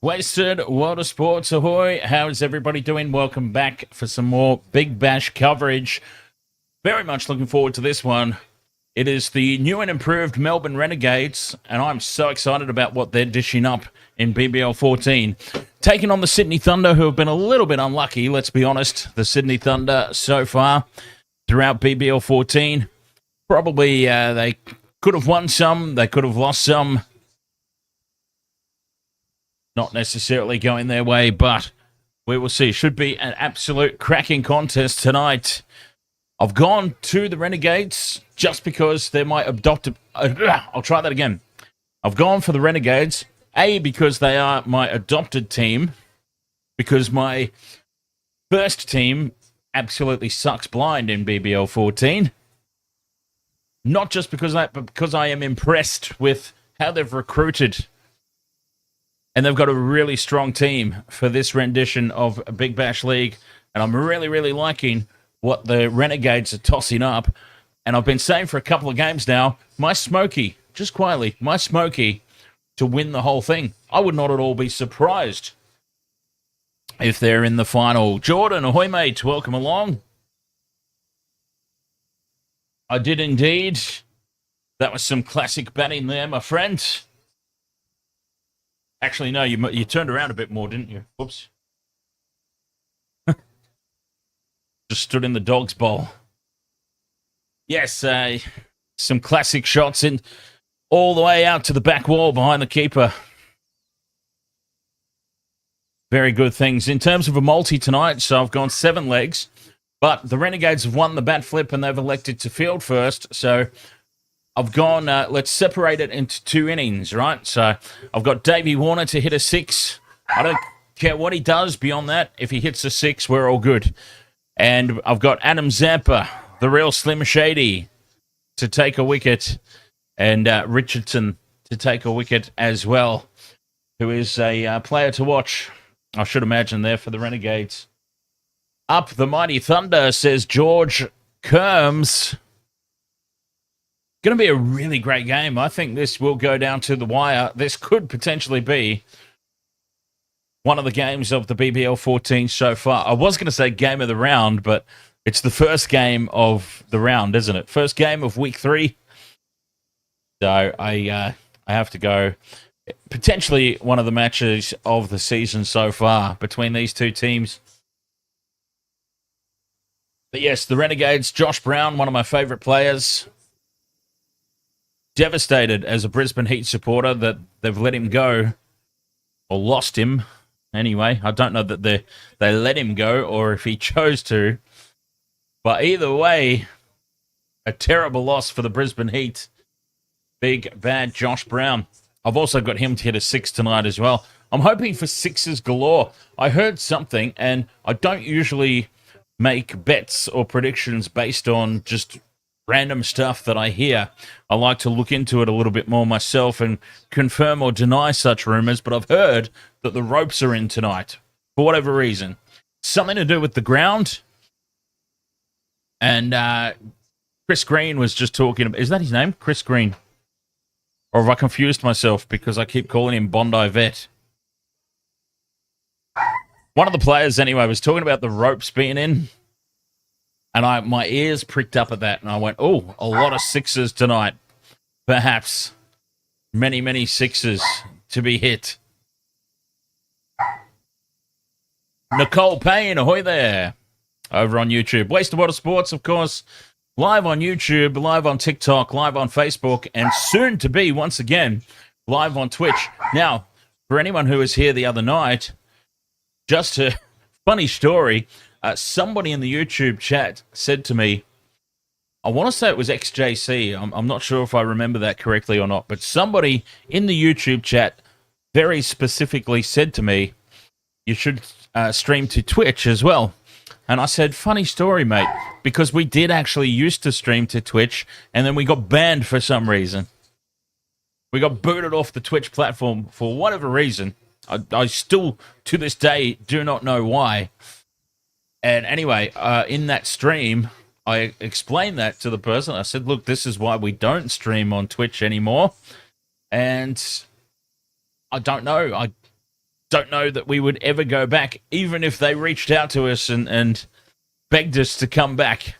Wasted World of Sports, ahoy! How is everybody doing? Welcome back for some more Big Bash coverage. Very much looking forward to this one. It is the new and improved Melbourne Renegades, and I'm so excited about what they're dishing up in BBL 14. Taking on the Sydney Thunder, who have been a little bit unlucky, let's be honest. The Sydney Thunder so far throughout BBL 14. Probably they could have won some, they could have lost some. Not necessarily going their way, but we will see. Should be an absolute cracking contest tonight. I've gone to the Renegades just because they're my adopted... I'll try that again. I've gone for the Renegades, A, because they are my adopted team, because my first team absolutely sucks blind in BBL 14. Not just because I am impressed with how they've recruited. And they've got a really strong team for this rendition of a Big Bash League. And I'm really, really liking what the Renegades are tossing up. And I've been saying for a couple of games now, my Smokey, just quietly, my Smokey to win the whole thing. I would not at all be surprised if they're in the final. Jordan, ahoy, mate. Welcome along. I did indeed. That was some classic batting there, my friend. Actually, no, you turned around a bit more, didn't you? Whoops. Just stood in the dog's bowl. Yes, some classic shots in all the way out to the back wall behind the keeper. Very good things. In terms of a multi tonight, so I've gone 7 legs, but the Renegades have won the bat flip and they've elected to field first, so... I've gone, let's separate it into 2 innings, right? So I've got Davey Warner to hit a 6. I don't care what he does beyond that. If he hits a 6, we're all good. And I've got Adam Zampa, the real Slim Shady, to take a wicket. And Richardson to take a wicket as well, who is a player to watch, I should imagine, there for the Renegades. Up the mighty Thunder, says George Kerms. Going to be a really great game. I think this will go down to the wire. This could potentially be one of the games of the BBL 14 so far. I was going to say game of the round, but it's the first game of the round, isn't it? First game of week 3. So I have to go. Potentially one of the matches of the season so far between these two teams. But yes, the Renegades, Josh Brown, one of my favorite players. Devastated as a Brisbane Heat supporter that they've let him go, or lost him. Anyway, I don't know that they let him go or if he chose to. But either way, a terrible loss for the Brisbane Heat. Big, bad Josh Brown. I've also got him to hit a 6 tonight as well. I'm hoping for 6s galore. I heard something, and I don't usually make bets or predictions based on just random stuff that I hear. I like to look into it a little bit more myself and confirm or deny such rumors, but I've heard that the ropes are in tonight for whatever reason. Something to do with the ground. And Chris Green was just talking about... Is that his name? Chris Green. Or have I confused myself because I keep calling him Bondi Vet? One of the players, anyway, was talking about the ropes being in. And my ears pricked up at that, and I went, oh, a lot of 6s tonight. Perhaps. Many, many 6s to be hit. Nicole Payne, ahoy there. Over on YouTube. Wasted Water Sports, of course. Live on YouTube, live on TikTok, live on Facebook, and soon to be, once again, live on Twitch. Now, for anyone who was here the other night, just a funny story... somebody in the YouTube chat said to me, I want to say it was XJC, I'm not sure if I remember that correctly or not, but somebody in the YouTube chat very specifically said to me, you should stream to Twitch as well. And I said, funny story, mate, because we did actually used to stream to Twitch, and then we got banned for some reason. We got booted off the Twitch platform for whatever reason. I still, to this day, do not know why. And anyway, in that stream, I explained that to the person. I said, look, this is why we don't stream on Twitch anymore. And I don't know. don't know that we would ever go back, even if they reached out to us and begged us to come back.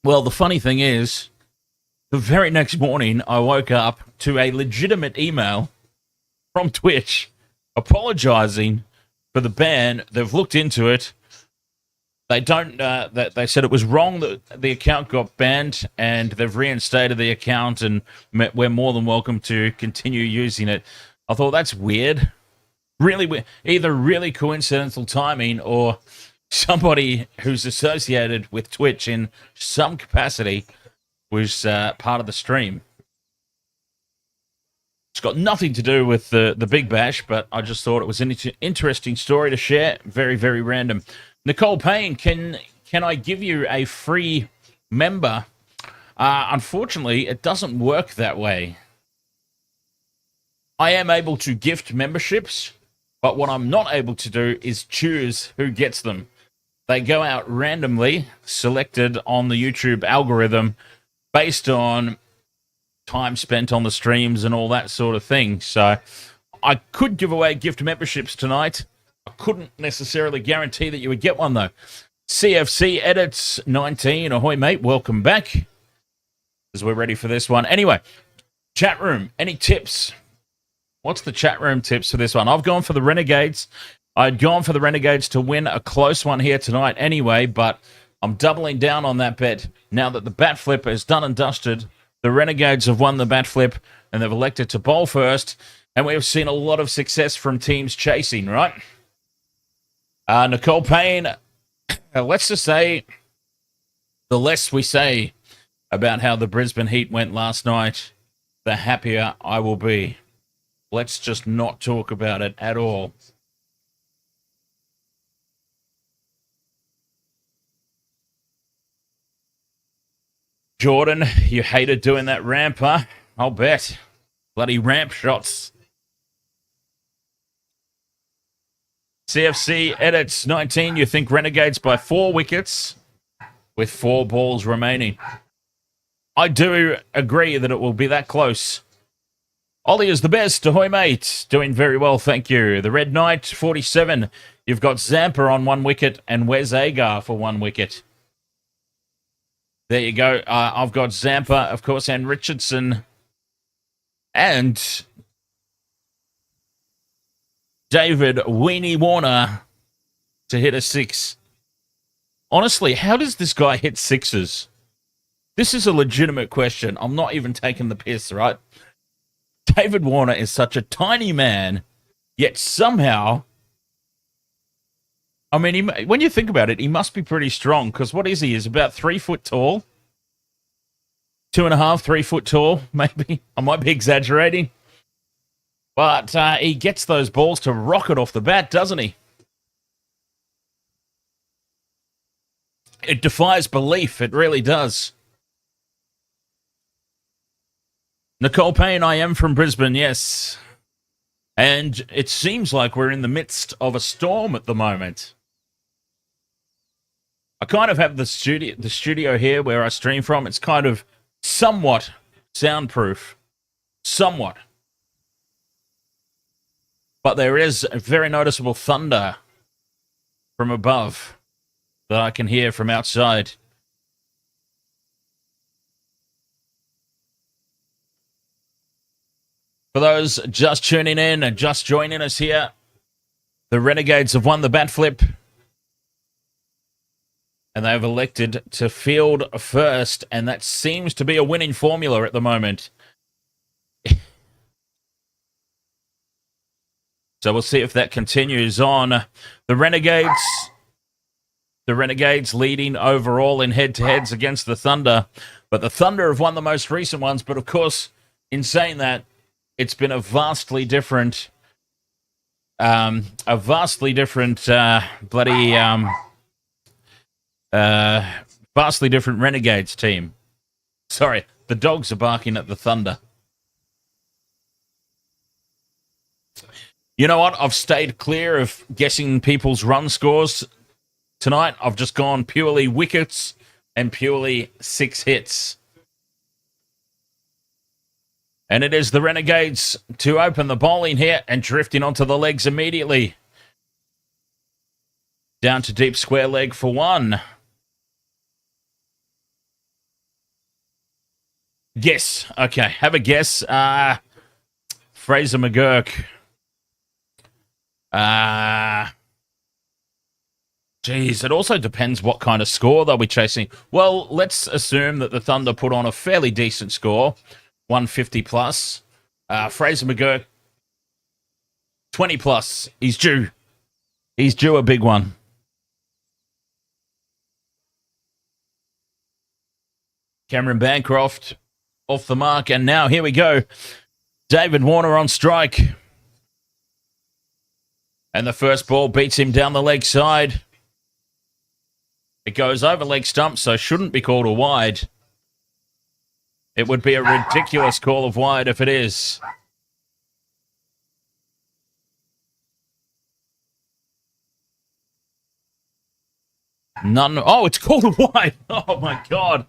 Well, the funny thing is, the very next morning, I woke up to a legitimate email from Twitch apologizing for the ban. They've looked into it. They don't. They said it was wrong that the account got banned, and they've reinstated the account, and we're more than welcome to continue using it. I thought that's weird. Really weird. Either really coincidental timing, or somebody who's associated with Twitch in some capacity was part of the stream. It's got nothing to do with the Big Bash, but I just thought it was an interesting story to share. Very, very random. Nicole Payne, can I give you a free member? Unfortunately, it doesn't work that way. I am able to gift memberships, but what I'm not able to do is choose who gets them. They go out randomly, selected on the YouTube algorithm based on time spent on the streams and all that sort of thing. So I could give away gift memberships tonight. I couldn't necessarily guarantee that you would get one, though. CFC Edits 19. Ahoy, mate. Welcome back, as we're ready for this one. Anyway, chat room. Any tips? What's the chat room tips for this one? I've gone for the Renegades. I'd gone for the Renegades to win a close one here tonight anyway, but I'm doubling down on that bet. Now that the bat flip is done and dusted, the Renegades have won the bat flip, and they've elected to bowl first, and we've seen a lot of success from teams chasing, right? Nicole Payne, let's just say, the less we say about how the Brisbane Heat went last night, the happier I will be. Let's just not talk about it at all. Jordan, you hated doing that ramp, huh? I'll bet. Bloody ramp shots. CFC Edits 19, you think Renegades by 4 wickets with 4 balls remaining. I do agree that it will be that close. Ollie is the best. Ahoy, mate. Doing very well, thank you. The Red Knight, 47. You've got Zampa on 1 wicket and Wes Agar for 1 wicket. There you go. I've got Zampa, of course, and Richardson. And David Weenie Warner to hit a 6. Honestly, how does this guy hit 6s? This is a legitimate question. I'm not even taking the piss, right? David Warner is such a tiny man, yet somehow, I mean, when you think about it, he must be pretty strong, because what is he? He's about 3 foot tall. 2.5, 3 foot tall, maybe. I might be exaggerating. But he gets those balls to rocket off the bat, doesn't he? It defies belief. It really does. Nicole Payne, I am from Brisbane, yes. And it seems like we're in the midst of a storm at the moment. I kind of have the studio here where I stream from. It's kind of somewhat soundproof. Somewhat. But there is a very noticeable thunder from above that I can hear from outside. For those just tuning in and just joining us here, the Renegades have won the bat flip. And they've elected to field first, and that seems to be a winning formula at the moment. So we'll see if that continues on. The Renegades leading overall in head-to-heads against the Thunder. But the Thunder have won the most recent ones. But, of course, in saying that, it's been a vastly different vastly different Renegades team. Sorry, the dogs are barking at the Thunder. You know what? I've stayed clear of guessing people's run scores tonight. I've just gone purely wickets and purely 6 hits. And it is the Renegades to open the bowling here and drifting onto the legs immediately. Down to deep square leg for one. Guess. Okay, have a guess. Fraser McGurk. Geez, it also depends what kind of score they'll be chasing. Well, let's assume that the Thunder put on a fairly decent score, 150 plus. Fraser McGurk, 20 plus. He's due. He's due a big one. Cameron Bancroft off the mark, and now here we go. David Warner on strike. And the first ball beats him down the leg side. It goes over leg stump, so shouldn't be called a wide. It would be a ridiculous call of wide if it is. None. Oh, it's called a wide. Oh, my God.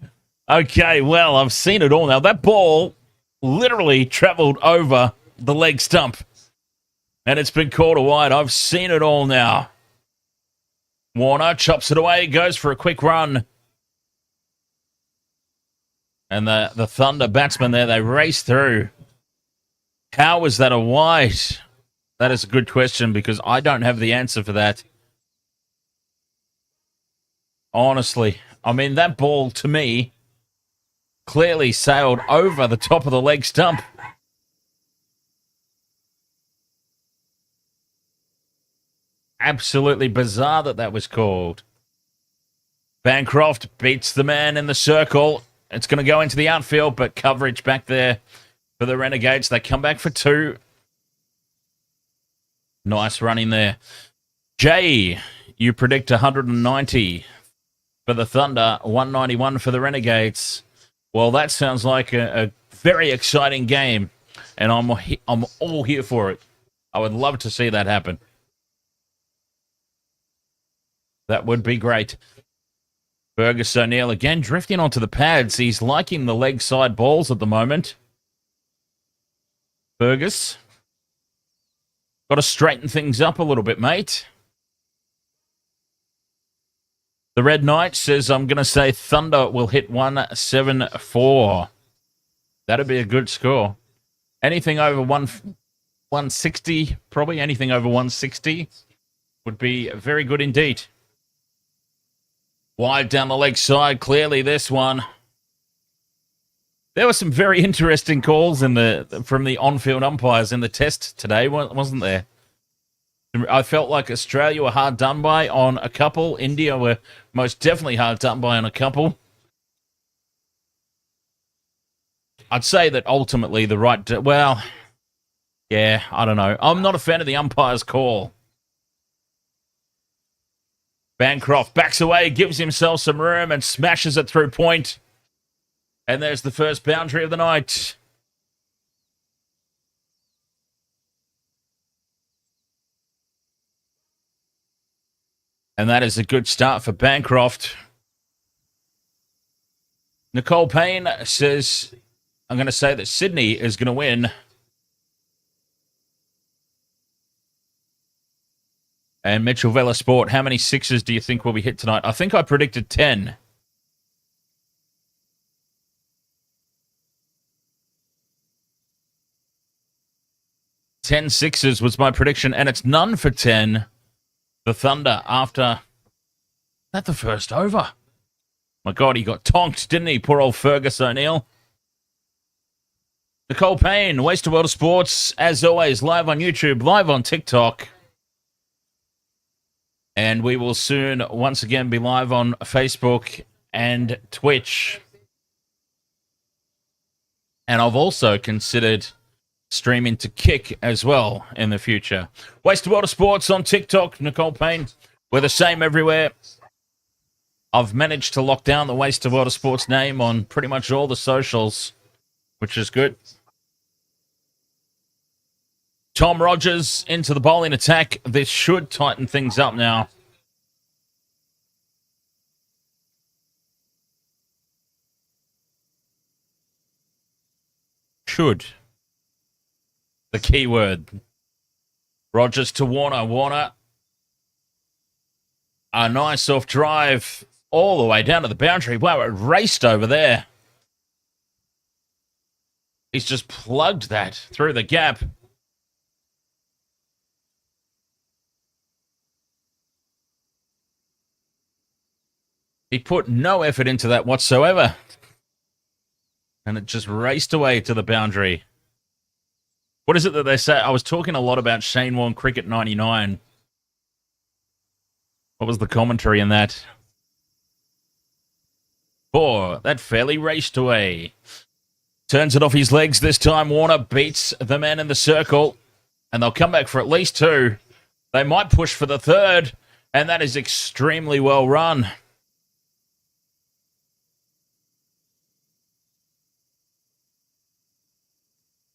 Okay, well, I've seen it all now. That ball literally traveled over the leg stump. And it's been called a wide. I've seen it all now. Warner chops it away, goes for a quick run. And the Thunder batsmen there, they race through. How was that a wide? That is a good question because I don't have the answer for that. Honestly. I mean, that ball, to me, clearly sailed over the top of the leg stump. Absolutely bizarre that was called. Bancroft beats the man in the circle. It's going to go into the outfield, but coverage back there for the Renegades. They come back for two. Nice running there. Jay, you predict 190 for the Thunder, 191 for the Renegades. Well, that sounds like a very exciting game, and I'm all here for it. I would love to see that happen. That would be great. Fergus O'Neill again drifting onto the pads. He's liking the leg side balls at the moment. Fergus. Got to straighten things up a little bit, mate. The Red Knight says, I'm going to say Thunder will hit 174. That'd be a good score. Anything over 160, probably anything over 160 would be very good indeed. Wide down the leg side, clearly this one. There were some very interesting calls from the on-field umpires in the test today, wasn't there? I felt like Australia were hard done by on a couple. India were most definitely hard done by on a couple. I'd say that ultimately the right... Well, yeah, I don't know. I'm not a fan of the umpire's call. Bancroft backs away, gives himself some room and smashes it through point. And there's the first boundary of the night. And that is a good start for Bancroft. Nicole Payne says, I'm going to say that Sydney is going to win. And Mitchell Vela Sport, how many sixes do you think will be hit tonight? I think I predicted 10. Ten sixes was my prediction, and it's none for 10. The Thunder after that the first over. My God, he got tonked, didn't he? Poor old Fergus O'Neill. Nicole Payne, Waste of World of Sports, as always, live on YouTube, live on TikTok. And we will soon once again be live on Facebook and Twitch. And I've also considered streaming to Kick as well in the future. Waste of World of Sports on TikTok, Nicole Payne. We're the same everywhere. I've managed to lock down the Waste of World of Sports name on pretty much all the socials, which is good. Tom Rogers into the bowling attack. This should tighten things up now. Should. the key word. Rogers to Warner. Warner. A nice off drive all the way down to the boundary. Wow, it raced over there. He's just plugged that through the gap. He put no effort into that whatsoever. And it just raced away to the boundary. What is it that they say? I was talking a lot about Shane Warne Cricket 99. What was the commentary in that? 4. That fairly raced away. Turns it off his legs this time. Warner beats the man in the circle. And they'll come back for at least 2. They might push for the 3rd. And that is extremely well run.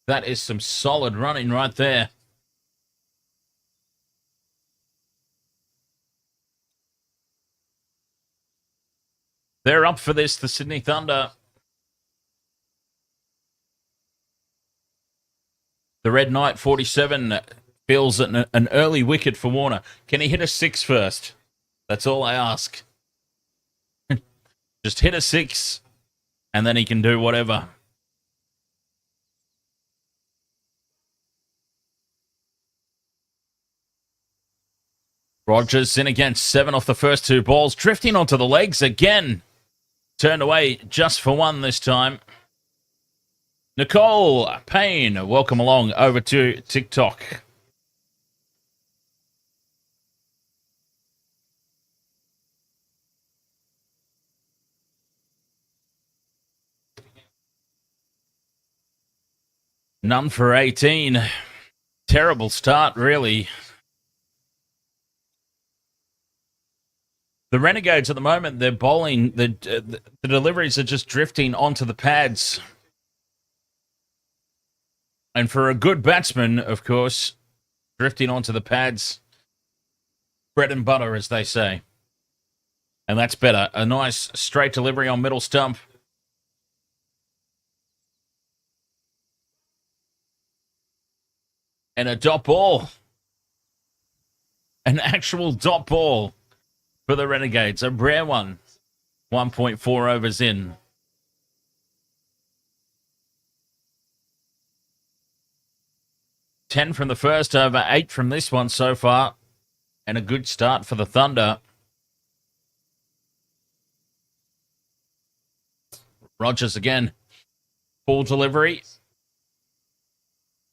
That is some solid running right there. They're up for this, the Sydney Thunder. The Red Knight, 47, feels an early wicket for Warner. Can he hit a 6 first? That's all I ask. Just hit a 6, and then he can do whatever. Rogers in against 7 off the first 2 balls, drifting onto the legs again. Turned away just for 1 this time. Nicole Payne, welcome along over to TikTok. None for 18. Terrible start, really. The Renegades at the moment, they're bowling. The deliveries are just drifting onto the pads. And for a good batsman, of course, drifting onto the pads, bread and butter, as they say. And that's better. A nice straight delivery on middle stump. And a dot ball. An actual dot ball for the Renegades. A rare one. 1.4 overs in. Ten from the first over, 8 from this one so far. And a good start for the Thunder. Rogers again. Full delivery.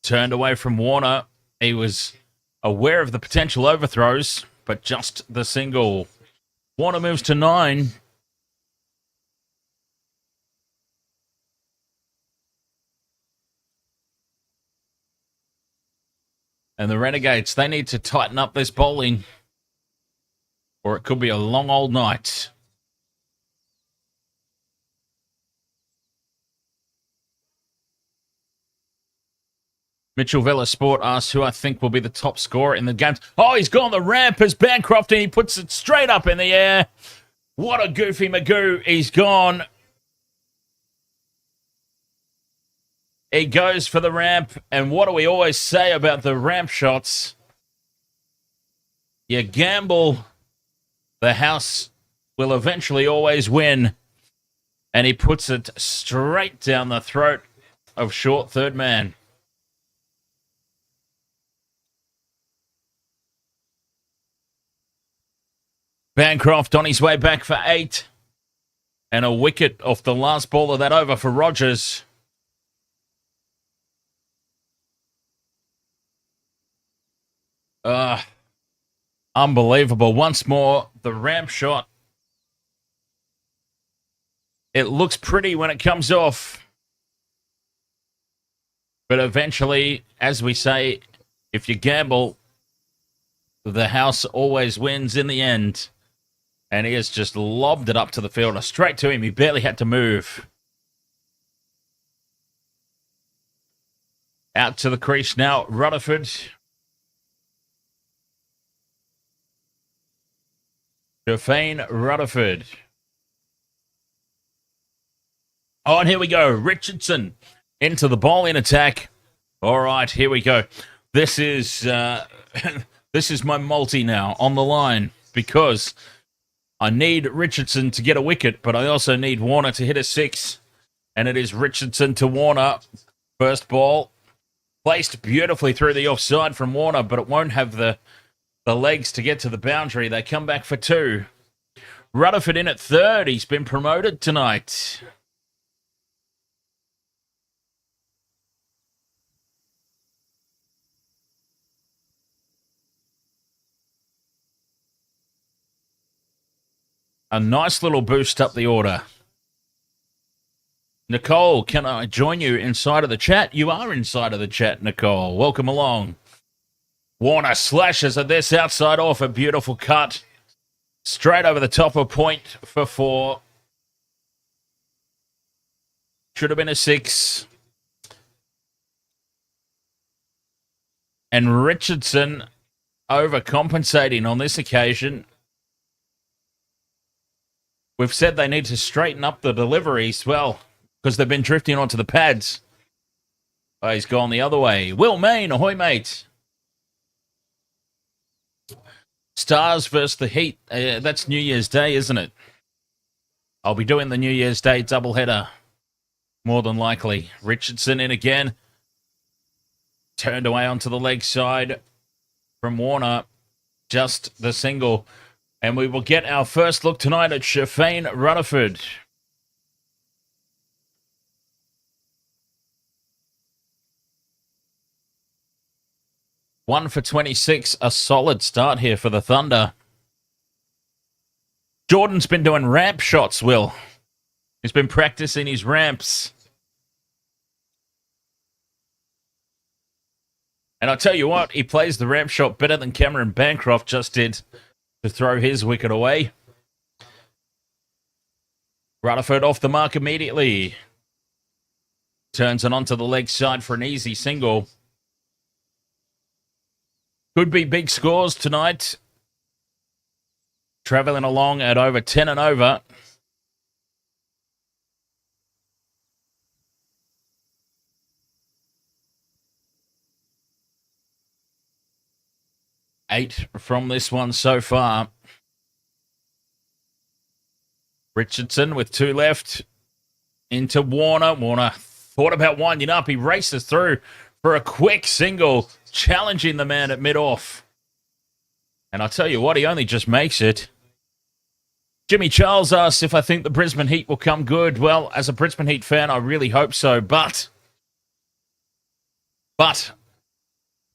Turned away from Warner. He was aware of the potential overthrows, but just the single. Warner moves to 9. And the Renegades, they need to tighten up this bowling, or it could be a long old night. Mitchell Vella Sport asks who I think will be the top scorer in the game. Oh, he's gone the ramp as Bancroft, and he puts it straight up in the air. What a goofy Magoo. He's gone. He goes for the ramp, and what do we always say about the ramp shots? You gamble, the house will eventually always win. And he puts it straight down the throat of short third man. Bancroft on his way back for 8. And a wicket off the last ball of that over for Rogers. Unbelievable. Once more, the ramp shot. It looks pretty when it comes off. But eventually, as we say, if you gamble, the house always wins in the end. And he has just lobbed it up to the fielder, straight to him. He barely had to move. Out to the crease now, Rutherford. Jermaine Rutherford. Oh, and here we go. Richardson into the bowling attack. All right, here we go. This is this is my multi now on the line because I need Richardson to get a wicket, but I also need Warner to hit a six. And it is Richardson to Warner. First ball placed beautifully through the offside from Warner, but it won't have the legs to get to the boundary. They come back for two. Rutherford in at third. He's been promoted tonight. A nice little boost up the order. Nicole, can I join you inside of the chat? You are inside of the chat, Nicole. Welcome along. Warner slashes at this outside off. A beautiful cut. Straight over the top of point for four. Should have been a six. And Richardson overcompensating on this occasion. We've said they need to straighten up the deliveries, well, because they've been drifting onto the pads. Oh, he's gone the other way. Will Main, ahoy, mate. Stars versus the Heat. That's New Year's Day, isn't it? I'll be doing the New Year's Day doubleheader. More than likely. Richardson in again. Turned away onto the leg side from Warner. Just the single. And we will get our first look tonight at Shafane Rutherford. One for 26, a solid start here for the Thunder. Jordan's been doing ramp shots, Will. He's been practicing his ramps. And I'll tell you what, he plays the ramp shot better than Cameron Bancroft just did to throw his wicket away. Rutherford off the mark immediately. Turns it onto the leg side for an easy single. Could be big scores tonight. Travelling along at over 10 and over. Eight from this one so far. Richardson with two left. Into Warner. Warner thought about winding up. He races through for a quick single, challenging the man at mid-off. And I'll tell you what, he only just makes it. Jimmy Charles asks if I think the Brisbane Heat will come good. Well, as a Brisbane Heat fan, I really hope so. But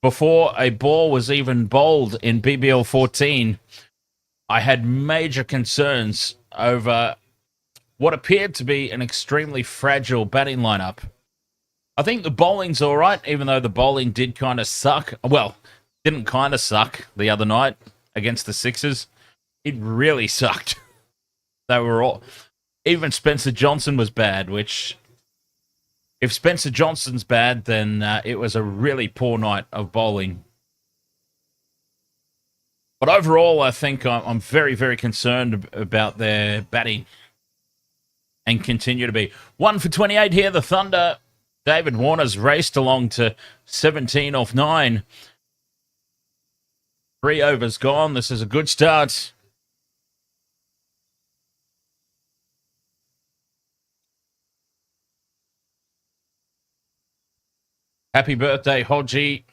before a ball was even bowled in BBL 14, I had major concerns over what appeared to be an extremely fragile batting lineup. I think the bowling's all right, even though the bowling did kind of suck. Well, didn't kind of suck the other night against the Sixers. It really sucked. They were all... Even Spencer Johnson was bad, which... If Spencer Johnson's bad, then it was a really poor night of bowling. But overall, I think I'm very, very concerned about their batting. And continue to be. 1 for 28 here, the Thunder. David Warner's raced along to 17 off 9. 3 overs gone. This is a good start. Happy birthday, Hodgie.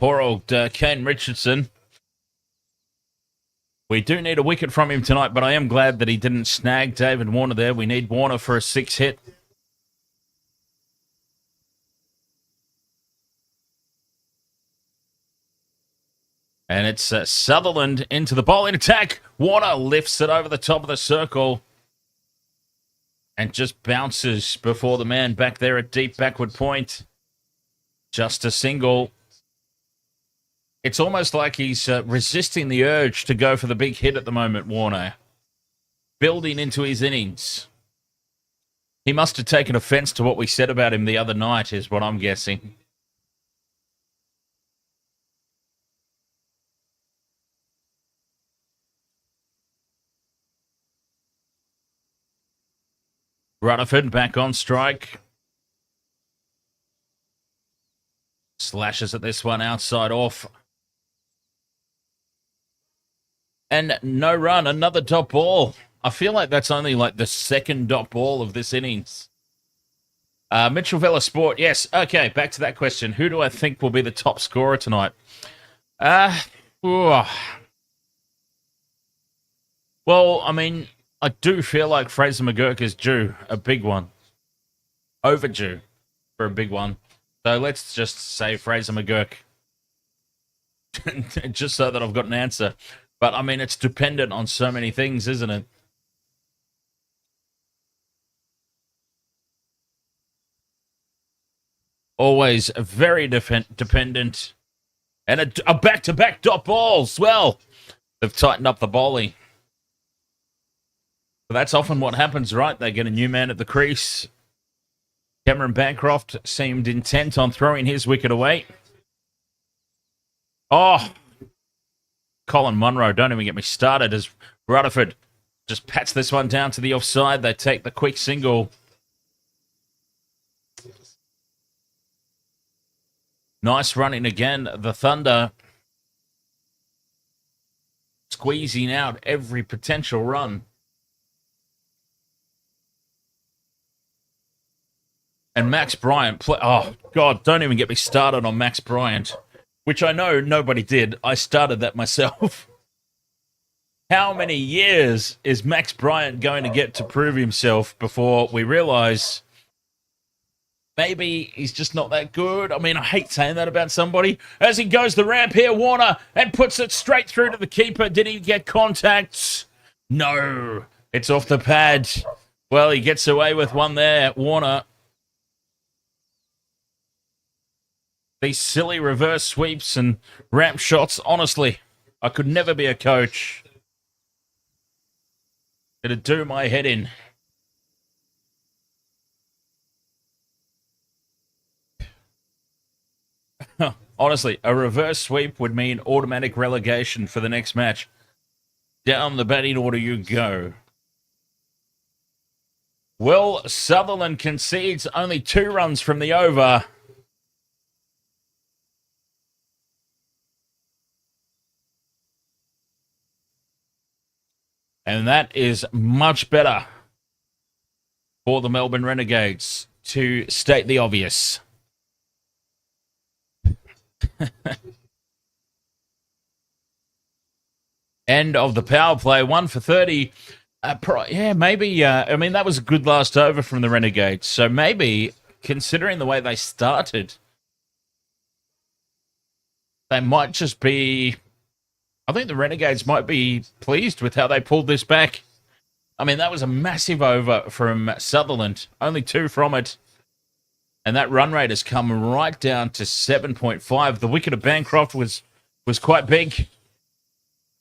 Poor old Kane Richardson. We do need a wicket from him tonight, but I am glad that he didn't snag David Warner there. We need Warner for a 6 hit. And it's Sutherland into the bowling attack. Warner lifts it over the top of the circle. And just bounces before the man back there at deep backward point. Just a single. It's almost like he's resisting the urge to go for the big hit at the moment, Warner. Building into his innings. He must have taken offense to what we said about him the other night, is what I'm guessing. Rutherford back on strike. Slashes at this one, outside off. And no run, another dot ball. I feel like that's only like the second dot ball of this innings. Mitchell Vella Sport, yes. Okay, back to that question. Who do I think will be the top scorer tonight? Well, I mean, I do feel like Fraser McGurk is due a big one. Overdue for a big one. So let's just say Fraser McGurk. Just so that I've got an answer. But, I mean, it's dependent on so many things, isn't it? Always very dependent. And a back-to-back dot balls. Well, they've tightened up the bowling. But that's often what happens, right? They get a new man at the crease. Cameron Bancroft seemed intent on throwing his wicket away. Oh, Colin Munro, don't even get me started as Rutherford just pats this one down to the offside. They take the quick single. Nice running again. The Thunder squeezing out every potential run. And Max Bryant, oh, God, don't even get me started on Max Bryant, which I know nobody did. I started that myself. How many years is Max Bryant going to get to prove himself before we realize maybe he's just not that good? I mean, I hate saying that about somebody. As he goes the ramp here, Warner, and puts it straight through to the keeper. Did he get contact? No. It's off the pad. Well, he gets away with one there, Warner. These silly reverse sweeps and ramp shots, honestly, I could never be a coach. It'd do my head in. Honestly, a reverse sweep would mean automatic relegation for the next match. Down the batting order you go. Will Sutherland concedes only 2 runs from the over. And that is much better for the Melbourne Renegades, to state the obvious. End of the power play, 1 for 30. Yeah, maybe. I mean, that was a good last over from the Renegades. So maybe, considering the way they started, they might just be... I think the Renegades might be pleased with how they pulled this back. I mean, that was a massive over from Sutherland. Only 2 from it. And that run rate has come right down to 7.5. The wicket of Bancroft was quite big.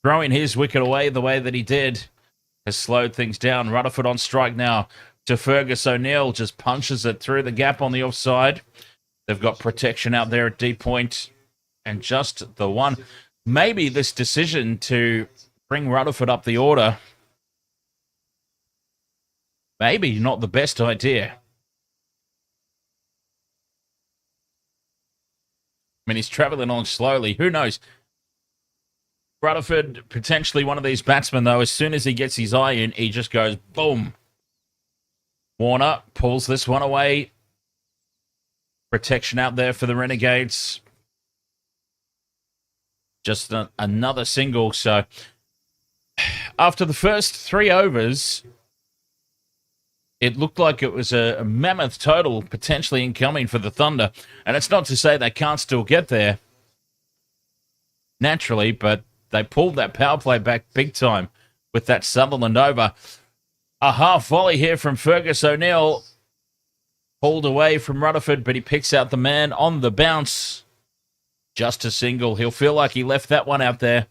Throwing his wicket away the way that he did has slowed things down. Rutherford on strike now to Fergus O'Neill. Just punches it through the gap on the offside. They've got protection out there at deep point. And just the one... Maybe this decision to bring Rutherford up the order, maybe not the best idea. I mean, he's travelling on slowly. Who knows? Rutherford, potentially one of these batsmen, though, as soon as he gets his eye in, he just goes, boom. Warner pulls this one away. Protection out there for the Renegades. Just another single. So after the first 3 overs, it looked like it was a mammoth total potentially incoming for the Thunder. And it's not to say they can't still get there naturally, but they pulled that power play back big time with that Sutherland over. A half volley here from Fergus O'Neill. Pulled away from Rutherford, but he picks out the man on the bounce. Just a single. He'll feel like he left that one out there.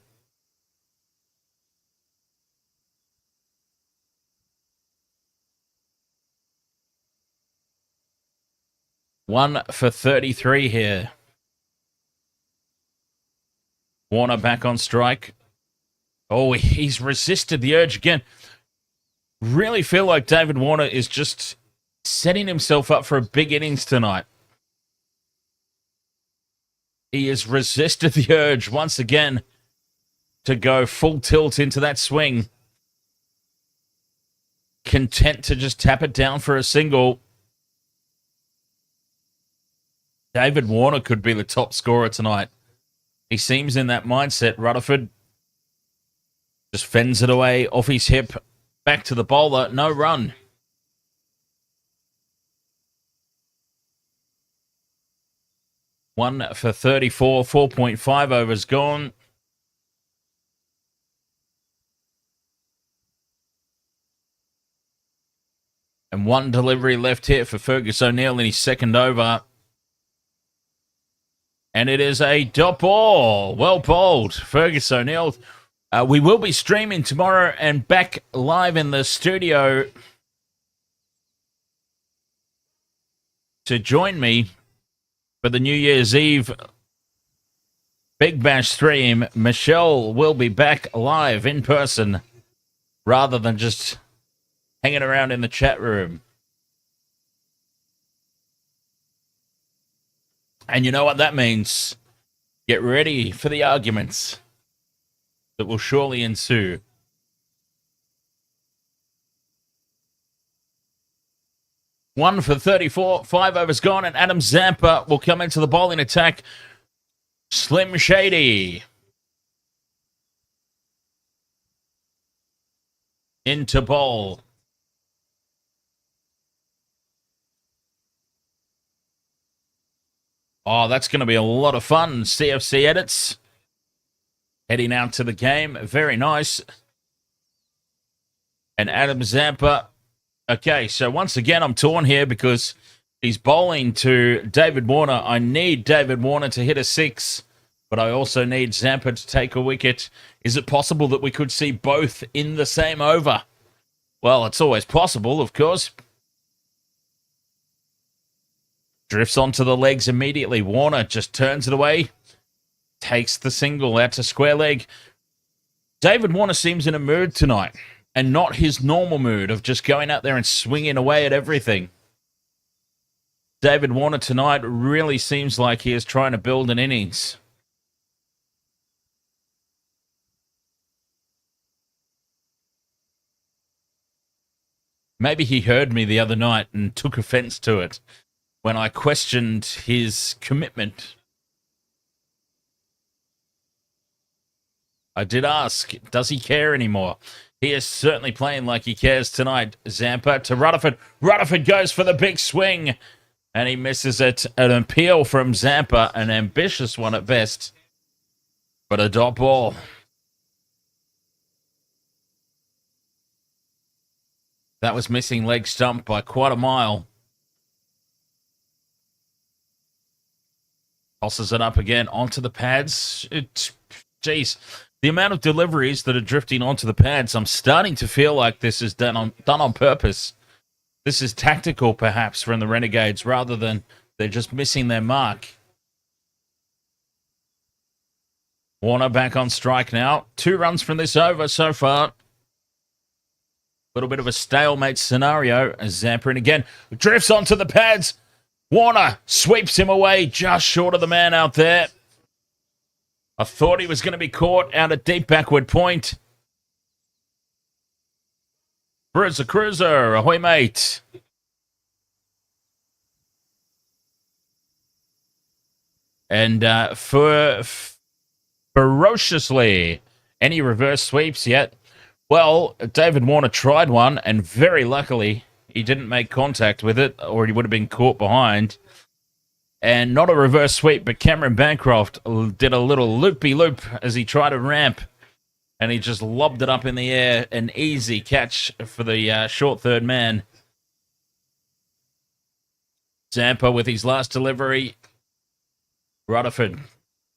One for 33 here. Warner back on strike. Oh, he's resisted the urge again. Really feel like David Warner is just setting himself up for a big innings tonight. He has resisted the urge once again to go full tilt into that swing. Content to just tap it down for a single. David Warner could be the top scorer tonight. He seems in that mindset. Rutherford just fends it away off his hip. Back to the bowler. No run. One for 34. 4.5 overs gone. And one delivery left here for Fergus O'Neill in his second over. And it is a dot ball. Well bowled, Fergus O'Neill. We will be streaming tomorrow and back live in the studio to join me for the New Year's Eve Big Bash stream. Michelle will be back live in person rather than just hanging around in the chat room. And you know what that means. Get ready for the arguments that will surely ensue. One for 34, 5 overs gone, and Adam Zampa will come into the bowling attack. Slim Shady. Into bowl. Oh, that's going to be a lot of fun. CFC edits. Heading out to the game. Very nice. And Adam Zampa. Okay, so once again, I'm torn here because he's bowling to David Warner. I need David Warner to hit a 6, but I also need Zampa to take a wicket. Is it possible that we could see both in the same over? Well, it's always possible, of course. Drifts onto the legs immediately. Warner just turns it away. Takes the single out to square leg. David Warner seems in a mood tonight, and not his normal mood of just going out there and swinging away at everything. David Warner tonight really seems like he is trying to build an innings. Maybe he heard me the other night and took offense to it when I questioned his commitment. I did ask, does he care anymore? He is certainly playing like he cares tonight. Zampa to Rutherford. Rutherford goes for the big swing, and he misses it. An appeal from Zampa, an ambitious one at best, but a dot ball. That was missing leg stump by quite a mile. Tosses it up again onto the pads. Geez, the amount of deliveries that are drifting onto the pads, I'm starting to feel like this is done on purpose. This is tactical, perhaps, from the Renegades, rather than they're just missing their mark. Warner back on strike now. 2 runs from this over so far. Little bit of a stalemate scenario as Zampa in again. Drifts onto the pads. Warner sweeps him away just short of the man out there. I thought he was going to be caught out at deep backward point. Cruiser, ahoy mate. And ferociously, any reverse sweeps yet? Well, David Warner tried one, and very luckily, he didn't make contact with it, or he would have been caught behind. And not a reverse sweep, but Cameron Bancroft did a little loopy-loop as he tried to ramp, and he just lobbed it up in the air. An easy catch for the short third man. Zampa with his last delivery. Rutherford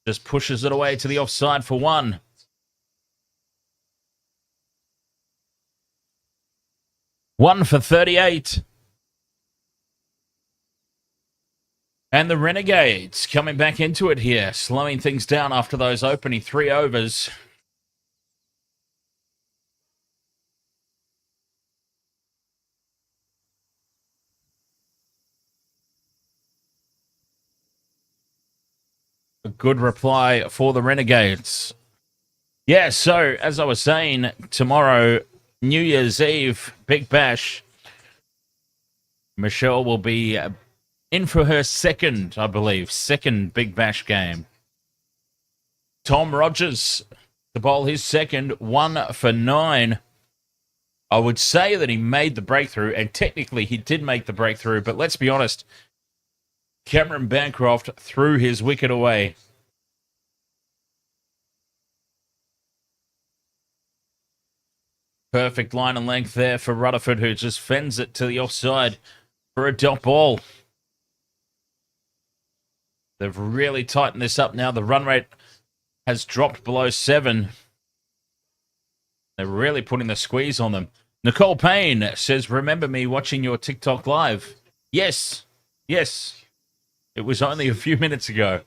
just pushes it away to the offside for 1. One for 38. And the Renegades coming back into it here, slowing things down after those opening 3 overs. good reply for the Renegades. Yeah, so as I was saying, tomorrow, New Year's Eve, Big Bash. Michelle will be in for her second Big Bash game. Tom Rogers to bowl his second, 1 for 9. I would say that he made the breakthrough, and technically he did make the breakthrough, but let's be honest, Cameron Bancroft threw his wicket away. Perfect line and length there for Rutherford, who just fends it to the offside for a dot ball. They've really tightened this up now. The run rate has dropped below 7. They're really putting the squeeze on them. Nicole Payne says, remember me watching your TikTok live? Yes. Yes. It was only a few minutes ago.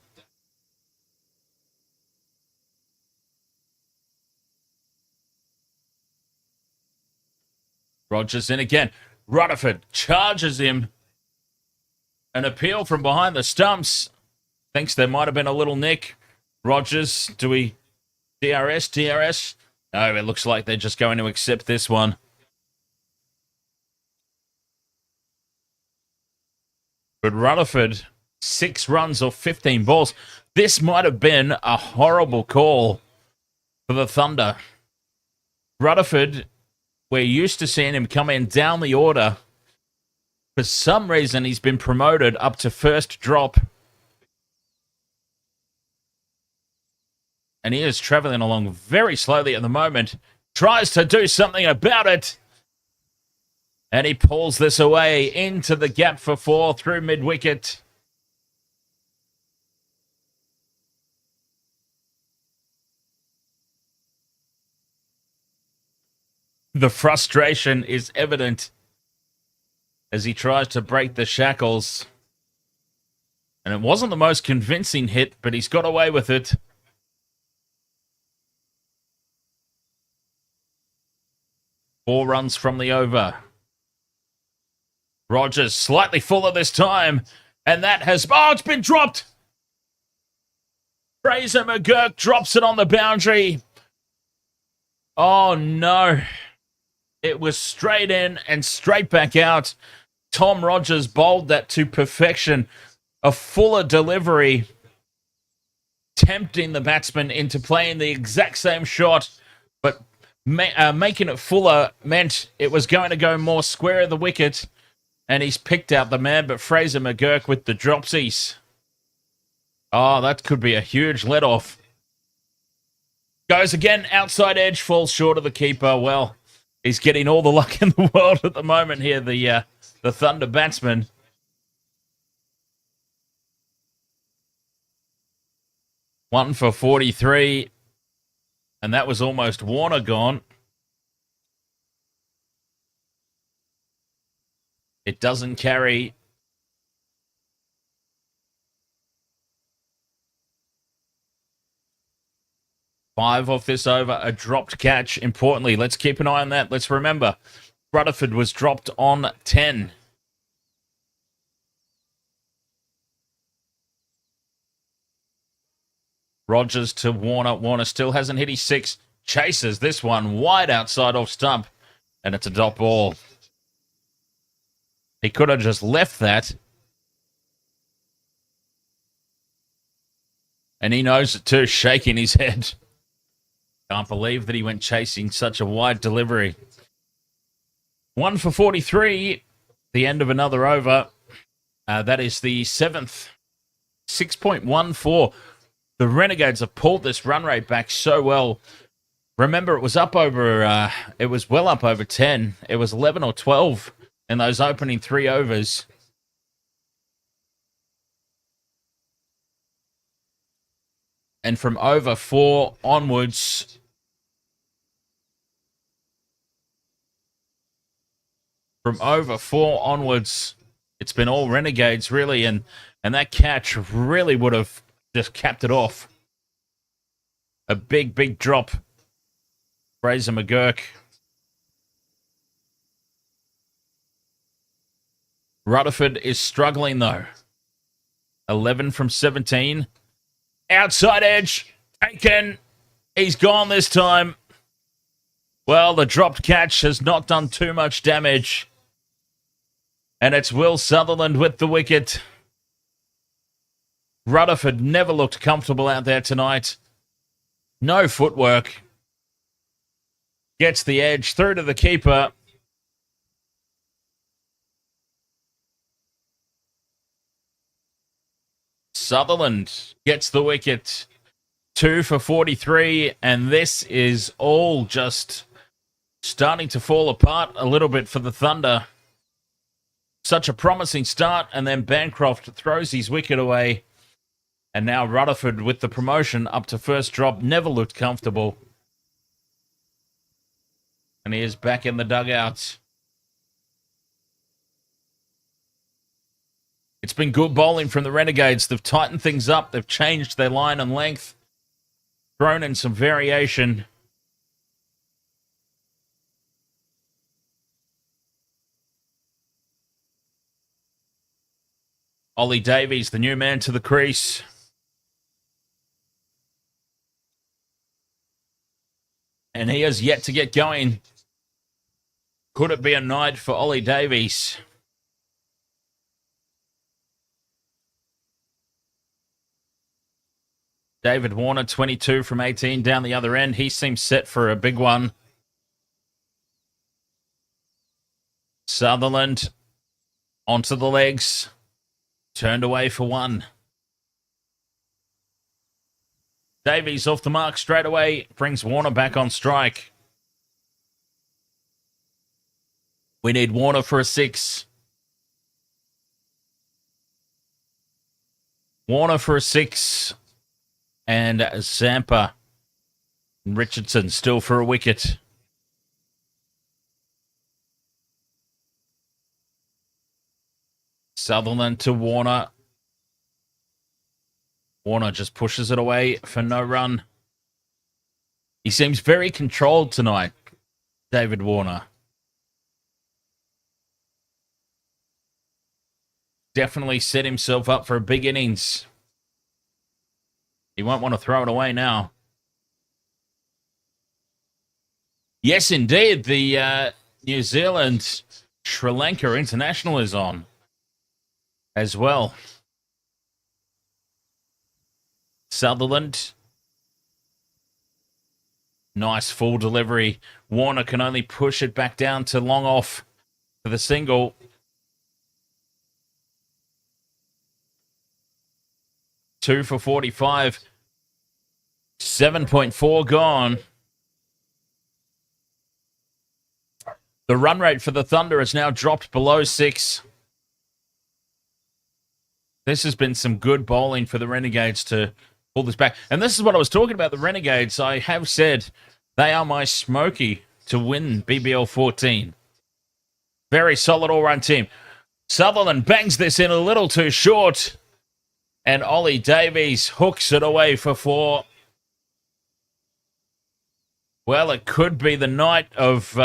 Rogers in again. Rutherford charges him. An appeal from behind the stumps. Thinks there might have been a little nick. Rogers, do we... DRS? No, it looks like they're just going to accept this one. But Rutherford, 6 runs off 15 balls. This might have been a horrible call for the Thunder. Rutherford, we're used to seeing him come in down the order. For some reason, he's been promoted up to first drop. And he is traveling along very slowly at the moment. Tries to do something about it. And he pulls this away into the gap for 4 through mid-wicket. The frustration is evident as he tries to break the shackles. And it wasn't the most convincing hit, but he's got away with it. Four runs from the over. Rogers slightly fuller this time. And that has... Oh, it's been dropped! Fraser McGurk drops it on the boundary. Oh, no. It was straight in and straight back out. Tom Rogers bowled that to perfection. A fuller delivery, tempting the batsman into playing the exact same shot, but making it fuller meant it was going to go more square of the wicket, and he's picked out the man, but Fraser McGurk with the dropsies. Oh, that could be a huge let-off. Goes again, outside edge, falls short of the keeper. Well, he's getting all the luck in the world at the moment here, the Thunder batsman. One for 43. And that was almost Warner gone. It doesn't carry. Five off this over, a dropped catch. Importantly, let's keep an eye on that. Let's remember, Rutherford was dropped on 10. Rogers to Warner. Warner still hasn't hit his 6. Chases this one wide outside off stump. And it's a dot ball. He could have just left that. And he knows it too, shaking his head. Can't believe that he went chasing such a wide delivery. 1 for 43. The end of another over. That is the 7th. 6.14. The Renegades have pulled this run rate back so well. Remember, it was up over, it was well up over 10. It was 11 or 12 in those opening 3 overs. And from over 4 onwards, it's been all Renegades, really. And that catch really would have just capped it off. A big, big drop. Fraser McGurk. Rutherford is struggling, though. 11 from 17. Outside edge. Taken. He's gone this time. Well, the dropped catch has not done too much damage. And it's Will Sutherland with the wicket. Rutherford never looked comfortable out there tonight. No footwork. Gets the edge through to the keeper. Sutherland gets the wicket. 2 for 43, and this is all just starting to fall apart a little bit for the Thunder. Such a promising start, and then Bancroft throws his wicket away. And now Rutherford with the promotion up to first drop never looked comfortable. And he is back in the dugout. It's been good bowling from the Renegades. They've tightened things up. They've changed their line and length. Thrown in some variation. Ollie Davies, the new man to the crease. And he has yet to get going. Could it be a night for Ollie Davies? David Warner, 22 from 18 down the other end. He seems set for a big one. Sutherland onto the legs. Turned away for one. Davies off the mark straight away. Brings Warner back on strike. We need Warner for a 6. Warner for a 6. And Zampa and Richardson still for a wicket. Sutherland to Warner. Warner just pushes it away for no run. He seems very controlled tonight, David Warner. Definitely set himself up for a big innings. He won't want to throw it away now. Yes, indeed. The New Zealand Sri Lanka international is on as well. Sutherland. Nice full delivery. Warner can only push it back down to long off for the single. Two for 45. 7.4 gone. The run rate for the Thunder has now dropped below 6. This has been some good bowling for the Renegades to pull this back. And this is what I was talking about, the Renegades. I have said they are my smoky to win BBL 14. Very solid all-round team. Sutherland bangs this in a little too short. And Ollie Davies hooks it away for 4. Well, it could be the night of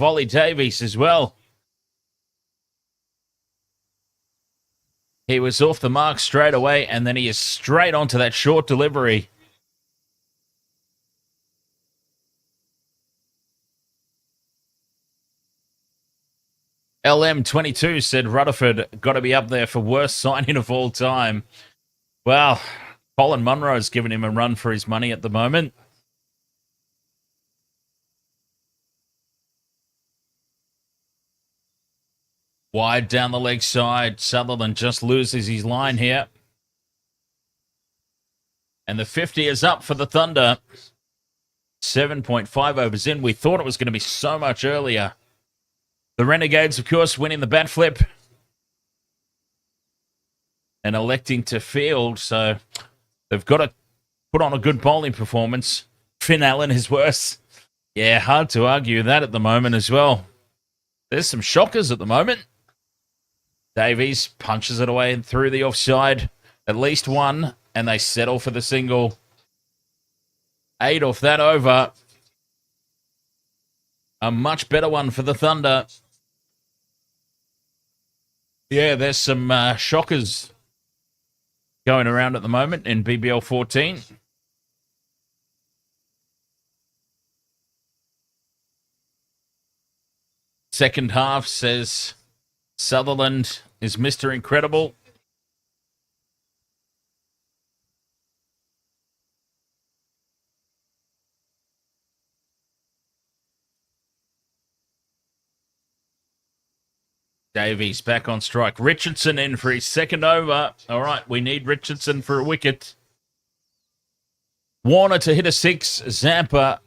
Ollie Davies as well. He was off the mark straight away, and then he is straight onto that short delivery. LM22 said Rutherford got to be up there for worst signing of all time. Well, Colin Munro's given him a run for his money at the moment. Wide down the leg side. Sutherland just loses his line here. And the 50 is up for the Thunder. 7.5 overs in. We thought it was going to be so much earlier. The Renegades, of course, winning the bat flip. And electing to field. So they've got to put on a good bowling performance. Finn Allen is worse. Yeah, hard to argue that at the moment as well. There's some shockers at the moment. Davies punches it away and through the offside. At least one, and they settle for the single. 8 off that over. A much better one for the Thunder. Yeah, there's some shockers. going around at the moment in BBL 14. Second half, says Sutherland, is Mr. Incredible. Davies back on strike. Richardson in for his second over. All right, we need Richardson for a wicket. Warner to hit a 6. Zampa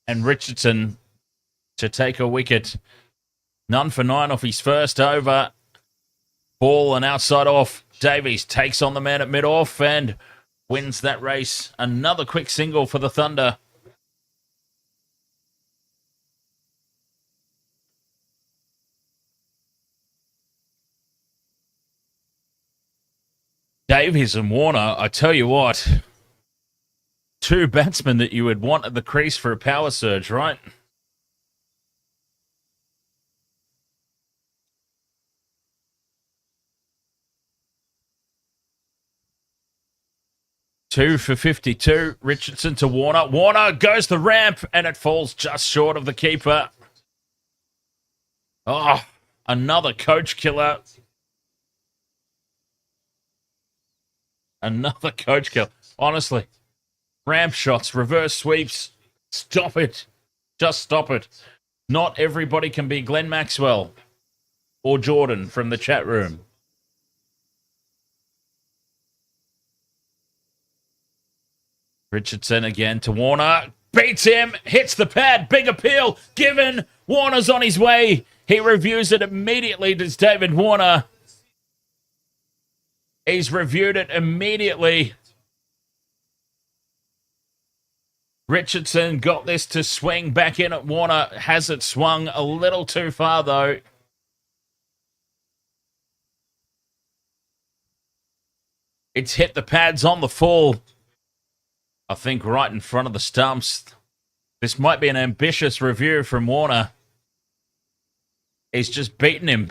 and Richardson to take a wicket. None for 9 off his first over. Ball and outside off. Davies takes on the man at mid-off and wins that race. Another quick single for the Thunder. Davies and Warner, I tell you what, two batsmen that you would want at the crease for a power surge, right? Two for 52. Richardson to Warner. Warner goes the ramp and it falls just short of the keeper. Oh, another coach killer. Another coach killer. Honestly, ramp shots, reverse sweeps. Stop it. Just stop it. Not everybody can be Glenn Maxwell or Jordan from the chat room. Richardson again to Warner. Beats him. Hits the pad. Big appeal. Given. Warner's on his way. He reviews it immediately. Does David Warner? He's reviewed it immediately. Richardson got this to swing back in at Warner. Has it swung a little too far, though. It's hit the pads on the fall. I think right in front of the stumps. This might be an ambitious review from Warner. He's just beaten him.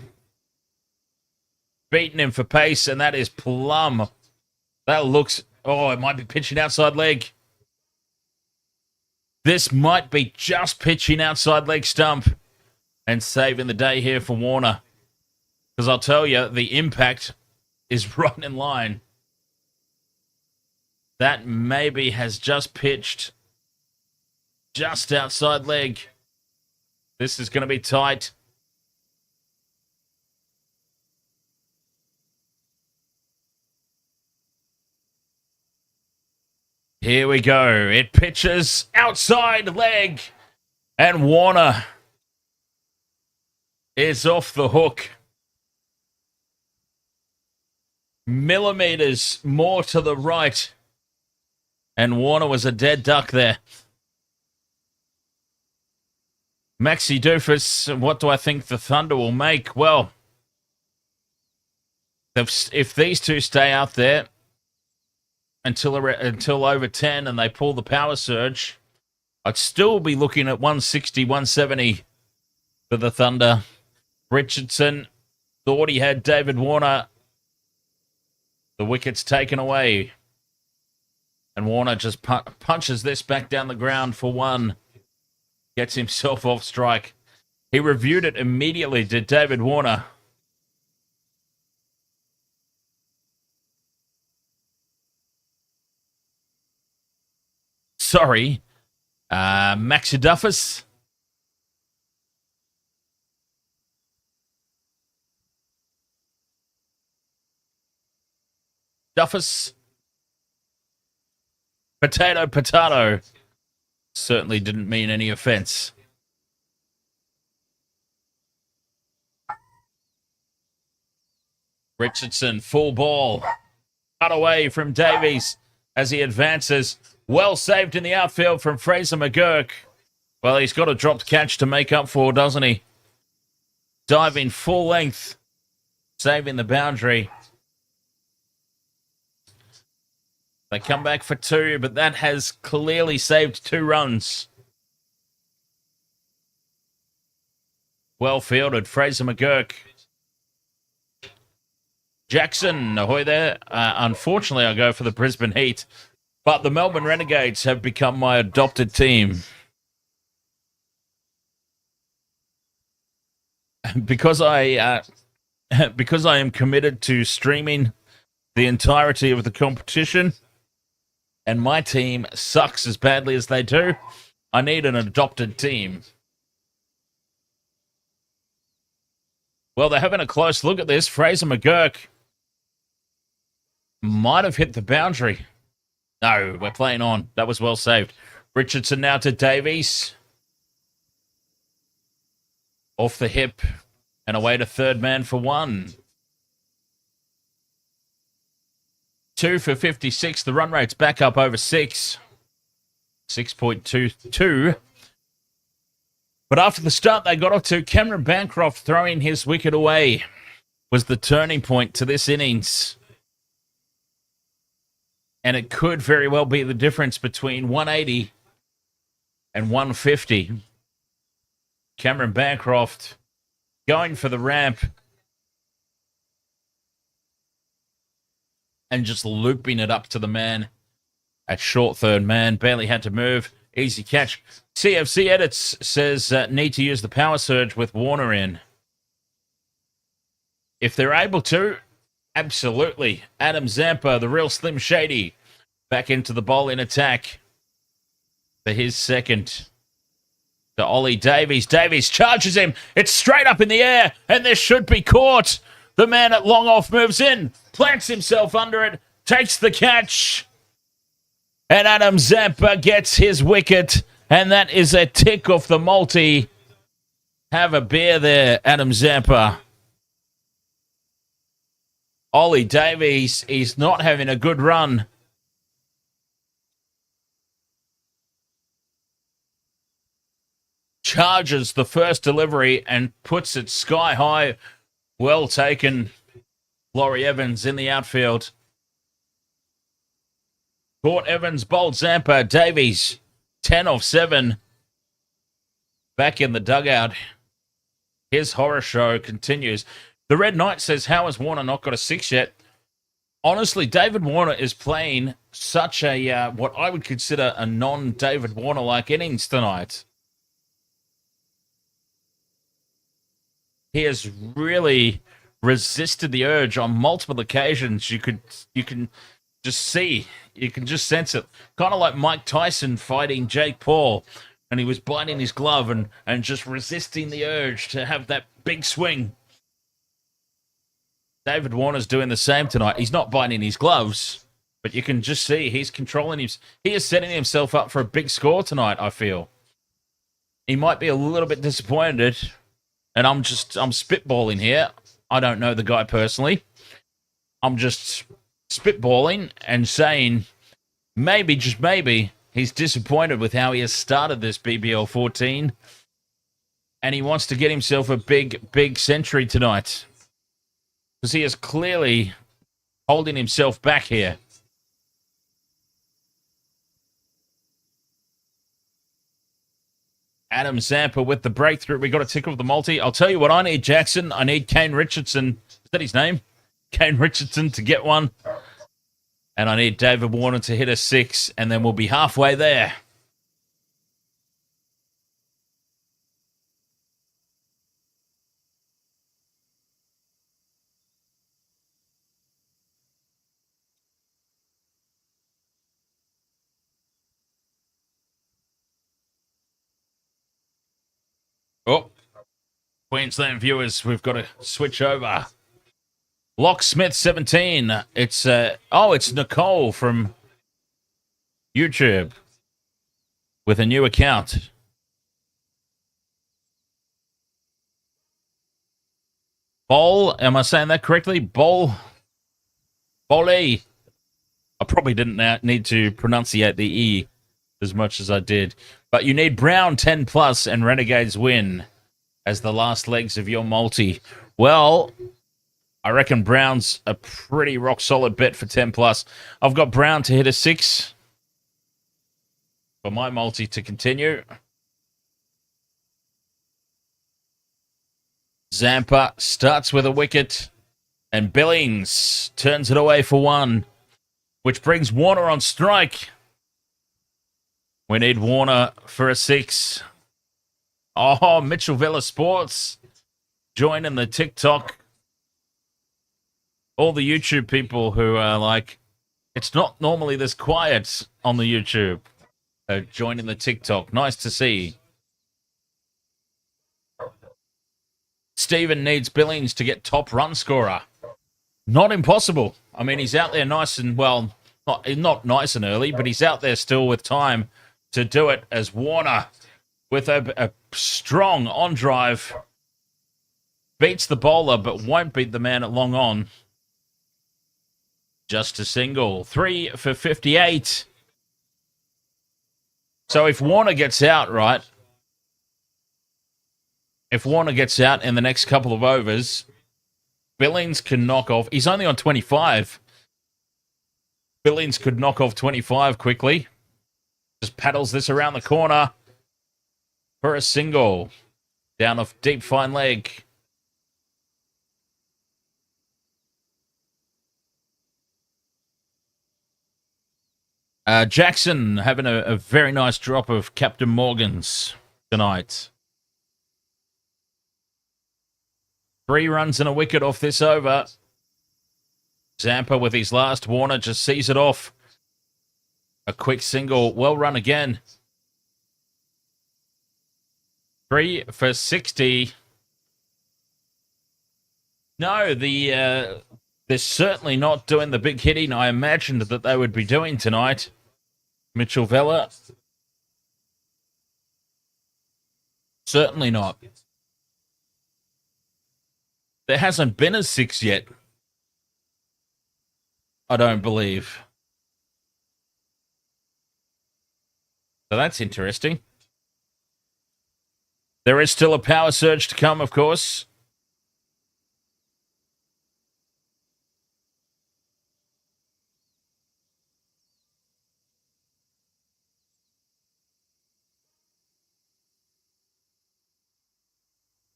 Beaten him for pace, and that is plumb. That looks... Oh, it might be pitching outside leg. This might be just pitching outside leg stump and saving the day here for Warner. Because I'll tell you, the impact is right in line. That maybe has just pitched just outside leg. This is going to be tight. Here we go. It pitches outside leg. And Warner is off the hook. Millimeters more to the right. And Warner was a dead duck there. Maxi Doofus, what do I think the Thunder will make? Well, if these two stay out there until over 10 and they pull the power surge, I'd still be looking at 160, 170 for the Thunder. Richardson thought he had David Warner. The wicket's taken away. And Warner just punches this back down the ground for 1. Gets himself off strike. He reviewed it immediately, did David Warner. Sorry. Maxi Duffus. Duffus. Potato, potato. Certainly didn't mean any offense. Richardson, full ball. Cut away from Davies as he advances. Well saved in the outfield from Fraser McGurk. Well, he's got a dropped catch to make up for, doesn't he? Diving full length. Saving the boundary. They come back for 2, but that has clearly saved 2 runs. Well fielded, Fraser McGurk. Jackson, ahoy there. Unfortunately, I go for the Brisbane Heat, but the Melbourne Renegades have become my adopted team. Because I am committed to streaming the entirety of the competition, and my team sucks as badly as they do, I need an adopted team. Well, they're having a close look at this. Fraser McGurk might have hit the boundary. No, we're playing on. That was well saved. Richardson now to Davies. Off the hip and away to third man for one. 2 for 56. The run rate's back up over 6. 6.22. But after the start they got off to, Cameron Bancroft throwing his wicket away was the turning point to this innings. And it could very well be the difference between 180 and 150. Cameron Bancroft going for the ramp and just looping it up to the man at short third man. Barely had to move. Easy catch. CFC Edits says need to use the power surge with Warner in. If they're able to, absolutely. Adam Zampa, the real Slim Shady, back into the bowling attack for his second. To Ollie Davies. Davies charges him. It's straight up in the air, and this should be caught. The man at long off moves in, plants himself under it, takes the catch. And Adam Zampa gets his wicket, and that is a tick off the multi. Have a beer there, Adam Zampa. Ollie Davies is not having a good run. Charges the first delivery and puts it sky high. Well taken. Laurie Evans in the outfield. Caught Evans, bowled Zampa. Davies, 10 off 7. Back in the dugout. His horror show continues. The Red Knight says, how has Warner not got a 6 yet? Honestly, David Warner is playing such a, what I would consider a non-David Warner-like innings tonight. He has really resisted the urge on multiple occasions. You can just see, you can just sense it. Kind of like Mike Tyson fighting Jake Paul, and he was biting his glove and just resisting the urge to have that big swing. David Warner's doing the same tonight. He's not biting his gloves, but you can just see he's controlling him. He is setting himself up for a big score tonight, I feel. He might be a little bit disappointed. And I'm spitballing here. I don't know the guy personally. I'm just spitballing and saying maybe, just maybe, he's disappointed with how he has started this BBL 14. And he wants to get himself a big century tonight. Because he is clearly holding himself back here. Adam Zampa with the breakthrough. We got a tick of the multi. I'll tell you what I need, Jackson. I need Kane Richardson. Is that his name? Kane Richardson to get one. And I need David Warner to hit a 6, and then we'll be halfway there. Oh, Queensland viewers, we've got to switch over. Locksmith 17. It's Nicole from YouTube with a new account. Bowl, am I saying that correctly? Bowl. I probably didn't need to pronunciate the E as much as I did. But you need Brown 10 plus and Renegades win as the last legs of your multi. Well, I reckon Brown's a pretty rock solid bet for 10 plus. I've got Brown to hit a 6 for my multi to continue. Zampa starts with a wicket And Billings turns it away for one, which brings Warner on strike. We need Warner for a 6. Oh, Mitchell Villa Sports joining the TikTok. All the YouTube people who are like, it's not normally this quiet on the YouTube. Joining the TikTok. Nice to see. Stephen needs Billings to get top run scorer. Not impossible. I mean, he's out there nice and, well, not nice and early, but he's out there still with time to do it as Warner, with a strong on-drive, beats the bowler but won't beat the man at long on. Just a single. 3 for 58. So if Warner gets out, right, if Warner gets out in the next couple of overs, Billings can knock off. He's only on 25. Billings could knock off 25 quickly. Just paddles this around the corner for a single. Down off deep fine leg. Jackson having a very nice drop of Captain Morgan's tonight. 3 runs and a wicket off this over. Zampa with his last. Warner just sees it off. A quick single. Well run again. 3 for 60. No, they're certainly not doing the big hitting I imagined that they would be doing tonight. Mitchell Vella. Certainly not. There hasn't been a 6 yet. I don't believe. So that's interesting. There is still a power surge to come, of course.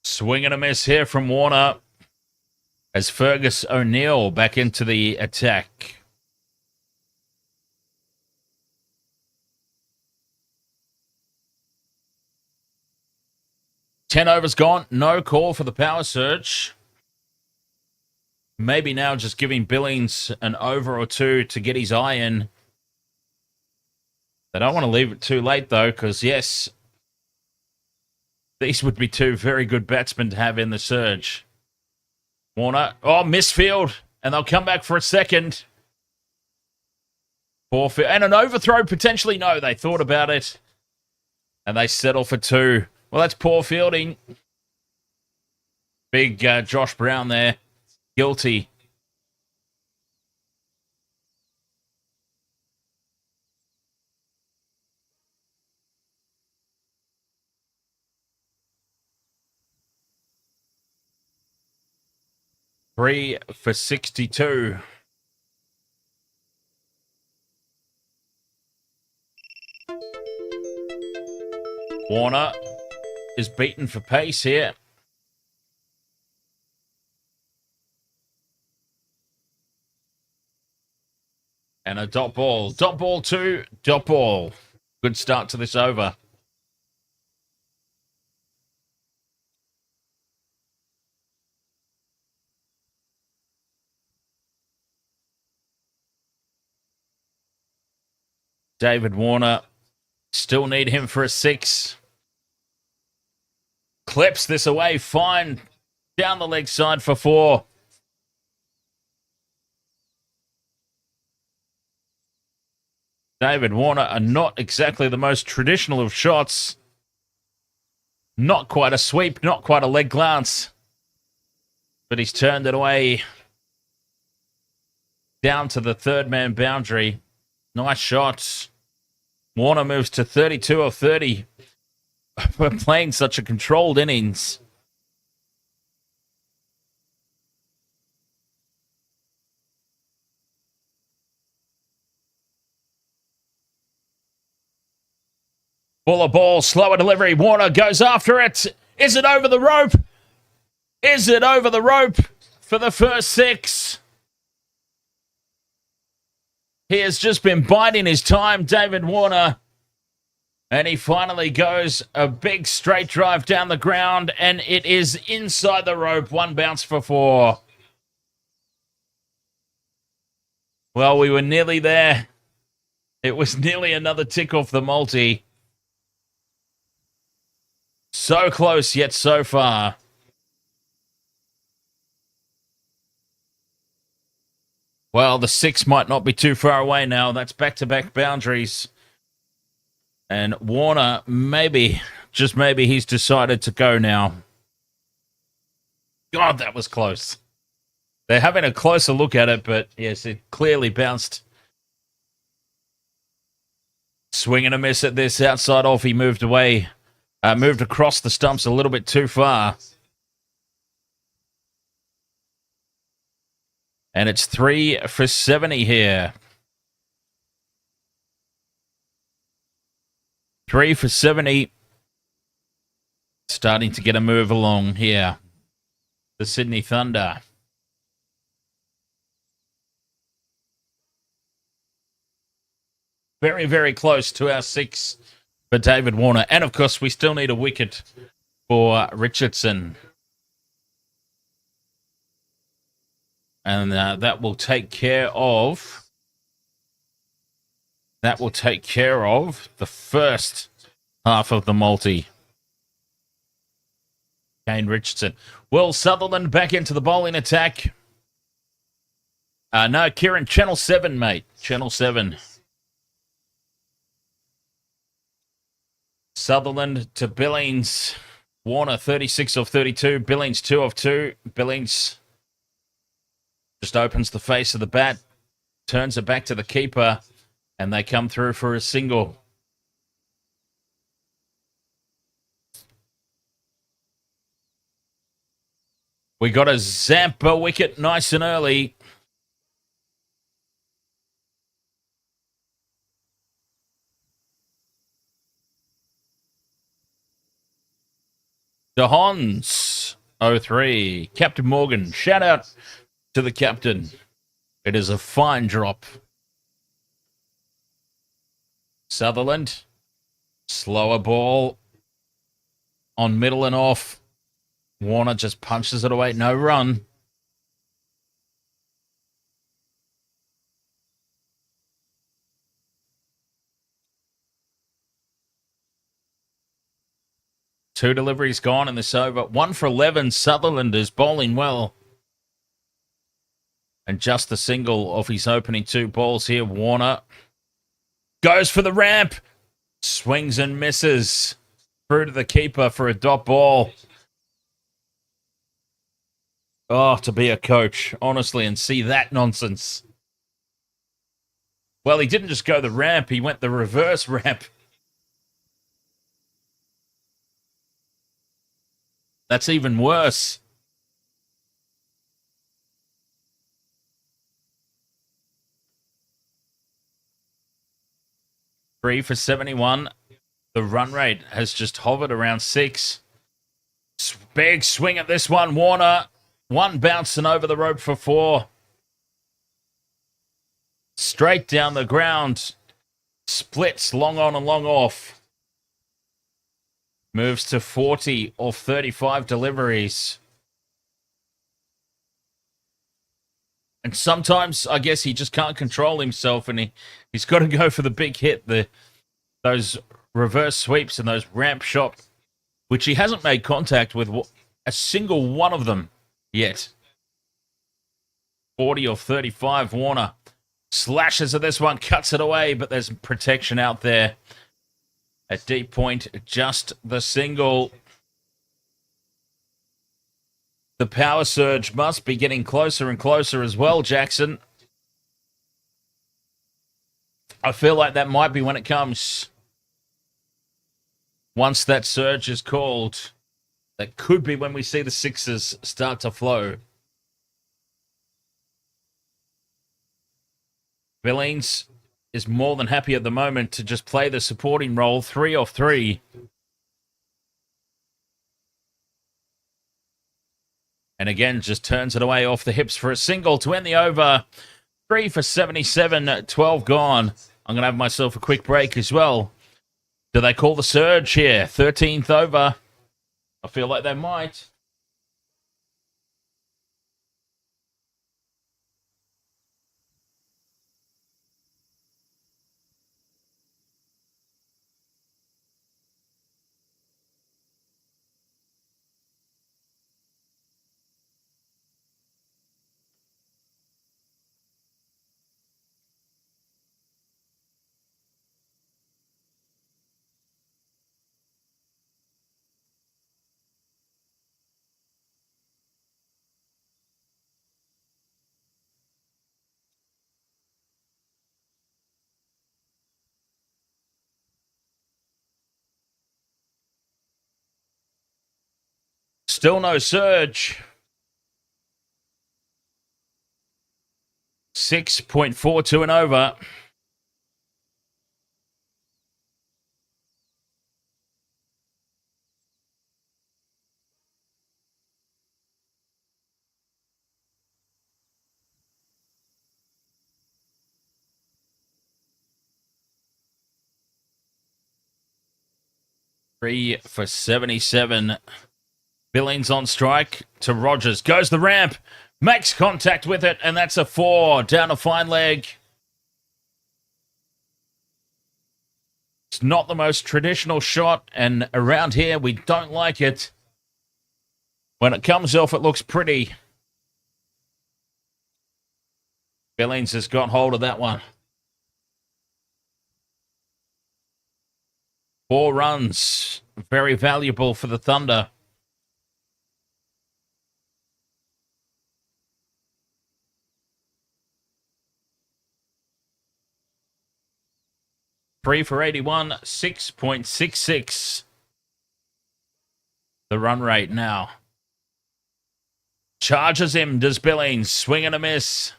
Swing and a miss here from Warner as Fergus O'Neill back into the attack. Ten overs gone. No call for the power surge. Maybe now just giving Billings an over or two to get his eye in. They don't want to leave it too late, though, because, yes, these would be 2 very good batsmen to have in the surge. Warner. Oh, misfield. And they'll come back for a second. Poor field. And an overthrow, potentially. No, they thought about it. And they settle for 2. Well, that's poor fielding. Big Josh Brown there. Guilty. Three for 62. Warner is beaten for pace here. And a dot ball. Dot ball 2. Dot ball. Good start to this over. David Warner. Still need him for a 6. Clips this away. Fine. Down the leg side for 4. David Warner are not exactly the most traditional of shots. Not quite a sweep. Not quite a leg glance. But he's turned it away. Down to the third man boundary. Nice shots. Warner moves to 32 of 30. We're playing such a controlled innings. Fuller ball, slower delivery. Warner goes after it. Is it over the rope? Is it over the rope? for the first 6. He has just been biding his time, David Warner. And he finally goes a big straight drive down the ground, and it is inside the rope. 1 bounce for 4. Well, we were nearly there. It was nearly another tick off the multi. So close, yet so far. Well, the 6 might not be too far away now. That's back-to-back boundaries. And Warner, maybe, just maybe, he's decided to go now. God, that was close. They're having a closer look at it, but yes, it clearly bounced. Swing and a miss at this. Outside off, he moved away. Moved across the stumps a little bit too far. And it's 3 for 70 here. 3 for 70. Starting to get a move along here. The Sydney Thunder. Very, very close to our 6 for David Warner. And, of course, we still need a wicket for Richardson. And that will take care of... That will take care of the first half of the multi. Kane Richardson. Will Sutherland back into the bowling attack. No, Kieran, Channel 7, mate. Channel 7. Sutherland to Billings. Warner, 36 of 32. Billings, 2 of 2. Billings just opens the face of the bat. Turns it back to the keeper. And they come through for a single. We got a Zampa wicket nice and early. DeHons, 03. Captain Morgan, shout out to the captain. It is a fine drop. Sutherland, slower ball on middle and off. Warner just punches it away. No run. Two deliveries gone in this over. 1 for 11. Sutherland is bowling well. And just the single of his opening 2 balls here. Warner goes for the ramp. Swings and misses. Through to the keeper for a dot ball. Oh, to be a coach, honestly, and see that nonsense. Well, he didn't just go the ramp. He went the reverse ramp. That's even worse. Three for 71. The run rate has just hovered around 6. Big swing at this one. Warner, 1 bouncing over the rope for 4. Straight down the ground. Splits long on and long off. Moves to 40 off 35 deliveries. And sometimes, I guess, he just can't control himself, and he's got to go for the big hit, those reverse sweeps and those ramp shot, which he hasn't made contact with a single one of them yet. 40 or 35, Warner slashes at this one, cuts it away, but there's protection out there. At deep point, just the single. The power surge must be getting closer and closer as well, Jackson. I feel like that might be when it comes. Once that surge is called, that could be when we see the 6s start to flow. Billings is more than happy at the moment to just play the supporting role. 3 off 3. And And again, just turns it away off the hips for a single to end the over. 3 for 77, 12 gone. I'm going to have myself a quick break as well. Do they call the surge here? 13th over. I feel like they might. Still no surge. 6.42 and over. Three for 77. Billings on strike to Rogers. Goes the ramp. Makes contact with it, and that's a 4. Down a fine leg. It's not the most traditional shot, and around here we don't like it. When it comes off, it looks pretty. Billings has got hold of that one. 4 runs. Very valuable for the Thunder. Three for 81, 6.66. The run rate now. Charges him, does Billings. Swing and a miss.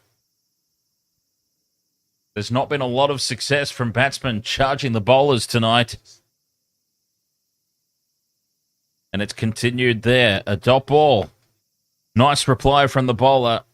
There's not been a lot of success from batsmen charging the bowlers tonight. And it's continued there. A dot ball. Nice reply from the bowler.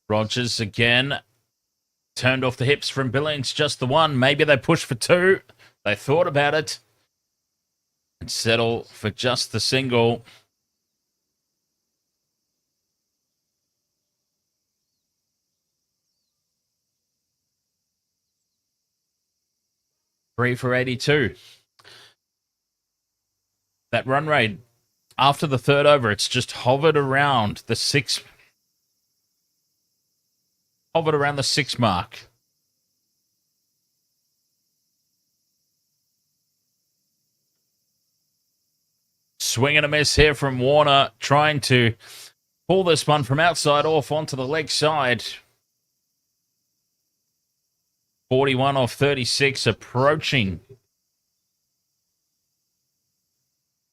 Rogers again. Turned off the hips from Billings. Just the one. Maybe they push for 2. They thought about it. And settle for just the single. Three for 82. That run rate after the third over, it's just hovered around the 6. Hovered around the 6 mark. Swing and a miss here from Warner, trying to pull this one from outside off onto the leg side. 41 off 36, approaching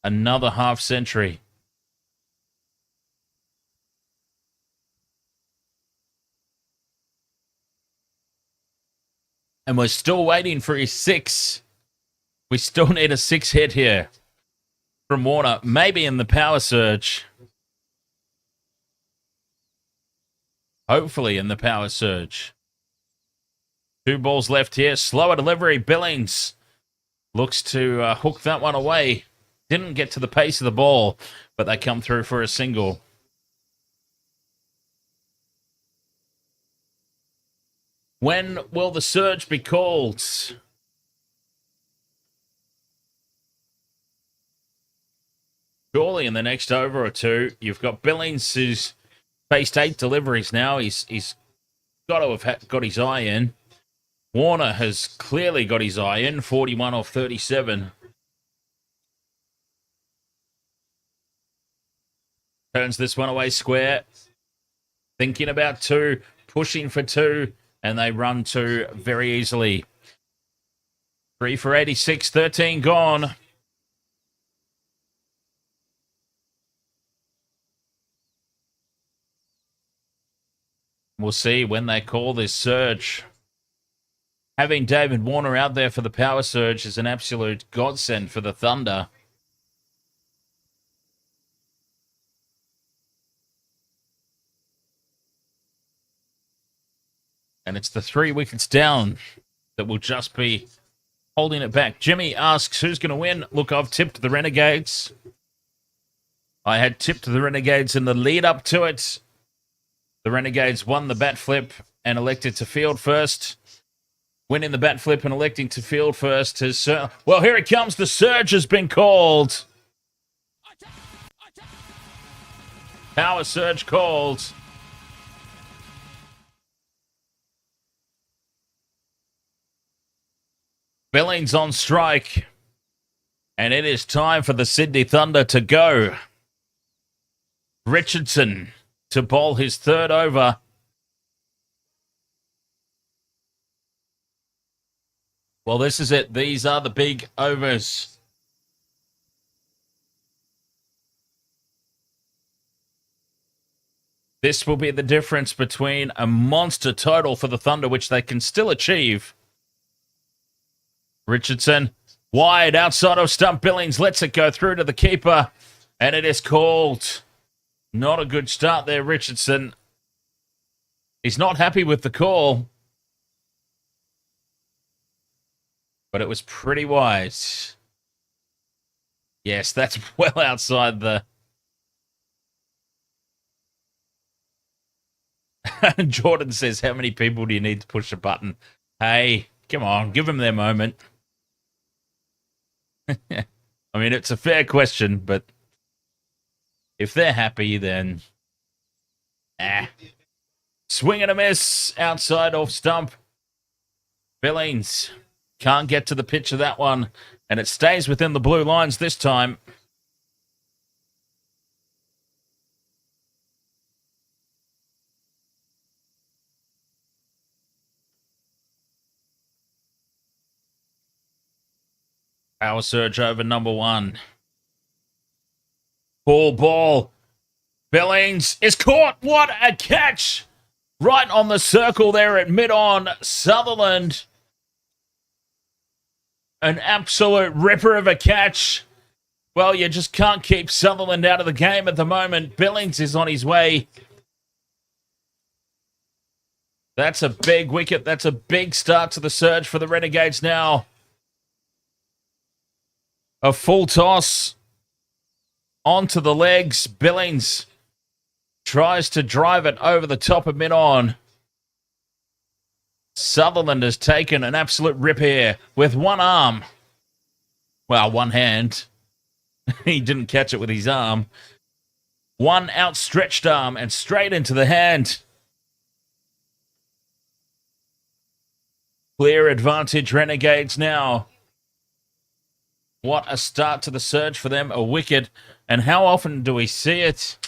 another half century. And we're still waiting for his 6. We still need a 6 hit here from Warner. Maybe in the power surge. Hopefully in the power surge. 2 balls left here. Slower delivery. Billings looks to hook that one away. Didn't get to the pace of the ball, but they come through for a single. When will the surge be called? Surely in the next over or two. You've got Billings, who's faced 8 deliveries now. He's got to have got his eye in. Warner has clearly got his eye in. 41 off 37. Turns this one away square. Thinking about 2. Pushing for 2. And they run 2 very easily. 3 for 86, 13 gone. We'll see when they call this surge. Having David Warner out there for the power surge is an absolute godsend for the Thunder. And it's the 3 wickets down that will just be holding it back. Jimmy asks, who's going to win? Look, I've tipped the Renegades. I had tipped the Renegades in the lead up to it. The Renegades won the bat flip and elected to field first. Winning the bat flip and electing to field first has... well, here it comes. The surge has been called. Power surge called. Billings on strike. And it is time for the Sydney Thunder to go. Richardson to bowl his 3rd over. Well, this is it. These are the big overs. This will be the difference between a monster total for the Thunder, which they can still achieve. Richardson, wide outside of stump. Billings lets it go through to the keeper, and it is called. Not a good start there, Richardson. He's not happy with the call. But it was pretty wise. Yes, that's well outside the... Jordan says, how many people do you need to push a button? Hey, come on, give them their moment. I mean, it's a fair question, but if they're happy, then... Swing and a miss outside off stump. Billings can't get to the pitch of that one, and it stays within the blue lines this time. Power surge over number 1. Full ball. Billings is caught. What a catch! Right on the circle there at mid-on. Sutherland. An absolute ripper of a catch. Well, you just can't keep Sutherland out of the game at the moment. Billings is on his way. That's a big wicket. That's a big start to the surge for the Renegades now. A full toss onto the legs. Billings tries to drive it over the top of mid-on. Sutherland has taken an absolute rip here with one arm. Well, one hand. He didn't catch it with his arm. One outstretched arm and straight into the hand. Clear advantage, Renegades now. What a start to the surge for them. A wicket. And how often do we see it?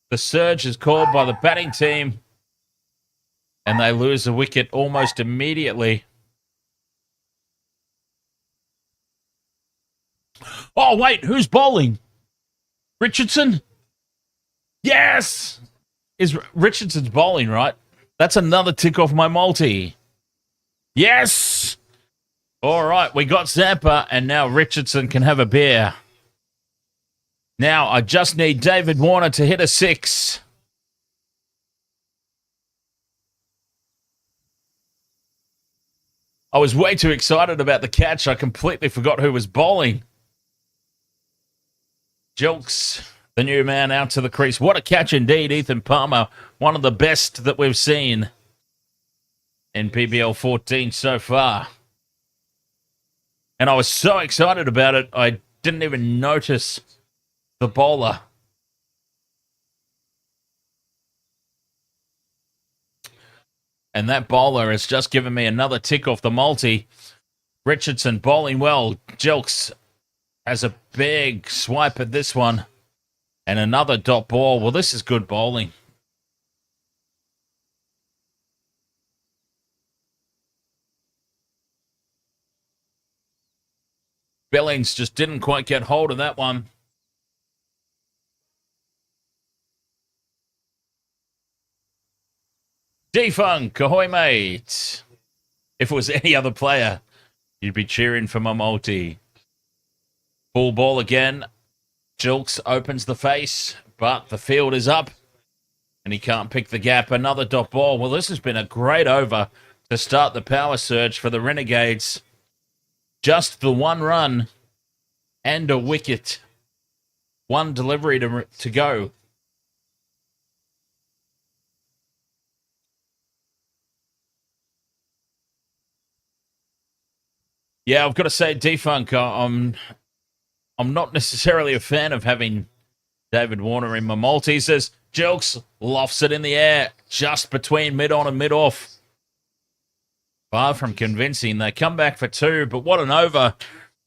The surge is called by the batting team. And they lose a wicket almost immediately. Oh, wait. Who's bowling? Richardson? Yes! Is Richardson's bowling, right? That's another tick off my multi. Yes! All right, we got Zampa, and now Richardson can have a beer. Now, I just need David Warner to hit a 6. I was way too excited about the catch. I completely forgot who was bowling. Jilks, the new man, out to the crease. What a catch indeed, Ethan Palmer. One of the best that we've seen in BBL 14 so far. And I was so excited about it, I didn't even notice the bowler. And that bowler has just given me another tick off the multi. Richardson bowling well. Jelks has a big swipe at this one. And another dot ball. Well, this is good bowling. Billings just didn't quite get hold of that one. Defunk, ahoy, mate. If it was any other player, you'd be cheering for my multi. Full ball again. Jilks opens the face, but the field is up, and he can't pick the gap. Another dot ball. Well, this has been a great over to start the power surge for the Renegades. Just the one run and a wicket. One delivery to go. Yeah, I've got to say, Defunk, I'm not necessarily a fan of having David Warner in my multi. He says, Jilks lofts it in the air, just between mid-on and mid-off. Far from convincing. They come back for two, but what an over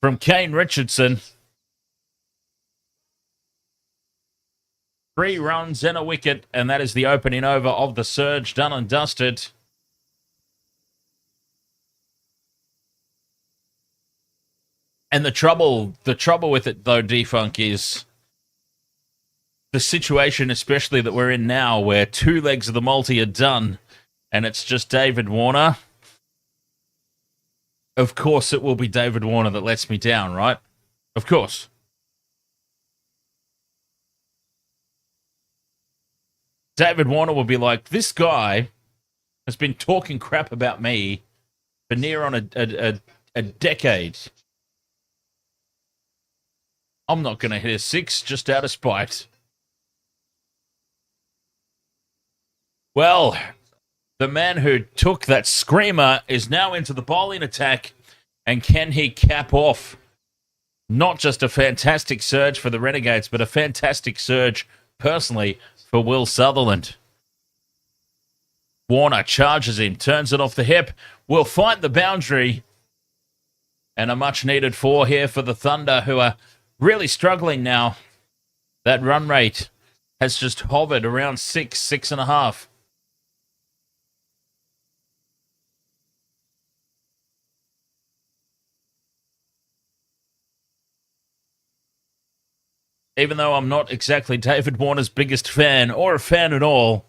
from Kane Richardson. 3 runs and a wicket, and that is the opening over of the surge, done and dusted. And the trouble with it, though, Defunk, is the situation, especially that we're in now, where 2 legs of the multi are done, and it's just David Warner. Of course it will be David Warner that lets me down, right? Of course. David Warner will be like, this guy has been talking crap about me for near on a decade. I'm not going to hit a 6 just out of spite. Well, the man who took that screamer is now into the bowling attack, and can he cap off not just a fantastic surge for the Renegades, but a fantastic surge, personally, for Will Sutherland. Warner charges him, turns it off the hip, will find the boundary, and a much-needed 4 here for the Thunder, who are really struggling now. That run rate has just hovered around 6.5. Even though I'm not exactly David Warner's biggest fan, or a fan at all,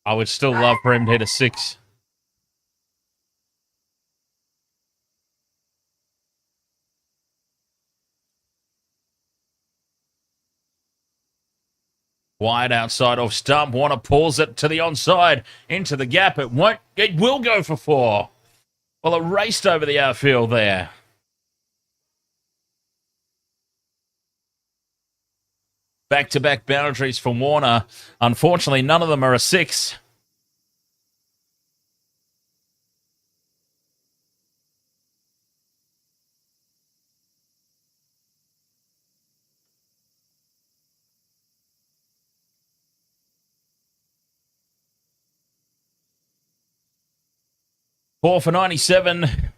I would still love for him to hit a 6. Wide outside off stump. Warner pulls it to the onside, into the gap. It will go for 4. Well, it raced over the outfield there. Back-to-back boundaries for Warner. Unfortunately, none of them are a 6. Four for 97.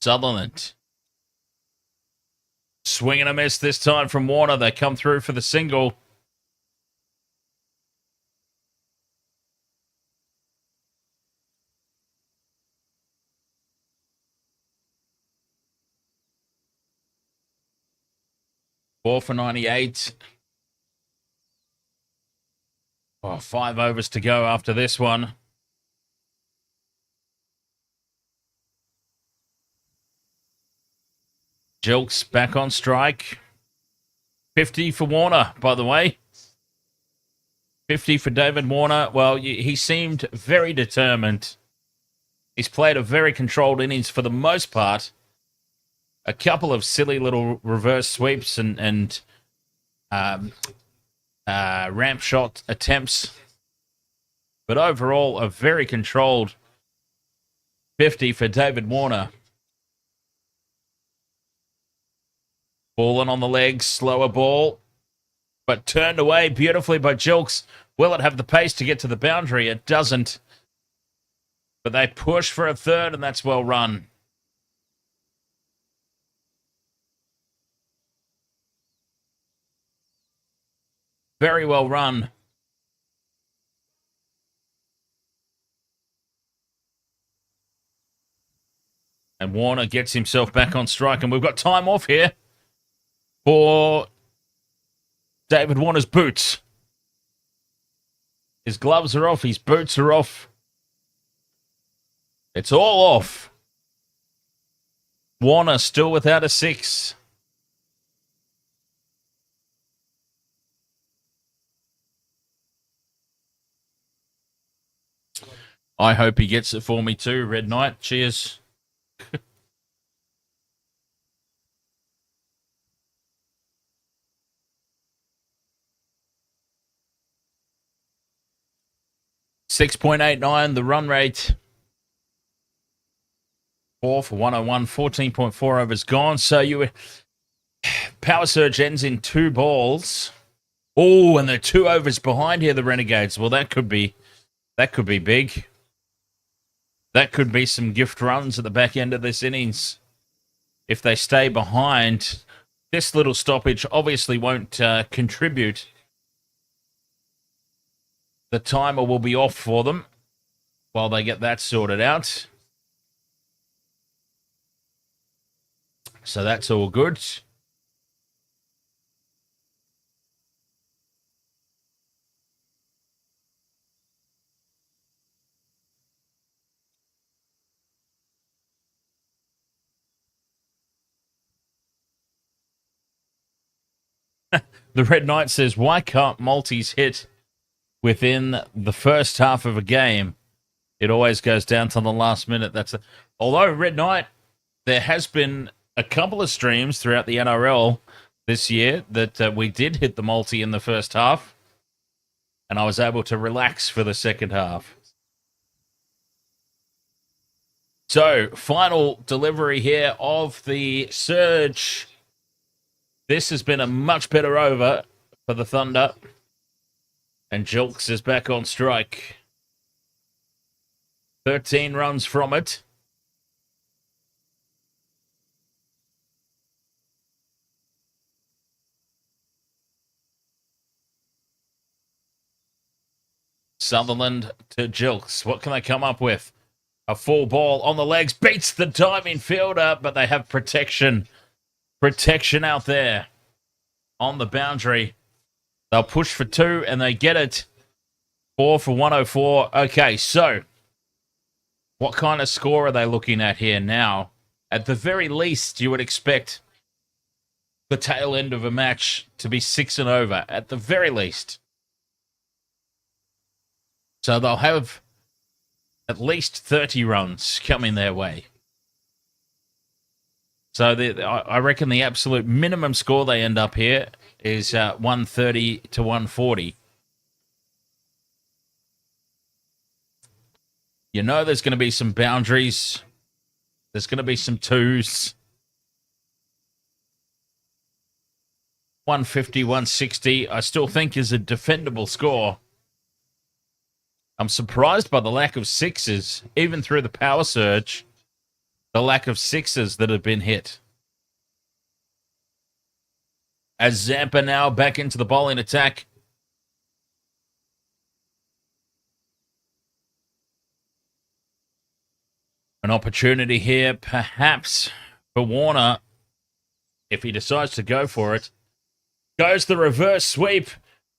Sutherland. Swing and a miss this time from Warner. They come through for the single. Four for 98. Oh, 5 overs to go after this one. Jilks back on strike. 50 for Warner, by the way. 50 for David Warner. Well, he seemed very determined. He's played a very controlled innings for the most part. A couple of silly little reverse sweeps and ramp shot attempts. But overall, a very controlled 50 for David Warner. Fallen on the legs, slower ball, but turned away beautifully by Jilks. Will it have the pace to get to the boundary? It doesn't. But they push for a 3rd, and that's well run. Very well run. And Warner gets himself back on strike, and we've got time off here for David Warner's boots. His gloves are off. His boots are off. It's all off. Warner still without a 6. I hope he gets it for me too, Red Knight. Cheers. .89, the run rate. 4 for 101, 14.4 overs gone. So you power surge ends in 2 balls. Oh, and they're 2 overs behind here, the Renegades. Well, that could be big. That could be some gift runs at the back end of this innings. If they stay behind, this little stoppage obviously won't contribute. The timer will be off for them while they get that sorted out. So that's all good. The Red Knight says, why can't multis hit within the first half of a game? It always goes down to the last minute. Although, Red Knight, there has been a couple of streams throughout the NRL this year that we did hit the multi in the first half, and I was able to relax for the second half. So, final delivery here of the surge. This has been a much better over for the Thunder. And Jilks is back on strike. 13 runs from it. Sutherland to Jilks. What can they come up with? A full ball on the legs. Beats the diving fielder, but they have protection. Protection out there on the boundary. They'll push for 2 and they get it. 4 for 104. Okay, so what kind of score are they looking at here now? At the very least, you would expect the tail end of a match to be 6 and over. At the very least. So they'll have at least 30 runs coming their way. So I reckon the absolute minimum score they end up here is 130 to 140. You know there's going to be some boundaries. There's going to be some 2s. 150, 160, I still think is a defendable score. I'm surprised by the lack of 6s, even through the power surge. The lack of 6s that have been hit. As Zampa now back into the bowling attack. An opportunity here, perhaps, for Warner, if he decides to go for it. Goes the reverse sweep,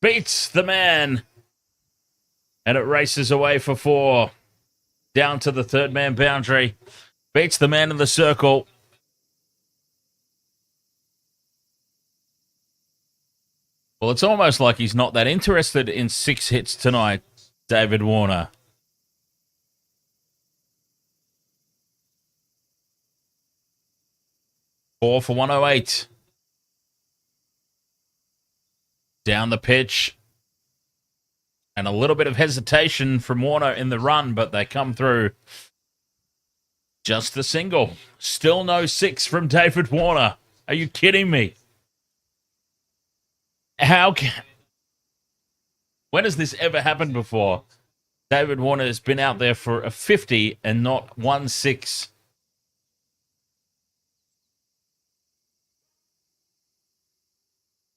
beats the man, and it races away for 4. Down to the third man boundary. Beats the man in the circle. Well, it's almost like he's not that interested in 6 hits tonight, David Warner. Four for 108. Down the pitch. And a little bit of hesitation from Warner in the run, but they come through. Just the single. Still no 6 from David Warner. Are you kidding me? When has this ever happened before? David Warner has been out there for a 50 and not 1 6.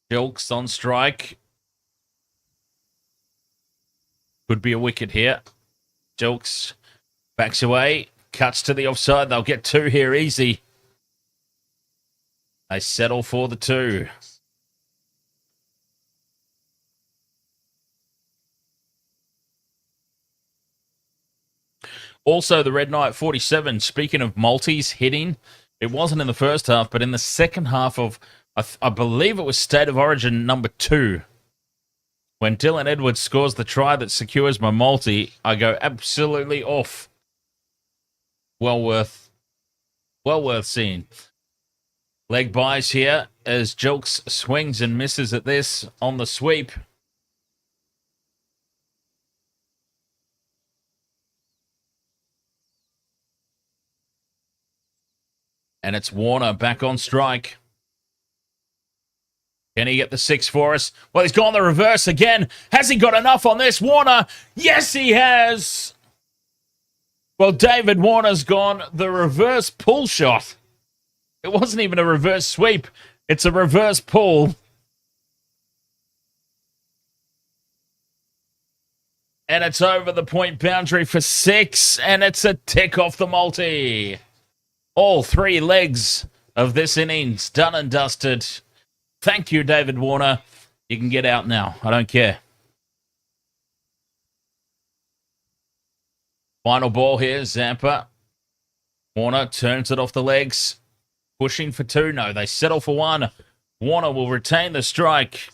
Jilks on strike. Could be a wicket here. Jilks backs away. Cuts to the offside. They'll get 2 here easy. They settle for the 2. Also, the Red Knight 47, speaking of multis hitting, it wasn't in the first half, but in the second half of, I believe it was State of Origin number 2, when Dylan Edwards scores the try that secures my multi, I go absolutely off. Well worth seeing. Leg buys here as Jilks swings and misses at this on the sweep. And it's Warner back on strike. Can he get the 6 for us? Well, he's gone the reverse again. Has he got enough on this? Warner, yes, he has. Well, David Warner's gone the reverse pull shot. It wasn't even a reverse sweep. It's a reverse pull. And it's over the point boundary for 6. And it's a tick off the multi. All 3 legs of this innings done and dusted. Thank you, David Warner. You can get out now. I don't care. Final ball here, Zampa. Warner turns it off the legs. Pushing for 2. No, they settle for 1. Warner will retain the strike.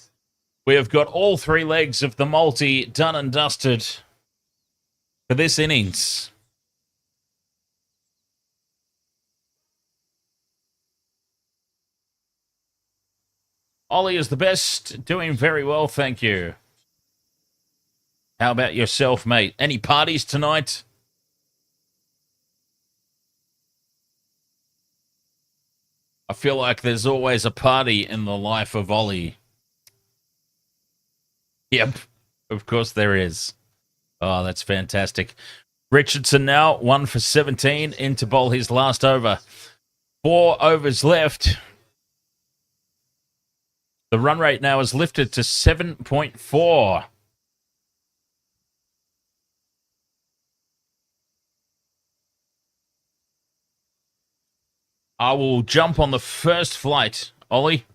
We have got all 3 legs of the multi done and dusted for this innings. Ollie is the best. Doing very well, thank you. How about yourself, mate? Any parties tonight? I feel like there's always a party in the life of Ollie. Yep, of course there is. Oh, that's fantastic. Richardson now, 1 for 17, in to bowl his last over. 4 overs left. The run rate now is lifted to 7.4. I will jump on the first flight, Ollie.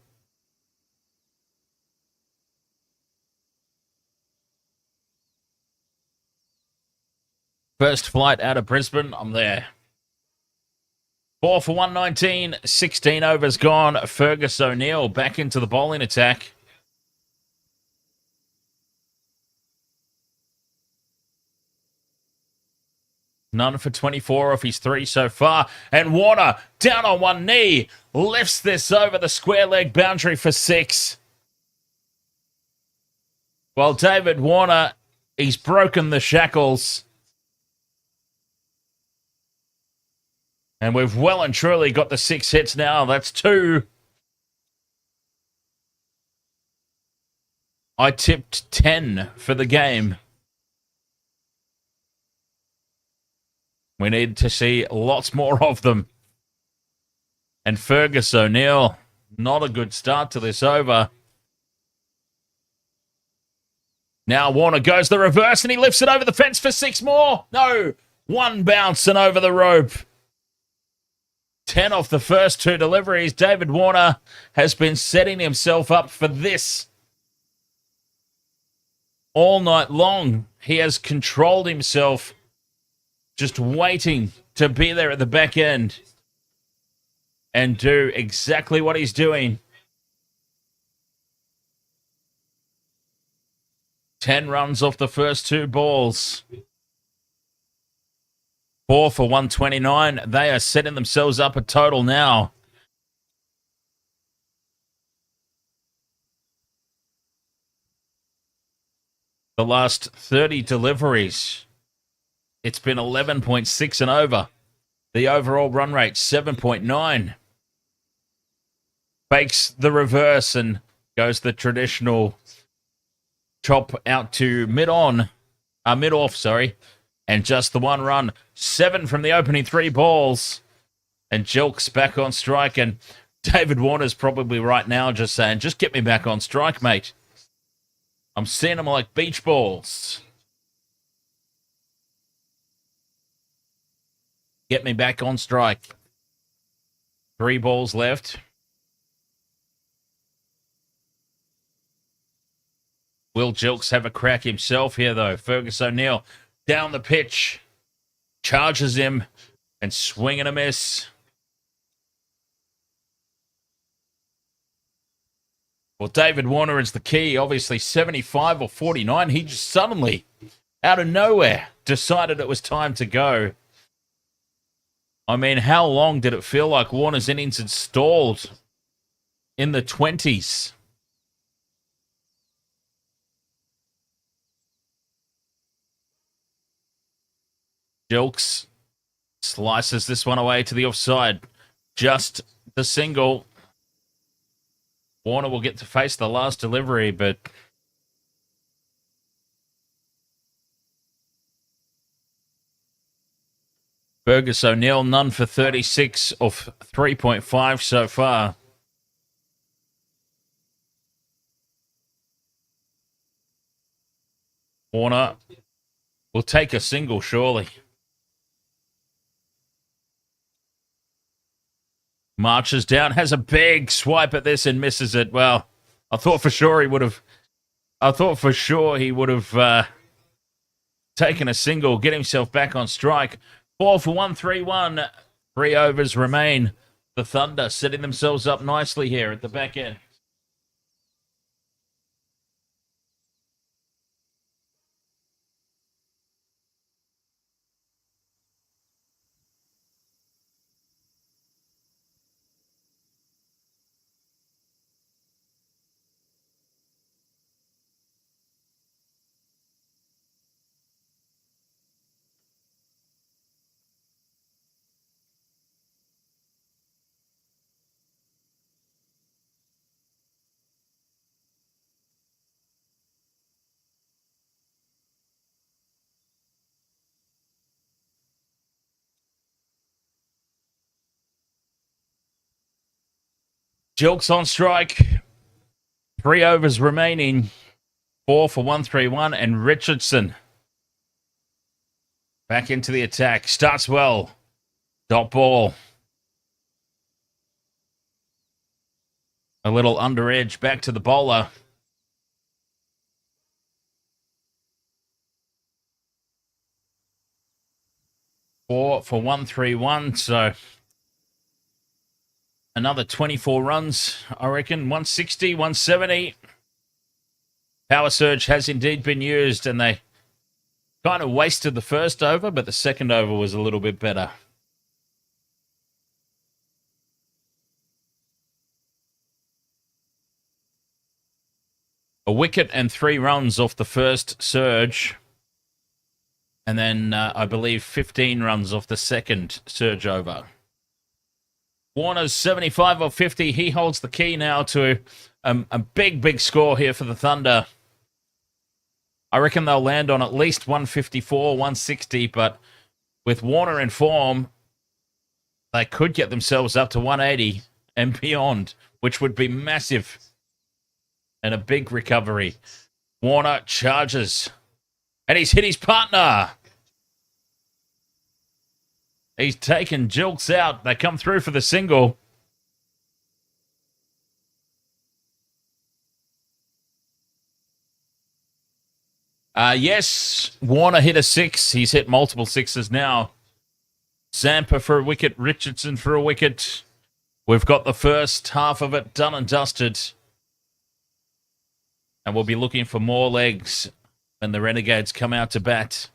First flight out of Brisbane, I'm there. 4 for 119, 16 overs gone. Fergus O'Neill back into the bowling attack. None for 24 off his 3 so far. And Warner, down on one knee, lifts this over the square leg boundary for 6. Well, David Warner, he's broken the shackles. And we've well and truly got the 6 hits now. That's 2. I tipped 10 for the game. We need to see lots more of them. And Fergus O'Neill, not a good start to this over. Now Warner goes the reverse and he lifts it over the fence for 6 more. No, 1 bounce and over the rope. 10 off the first 2 deliveries. David Warner has been setting himself up for this all night long. He has controlled himself, just waiting to be there at the back end and do exactly what he's doing. 10 runs off the first 2 balls. 4 for 129. They are setting themselves up a total now. The last 30 deliveries, it's been 11.6 and over. The overall run rate, 7.9. Fakes the reverse and goes the traditional chop out to mid-off, sorry. And just the 1 run. 7 from the opening 3 balls. And Jilks back on strike. And David Warner's probably right now just saying, just get me back on strike, mate. I'm seeing them like beach balls. Get me back on strike. 3 balls left. Will Jilks have a crack himself here, though? Fergus O'Neill down the pitch. charges him, and swing and a miss. Well, David Warner is the key. Obviously, 75 or 49. He just suddenly, out of nowhere, decided it was time to go. I mean, how long did it feel like Warner's innings had stalled? In the 20s. Jilks slices this one away to the offside. Just the single. Warner will get to face the last delivery, but Burgess O'Neill, none for 36 off 3.5 so far. Warner will take a single, surely. Marches down, has a big swipe at this and misses it. Well, I thought for sure he would have taken a single, get himself back on strike. 4 for 1-3-1. 3 overs remain. The Thunder setting themselves up nicely here at the back end. Jilks on strike. 3 overs remaining. 4 for 1-3-1. And Richardson back into the attack. Starts well. Dot ball. A little under edge. Back to the bowler. Four for 1-3-1. So another 24 runs, I reckon. 160, 170. Power surge has indeed been used, and they kind of wasted the first over, but the second over was a little bit better. A wicket and 3 runs off the first surge. And then, I believe, 15 runs off the second surge over. Warner's 75 or 50. He holds the key now to a big, big score here for the Thunder. I reckon they'll land on at least 154, 160, but with Warner in form, they could get themselves up to 180 and beyond, which would be massive and a big recovery. Warner charges, and he's hit his partner. He's taken Jilks out. They come through for the single. Yes, Warner hit a 6. He's hit multiple 6s now. Zampa for a wicket. Richardson for a wicket. We've got the first half of it done and dusted. And we'll be looking for more legs when the Renegades come out to bat.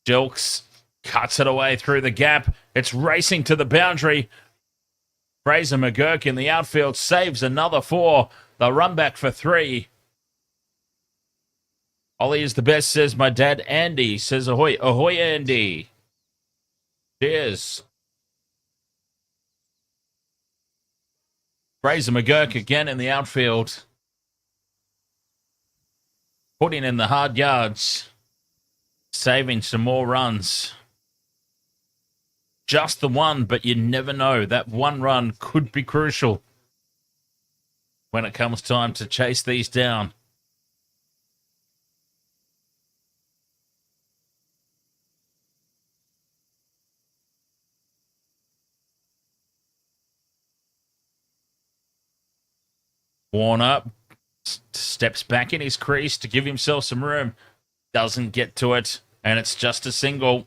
Jilks cuts it away through the gap. It's racing to the boundary. Fraser McGurk in the outfield saves another 4. They'll run back for 3. Ollie is the best, says my dad. Andy says ahoy. Ahoy, Andy. Cheers. Fraser McGurk again in the outfield. Putting in the hard yards. Saving some more runs. Just the one, but you never know. That one run could be crucial when it comes time to chase these down. Warner steps back in his crease to give himself some room. Doesn't get to it, and it's just a single.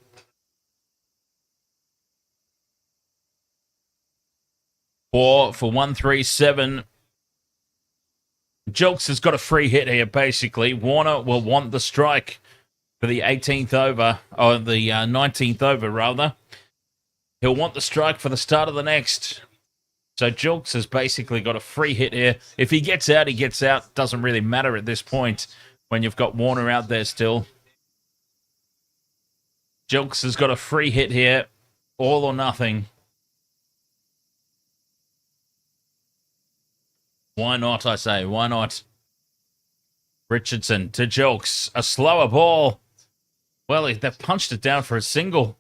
Four for 137. Jilks has got a free hit here, basically. Warner will want the strike for the 18th over, or the 19th over, rather. He'll want the strike for the start of the next. So Jilks has basically got a free hit here. If he gets out, he gets out. Doesn't really matter at this point when you've got Warner out there still. Jilks has got a free hit here. All or nothing. Why not, I say? Why not? Richardson to Jilks. A slower ball. Well, they've punched it down for a single.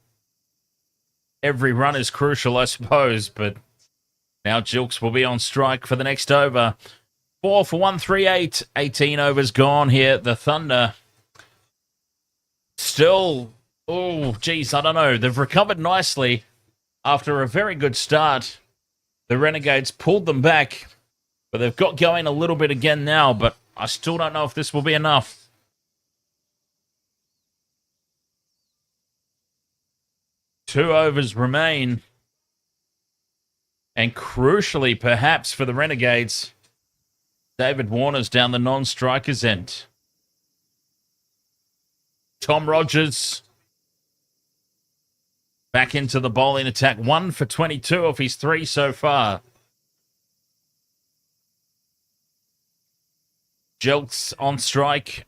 Every run is crucial, I suppose, but now Jilks will be on strike for the next over. 4 for 138. 18 overs gone here. The Thunder still, oh, geez, I don't know. They've recovered nicely after a very good start. The Renegades pulled them back, but they've got going a little bit again now, but I still don't know if this will be enough. Two overs remain. And crucially, perhaps, for the Renegades, David Warner's down the non-striker's end. Tom Rogers back into the bowling attack. 1 for 22 of his 3 so far. Jilks on strike.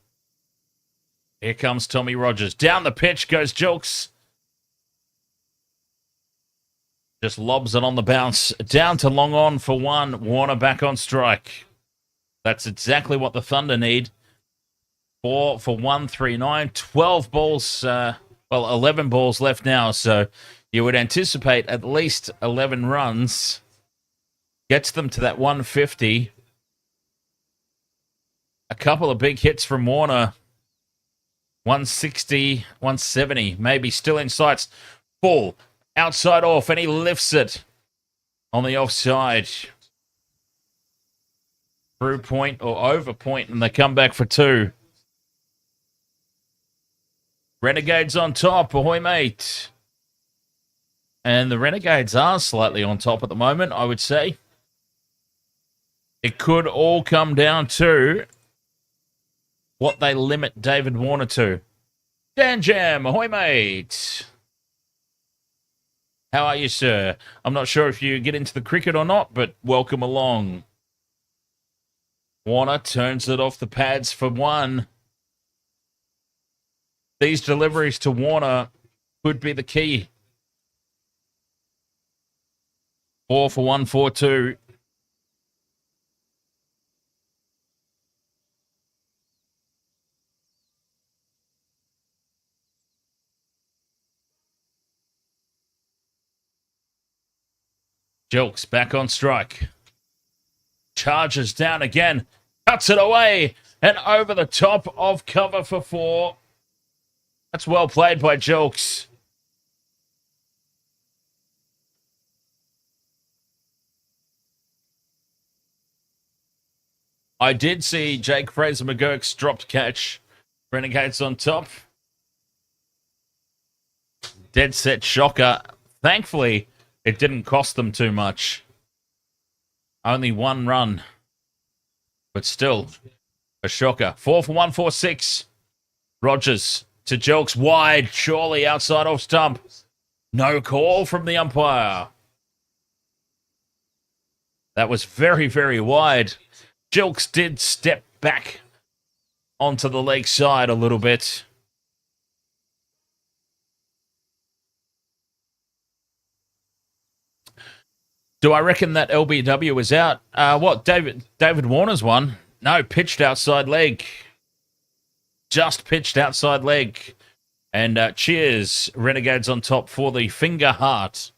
Here comes Tommy Rogers. Down the pitch goes Jilks. Just lobs it on the bounce. Down to long on for 1. Warner back on strike. That's exactly what the Thunder need. 4 for 139. 12 balls, 11 balls left now. So you would anticipate at least 11 runs. Gets them to that 150. A couple of big hits from Warner. 160, 170, maybe still in sights. Ball outside off, and he lifts it on the offside. Through point or over point, and they come back for 2. Renegades on top. Ahoy, mate. And the Renegades are slightly on top at the moment, I would say. It could all come down to what they limit David Warner to. Dan Jam, ahoy, mate. How are you, sir? I'm not sure if you get into the cricket or not, but welcome along. Warner turns it off the pads for 1. These deliveries to Warner could be the key. 4 for 142. Jilks back on strike. Charges down again. Cuts it away. And over the top of cover for 4. That's well played by Jilks. I did see Jake Fraser McGurk's dropped catch. Renegades on top. Dead set shocker. Thankfully, it didn't cost them too much. Only 1 run. But still, a shocker. 4 for 146. Rogers to Jilks. Wide, surely outside off stump. No call from the umpire. That was very, very wide. Jilks did step back onto the leg side a little bit. Do I reckon that LBW was out? David Warner's one? No, pitched outside leg. Just pitched outside leg. And cheers, Renegades on top for the finger heart.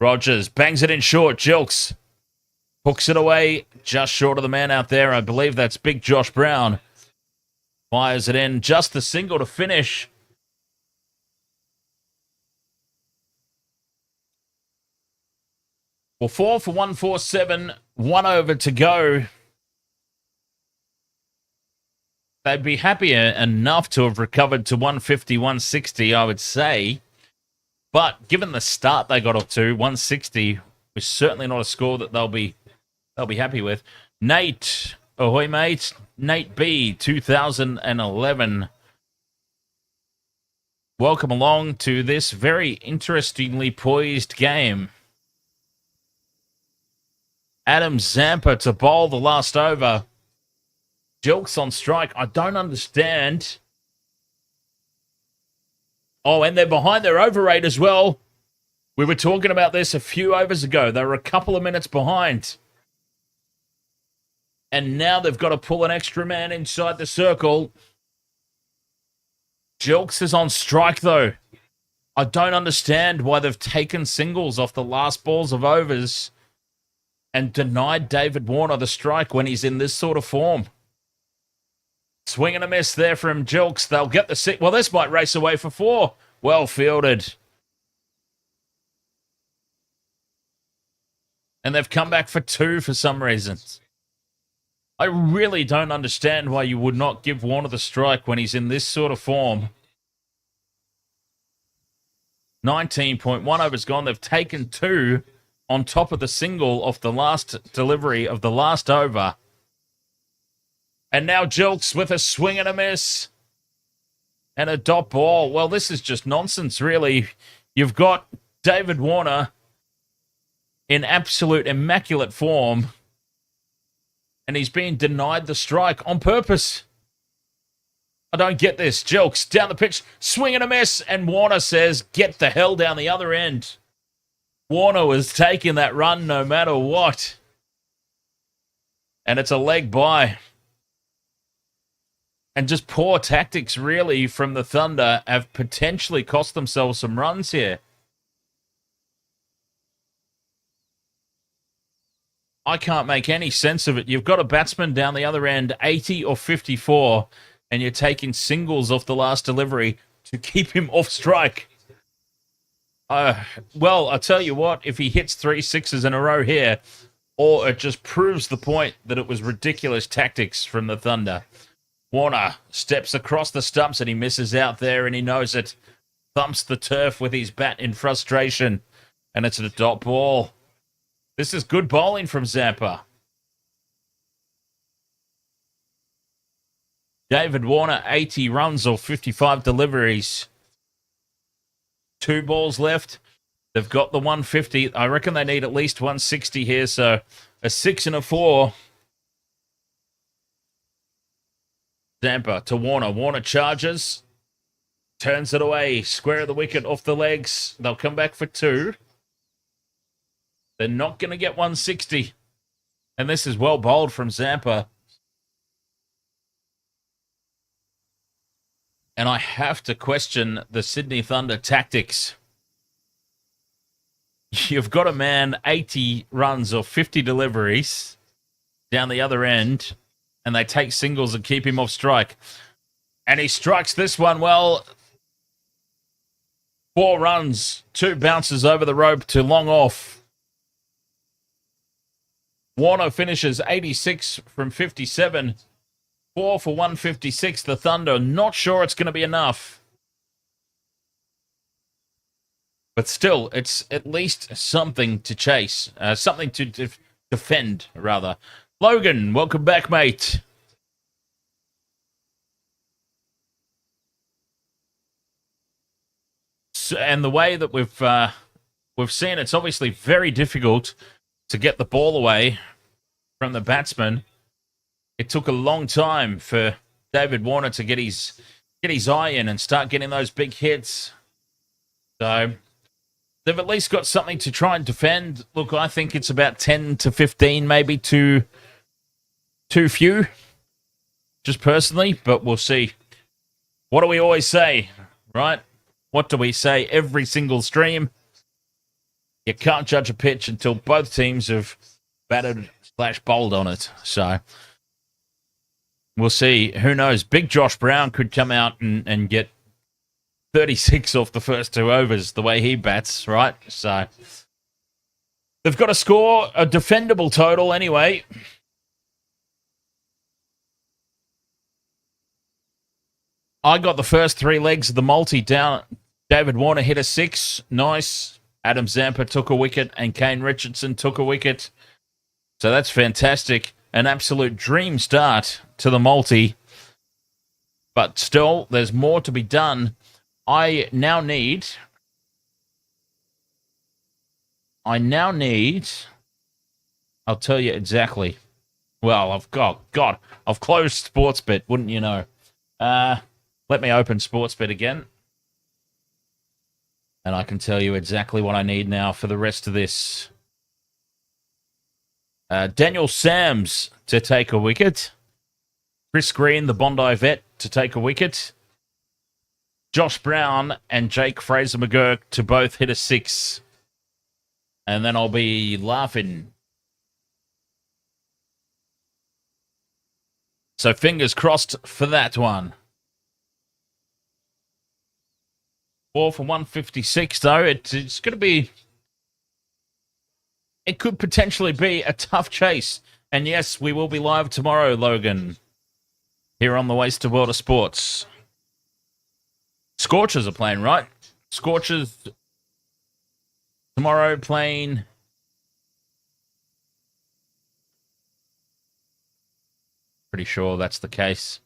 Rogers bangs it in short. Jilks hooks it away just short of the man out there. I believe that's Big Josh Brown. Fires it in. Just the single to finish. Well, 4 for 147, 1 over to go. they'd be happy enough to have recovered to 150, 160, I would say. But given the start they got off to, 160 was certainly not a score that they'll be happy with. Nate, ahoy, mate. Nate B, 2011. Welcome along to this very interestingly poised game. Adam Zampa to bowl the last over. Jilks on strike. I don't understand. Oh, and they're behind their over rate as well. We were talking about this a few overs ago. They were a couple of minutes behind. And now they've got to pull an extra man inside the circle. Jilks is on strike, though. I don't understand why they've taken singles off the last balls of overs and denied David Warner the strike when he's in this sort of form. Swing and a miss there from Jilks. They'll get the six. Well, this might race away for 4. Well fielded. And they've come back for 2 for some reasons. I really don't understand why you would not give Warner the strike when he's in this sort of form. 19.1 overs gone. They've taken 2 on top of the single off the last delivery of the last over. And now Jilks with a swing and a miss. And a dot ball. Well, this is just nonsense, really. You've got David Warner in absolute immaculate form. And he's being denied the strike on purpose. I don't get this. Jilks down the pitch, swing and a miss, and Warner says, get the hell down the other end. Warner was taking that run no matter what. And it's a leg by. And just poor tactics, really, from the Thunder have potentially cost themselves some runs here. I can't make any sense of it. You've got a batsman down the other end, 80 or 54, and you're taking singles off the last delivery to keep him off strike. Well, I'll tell you what, if he hits 3 sixes in a row here, or it just proves the point that it was ridiculous tactics from the Thunder. Warner steps across the stumps and he misses out there and he knows it. Thumps the turf with his bat in frustration, and it's a dot ball. This is good bowling from Zampa. David Warner, 80 runs or 55 deliveries. 2 balls left. They've got the 150. I reckon they need at least 160 here, so a 6 and a 4. Zampa to Warner. Warner charges. Turns it away. Square of the wicket off the legs. They'll come back for 2. They're not going to get 160. And this is well bowled from Zampa. And I have to question the Sydney Thunder tactics. You've got a man, 80 runs or 50 deliveries down the other end, and they take singles and keep him off strike. And he strikes this one well. 4 runs, 2 bounces over the rope to long off. Warner finishes 86 from 57. 4 for 156. The Thunder, not sure it's going to be enough. But still, it's at least something to chase. Something to defend, rather. Logan, welcome back, mate. So, and the way that we've seen, it's obviously very difficult to get the ball away from the batsman. It took a long time for David Warner to get his eye in and start getting those big hits. So they've at least got something to try and defend. Look, I think it's about 10 to 15, maybe too few, just personally, but we'll see. What do we always say, right? What do we say every single stream? You can't judge a pitch until both teams have batted/bowled on it. So we'll see. Who knows? Big Josh Brown could come out and get 36 off the first 2 overs the way he bats, right? So they've got to score a defendable total anyway. I got the first 3 legs of the multi down. David Warner hit a 6. Nice. Adam Zampa took a wicket and Kane Richardson took a wicket. So that's fantastic. An absolute dream start to the multi. But still, there's more to be done. I now need... I'll tell you exactly. Well, I've closed Sportsbet, wouldn't you know? Let me open Sportsbet again. And I can tell you exactly what I need now for the rest of this. Daniel Sams to take a wicket. Chris Green, the Bondi vet, to take a wicket. Josh Brown and Jake Fraser McGurk to both hit a 6. And then I'll be laughing. So fingers crossed for that one. 4 for 156, though. It's going to be... It could potentially be a tough chase. And yes, we will be live tomorrow, Logan. Here on the Wasted World of Sports. Scorchers are playing, right? Scorchers tomorrow playing... Pretty sure that's the case.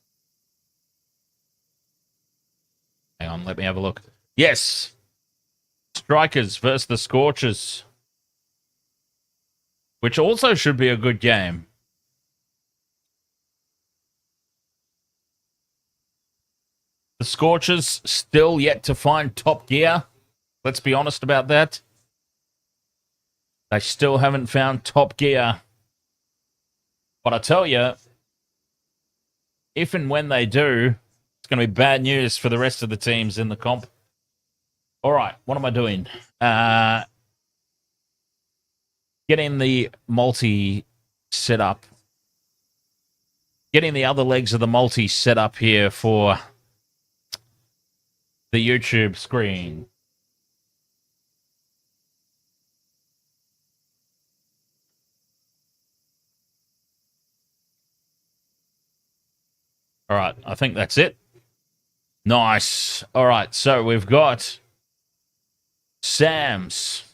Hang on, let me have a look. Yes. Strikers versus the Scorchers. Which also should be a good game. The Scorchers still yet to find top gear. Let's be honest about that. They still haven't found top gear. But I tell you, if and when they do, it's going to be bad news for the rest of the teams in the comp. All right, what am I doing? Getting the multi set up. Getting the other legs of the multi set up here for the YouTube screen. All right, I think that's it. Nice. All right, so we've got Sams.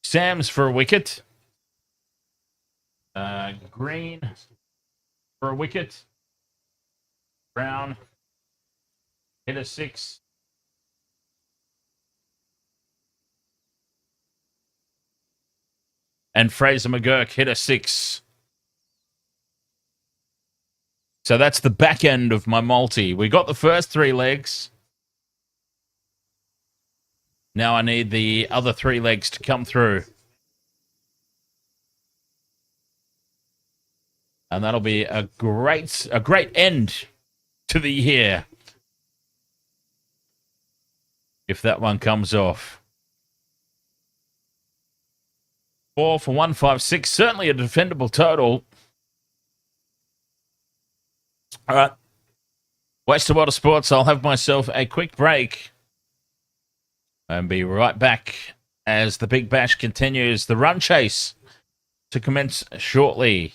Sams for a wicket. Green for a wicket. Brown hit a 6. And Fraser McGurk hit a 6. So that's the back end of my multi. We got the first 3 legs. Now I need the other 3 legs to come through. And that'll be a great end to the year. If that one comes off. 4 for 156. Certainly a defendable total. All right. Wasted World of Sports. I'll have myself a quick break. And be right back as the Big Bash continues. The run chase to commence shortly.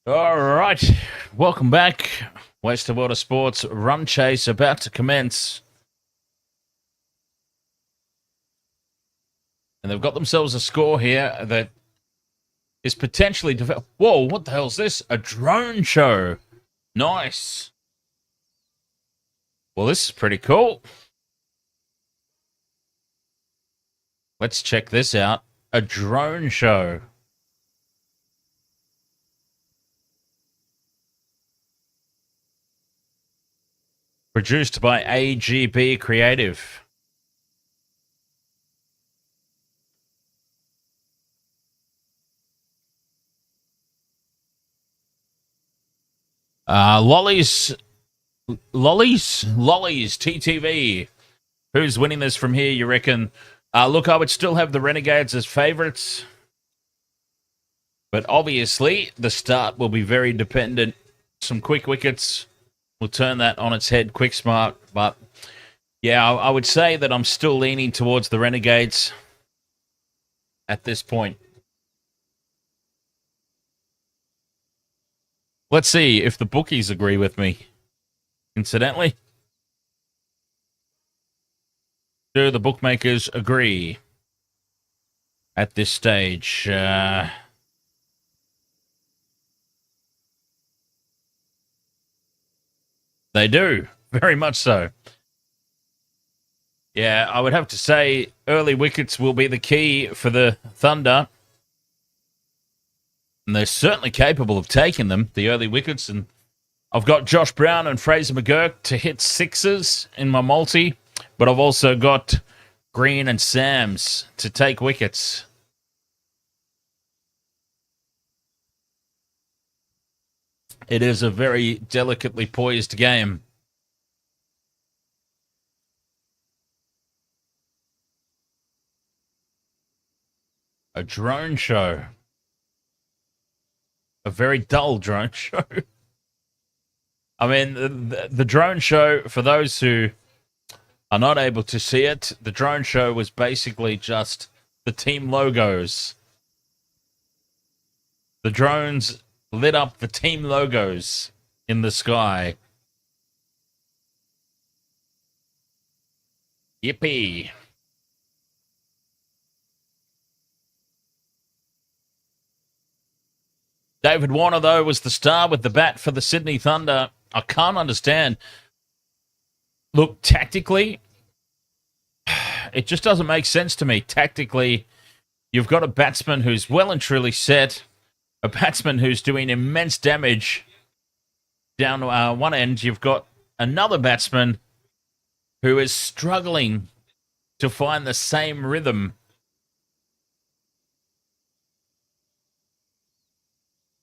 All right, welcome back. Western World of Sports run chase about to commence. And they've got themselves a score here that is potentially developed. Whoa, what the hell is this? A drone show. Nice. Well, this is pretty cool. Let's check this out. A drone show. Produced by AGB Creative. Lollies, TTV. Who's winning this from here, you reckon? Look, I would still have the Renegades as favourites. But obviously, the start will be very dependent. Some quick wickets will turn that on its head, quick smart. But, yeah, I would say that I'm still leaning towards the Renegades at this point. Let's see if the bookies agree with me. Incidentally, do the bookmakers agree at this stage? They do, very much so. Yeah, I would have to say early wickets will be the key for the Thunder. And they're certainly capable of taking them, the early wickets. And I've got Josh Brown and Fraser McGurk to hit sixes in my multi. But I've also got Green and Sams to take wickets. It is a very delicately poised game. A drone show. A very dull drone show. I mean, the drone show, for those who are not able to see it, the drone show was basically just the team logos. The drones lit up the team logos in the sky. Yippee. David Warner, though, was the star with the bat for the Sydney Thunder. I can't understand. Look, tactically, it just doesn't make sense to me. Tactically, you've got a batsman who's well and truly set, a batsman who's doing immense damage down one end. You've got another batsman who is struggling to find the same rhythm.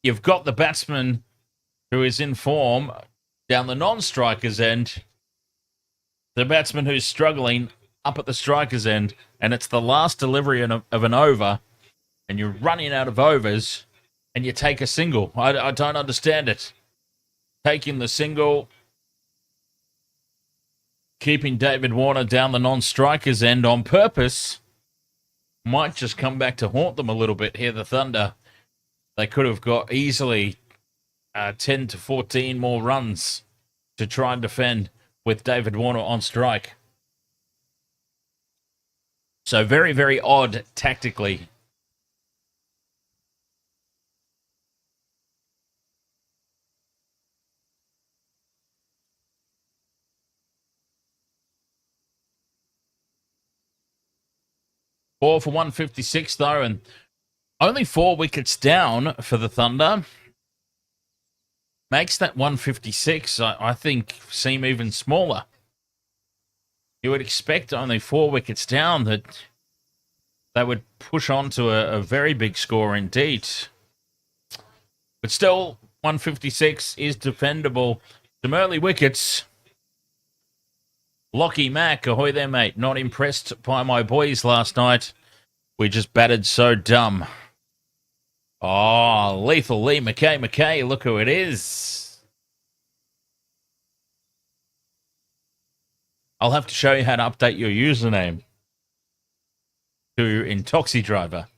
You've got the batsman who is in form down the non-striker's end, the batsman who's struggling up at the striker's end, and it's the last delivery of an over, and you're running out of overs, and you take a single. I don't understand it. Taking the single, keeping David Warner down the non-striker's end on purpose, might just come back to haunt them a little bit here, the Thunder. They could have got easily 10 to 14 more runs to try and defend with David Warner on strike. So very, very odd tactically. Four for 156, though, and only 4 wickets down for the Thunder. Makes that 156, I think, seem even smaller. You would expect only 4 wickets down that they would push on to a very big score indeed. But still, 156 is defendable. Some early wickets. Lockie Mack, ahoy there, mate. Not impressed by my boys last night. We just batted so dumb. Oh, Lethal Lee McKay, look who it is. I'll have to show you how to update your username to in Toxi Driver.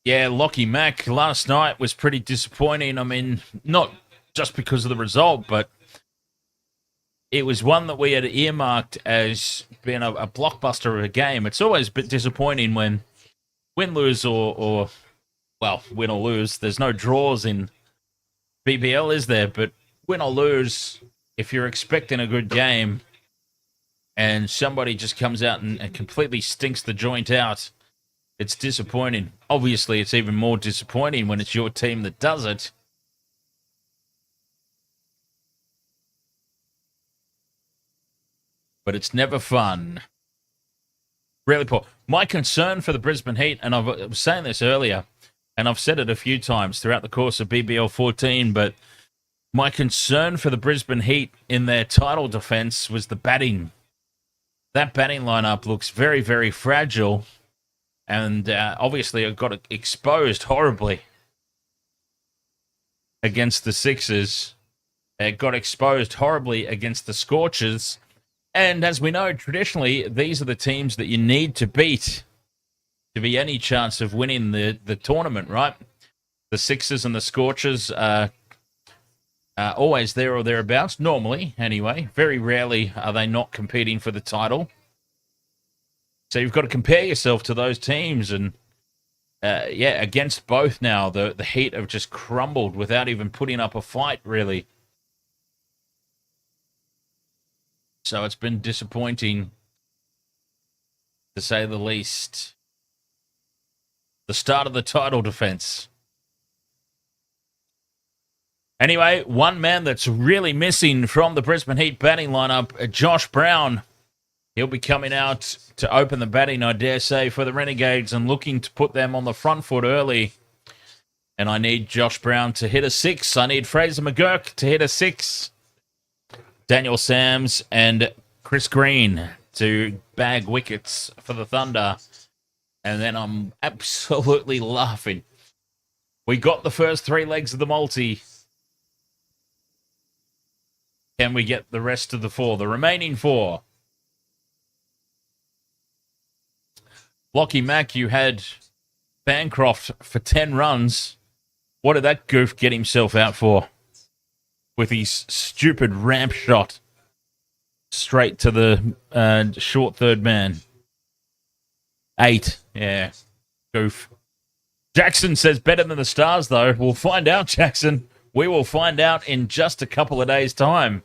Yeah, Lockie Mack last night was pretty disappointing. I mean, not just because of the result, but it was one that we had earmarked as being a blockbuster of a game. It's always a bit disappointing when win, lose, or well, win or lose. There's no draws in BBL, is there? But win or lose, if you're expecting a good game and somebody just comes out and completely stinks the joint out, it's disappointing. Obviously, it's even more disappointing when it's your team that does it. But it's never fun. Really poor. My concern for the Brisbane Heat, and I was saying this earlier, and I've said it a few times throughout the course of BBL 14, but my concern for the Brisbane Heat in their title defense was the batting. That batting lineup looks very, very fragile, and obviously it got exposed horribly against the Sixers. It got exposed horribly against the Scorchers. And as we know, traditionally, these are the teams that you need to beat to be any chance of winning the tournament, right? The Sixers and the Scorchers are always there or thereabouts, normally, anyway. Very rarely are they not competing for the title. So you've got to compare yourself to those teams. And, yeah, against both now, the Heat have just crumbled without even putting up a fight, really. So it's been disappointing, to say the least. The start of the title defense. Anyway, one man that's really missing from the Brisbane Heat batting lineup, Josh Brown. He'll be coming out to open the batting, I dare say, for the Renegades and looking to put them on the front foot early. And I need Josh Brown to hit a 6. I need Fraser McGurk to hit a 6. Daniel Sams and Chris Green to bag wickets for the Thunder. And then I'm absolutely laughing. We got the first 3 legs of the multi. Can we get the rest of the 4? The remaining 4. Lockie Mack, you had Bancroft for 10 runs. What did that goof get himself out for? With his stupid ramp shot straight to the short third man. 8. Yeah. Goof. Jackson says better than the Stars, though. We'll find out, Jackson. We will find out in just a couple of days' time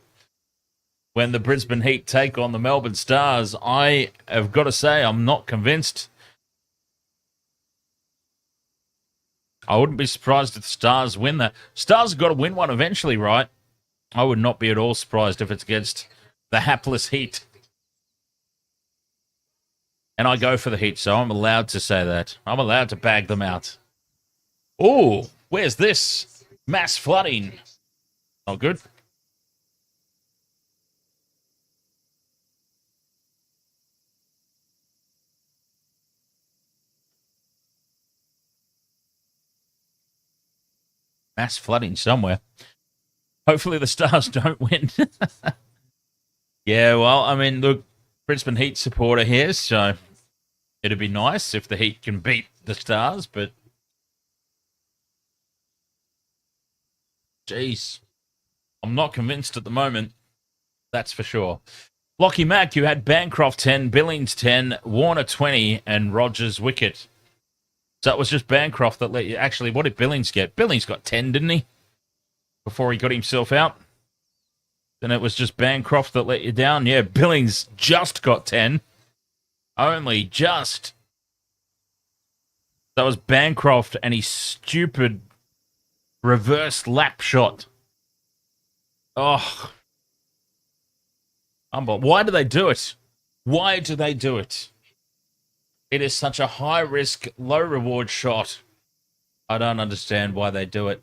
when the Brisbane Heat take on the Melbourne Stars. I have got to say, I'm not convinced. I wouldn't be surprised if the Stars win that. Stars have got to win one eventually, right? I would not be at all surprised if it's against the hapless Heat. And I go for the Heat, so I'm allowed to say that. I'm allowed to bag them out. Oh, where's this? Mass flooding. Not good. Mass flooding somewhere. Hopefully the Stars don't win. Yeah, well, I mean, look, Brisbane Heat supporter here, so it'd be nice if the Heat can beat the Stars, but jeez, I'm not convinced at the moment. That's for sure. Lockie Mack, you had Bancroft 10, Billings 10, Warner 20, and Rogers wicket. So it was just Bancroft that let you... Actually, what did Billings get? Billings got 10, didn't he? Before he got himself out. Then it was just Bancroft that let you down. Yeah, Billings just got 10. Only just. That was Bancroft and his stupid reverse lap shot. Oh. Why do they do it? Why do they do it? It is such a high-risk, low-reward shot. I don't understand why they do it.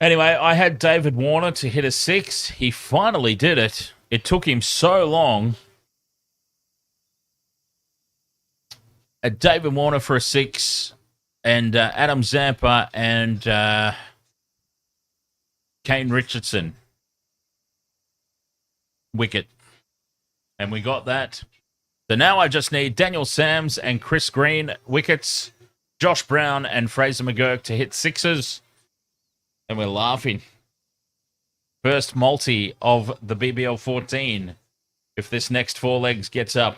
Anyway, I had David Warner to hit a 6. He finally did it. It took him so long. David Warner for a 6. And Adam Zampa and Kane Richardson. Wicket. And we got that. So now I just need Daniel Sams and Chris Green wickets. Josh Brown and Fraser McGurk to hit sixes. And we're laughing. First multi of the BBL 14. If this next four legs gets up.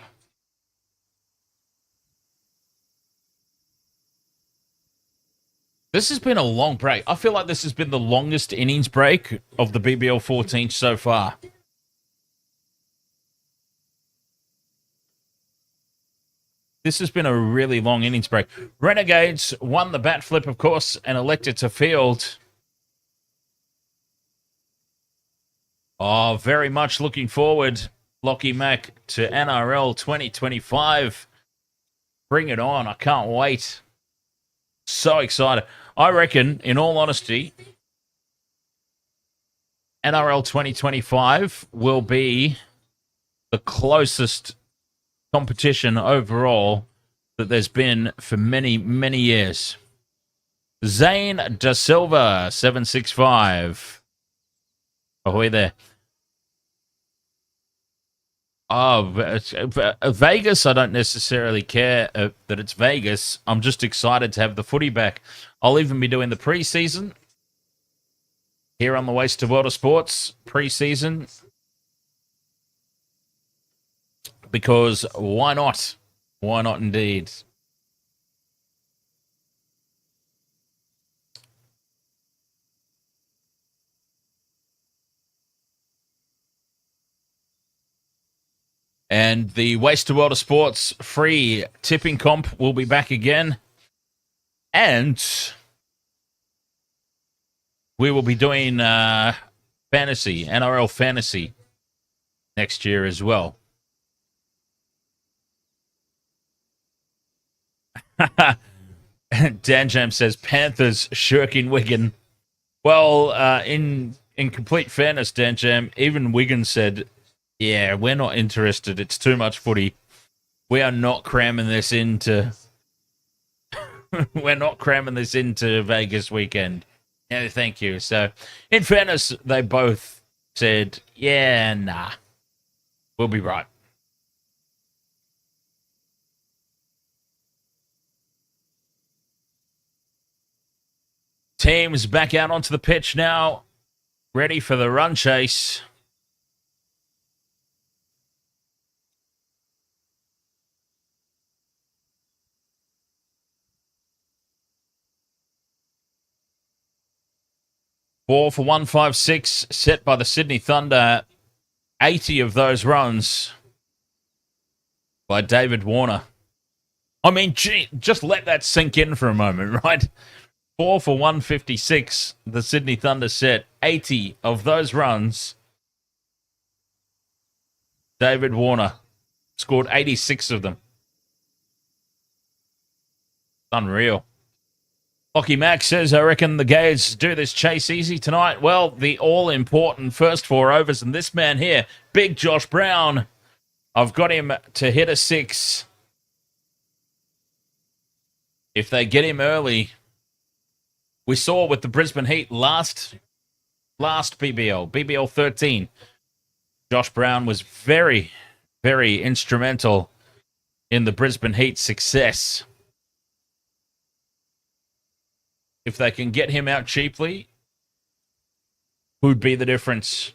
This has been a long break. I feel like this has been the longest innings break of the BBL 14 so far. This has been a really long innings break. Renegades won the bat flip, of course, and elected to field. Oh, very much looking forward, Lockie Mack, to NRL 2025. Bring it on. I can't wait. So excited. I reckon, in all honesty, NRL 2025 will be the closest competition overall that there's been for many, many years. Zane Da Silva, 765. Ahoy there. Oh, Vegas, I don't necessarily care that it's Vegas. I'm just excited to have the footy back. I'll even be doing the preseason here on the Waste of World of Sports preseason. Because why not? Why not indeed? And the Waste of World of Sports free tipping comp will be back again. And we will be doing fantasy, NRL fantasy next year as well. Dan Jam says Panthers shirking Wigan. Well, in complete fairness, Dan Jam, even Wigan said, yeah, we're not interested. It's too much footy. We are not cramming this into we're not cramming this into Vegas weekend. Yeah, thank you. So, in fairness, they both said, yeah, nah. We'll be right. Teams back out onto the pitch now, ready for the run chase. Four for 156 set by the Sydney Thunder. 80 of those runs by David Warner. I mean, gee, just let that sink in for a moment, right? 4 for 156, the Sydney Thunder set. 80 of those runs. David Warner scored 86 of them. Unreal. Lockie Mack says, I reckon the Gays do this chase easy tonight. Well, the all-important first four overs, and this man here, big Josh Brown, I've got him to hit a six. If they get him early, we saw with the Brisbane Heat last BBL 13, Josh Brown was very, very instrumental in the Brisbane Heat success. If they can get him out cheaply, who'd be the difference?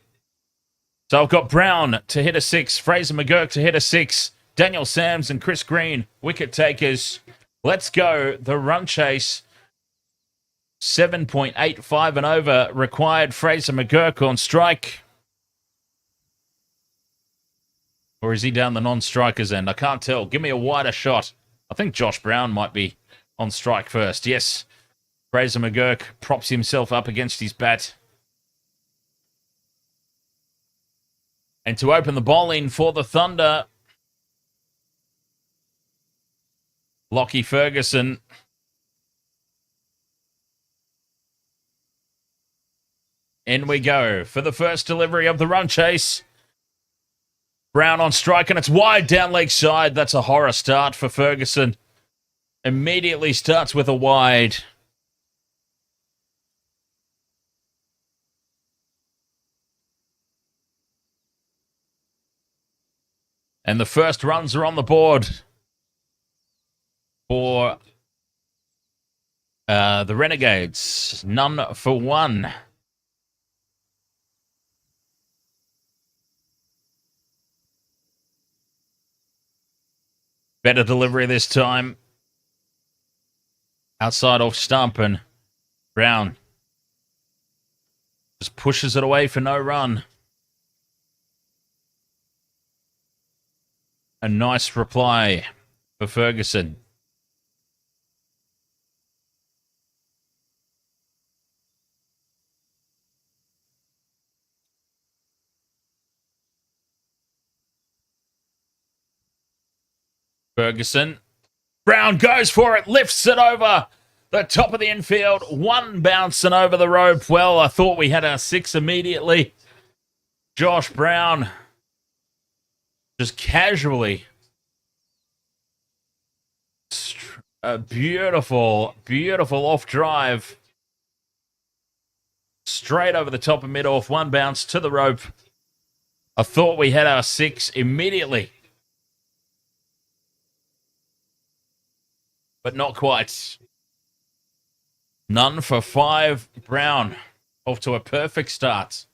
So I've got Brown to hit a six, Fraser McGurk to hit a six, Daniel Sams and Chris Green, wicket takers. Let's go. The run chase, 7.85 and over required. Fraser McGurk on strike. Or is he down the non-strikers end? I can't tell. Give me a wider shot. I think Josh Brown might be on strike first. Yes. Fraser McGurk props himself up against his bat. And to open the bowling for the Thunder, Lockie Ferguson. In we go for the first delivery of the run chase. Brown on strike, and it's wide down leg side. That's a horror start for Ferguson. Immediately starts with a wide. And the first runs are on the board for The Renegades, none for one. Better delivery this time. Outside off stump, and Brown just pushes it away for no run. A nice reply for Ferguson. Ferguson. Brown goes for it, lifts it over the top of the infield. One bouncing over the rope. Well, I thought we had our six immediately. Josh Brown just casually. A beautiful, beautiful off drive. Straight over the top of mid-off. One bounce to the rope. I thought we had our six immediately. But not quite. None for five. Brown off to a perfect start.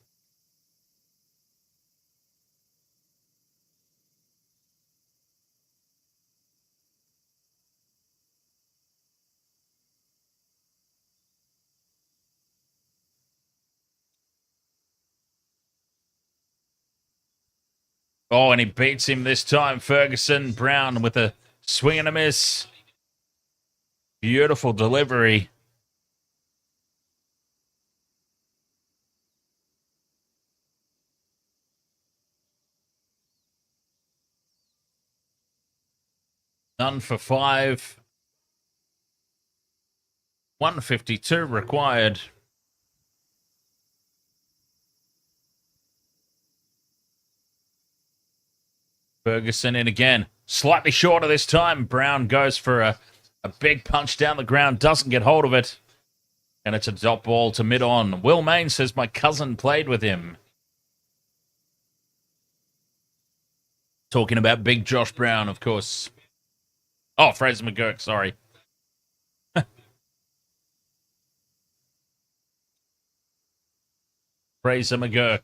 Oh, and he beats him this time. Ferguson. Brown with a swing and a miss. Beautiful delivery. None for five. 152 required. Ferguson in again. Slightly shorter this time. Brown goes for a big punch down the ground. Doesn't get hold of it. And it's a dot ball to mid-on. Will Main says my cousin played with him. Talking about big Josh Brown, of course. Oh, Fraser McGurk, sorry. Fraser McGurk.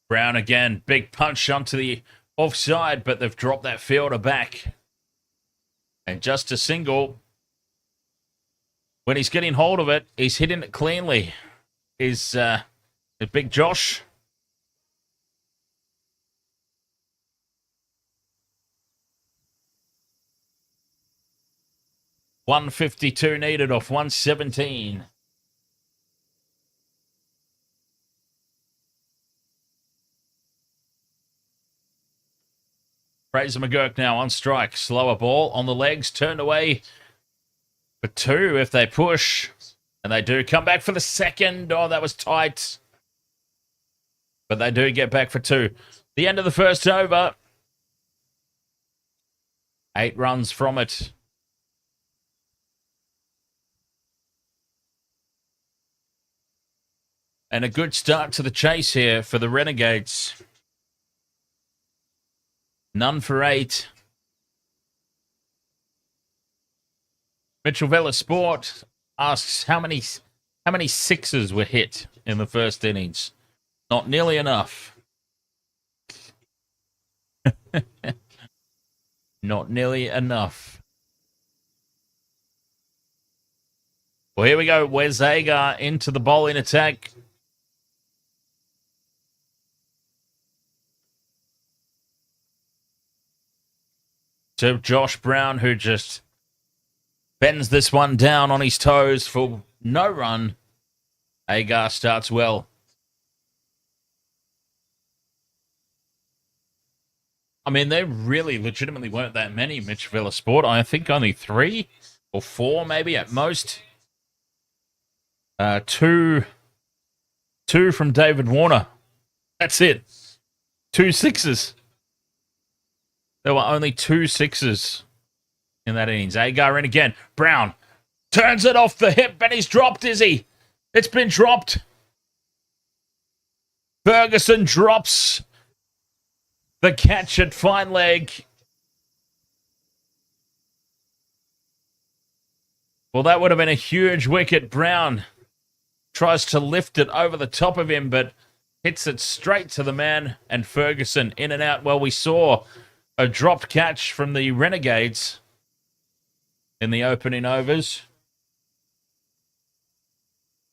Brown again. Big punch onto the offside, but they've dropped that fielder back. And just a single. When he's getting hold of it, he's hitting it cleanly. Is Big Josh. $152 needed off 117. Fraser McGurk now on strike. Slower ball on the legs. Turned away for two if they push. And they do come back for the second. Oh, that was tight. But they do get back for two. The end of the first over. 8 runs from it. And a good start to the chase here for the Renegades. None for 8. Mitchell Vella Sport asks how many sixes were hit in the first innings. Not nearly enough. Not nearly enough. Well, here we go. Wes Agar into the bowling attack. To Josh Brown, who just bends this one down on his toes for no run. Agar starts well. I mean, there really legitimately weren't that many Mitch Villa Sport. I think only 3 or 4 maybe at most. Two from David Warner. That's it. 2 sixes. There were only 2 sixes in that innings. Agar in again. Brown turns it off the hip, and he's dropped, is he? It's been dropped. Ferguson drops The catch at fine leg. Well, that would have been a huge wicket. Brown tries to lift it over the top of him, but hits it straight to the man, and Ferguson in and out. Well, we saw a dropped catch from the Renegades in the opening overs.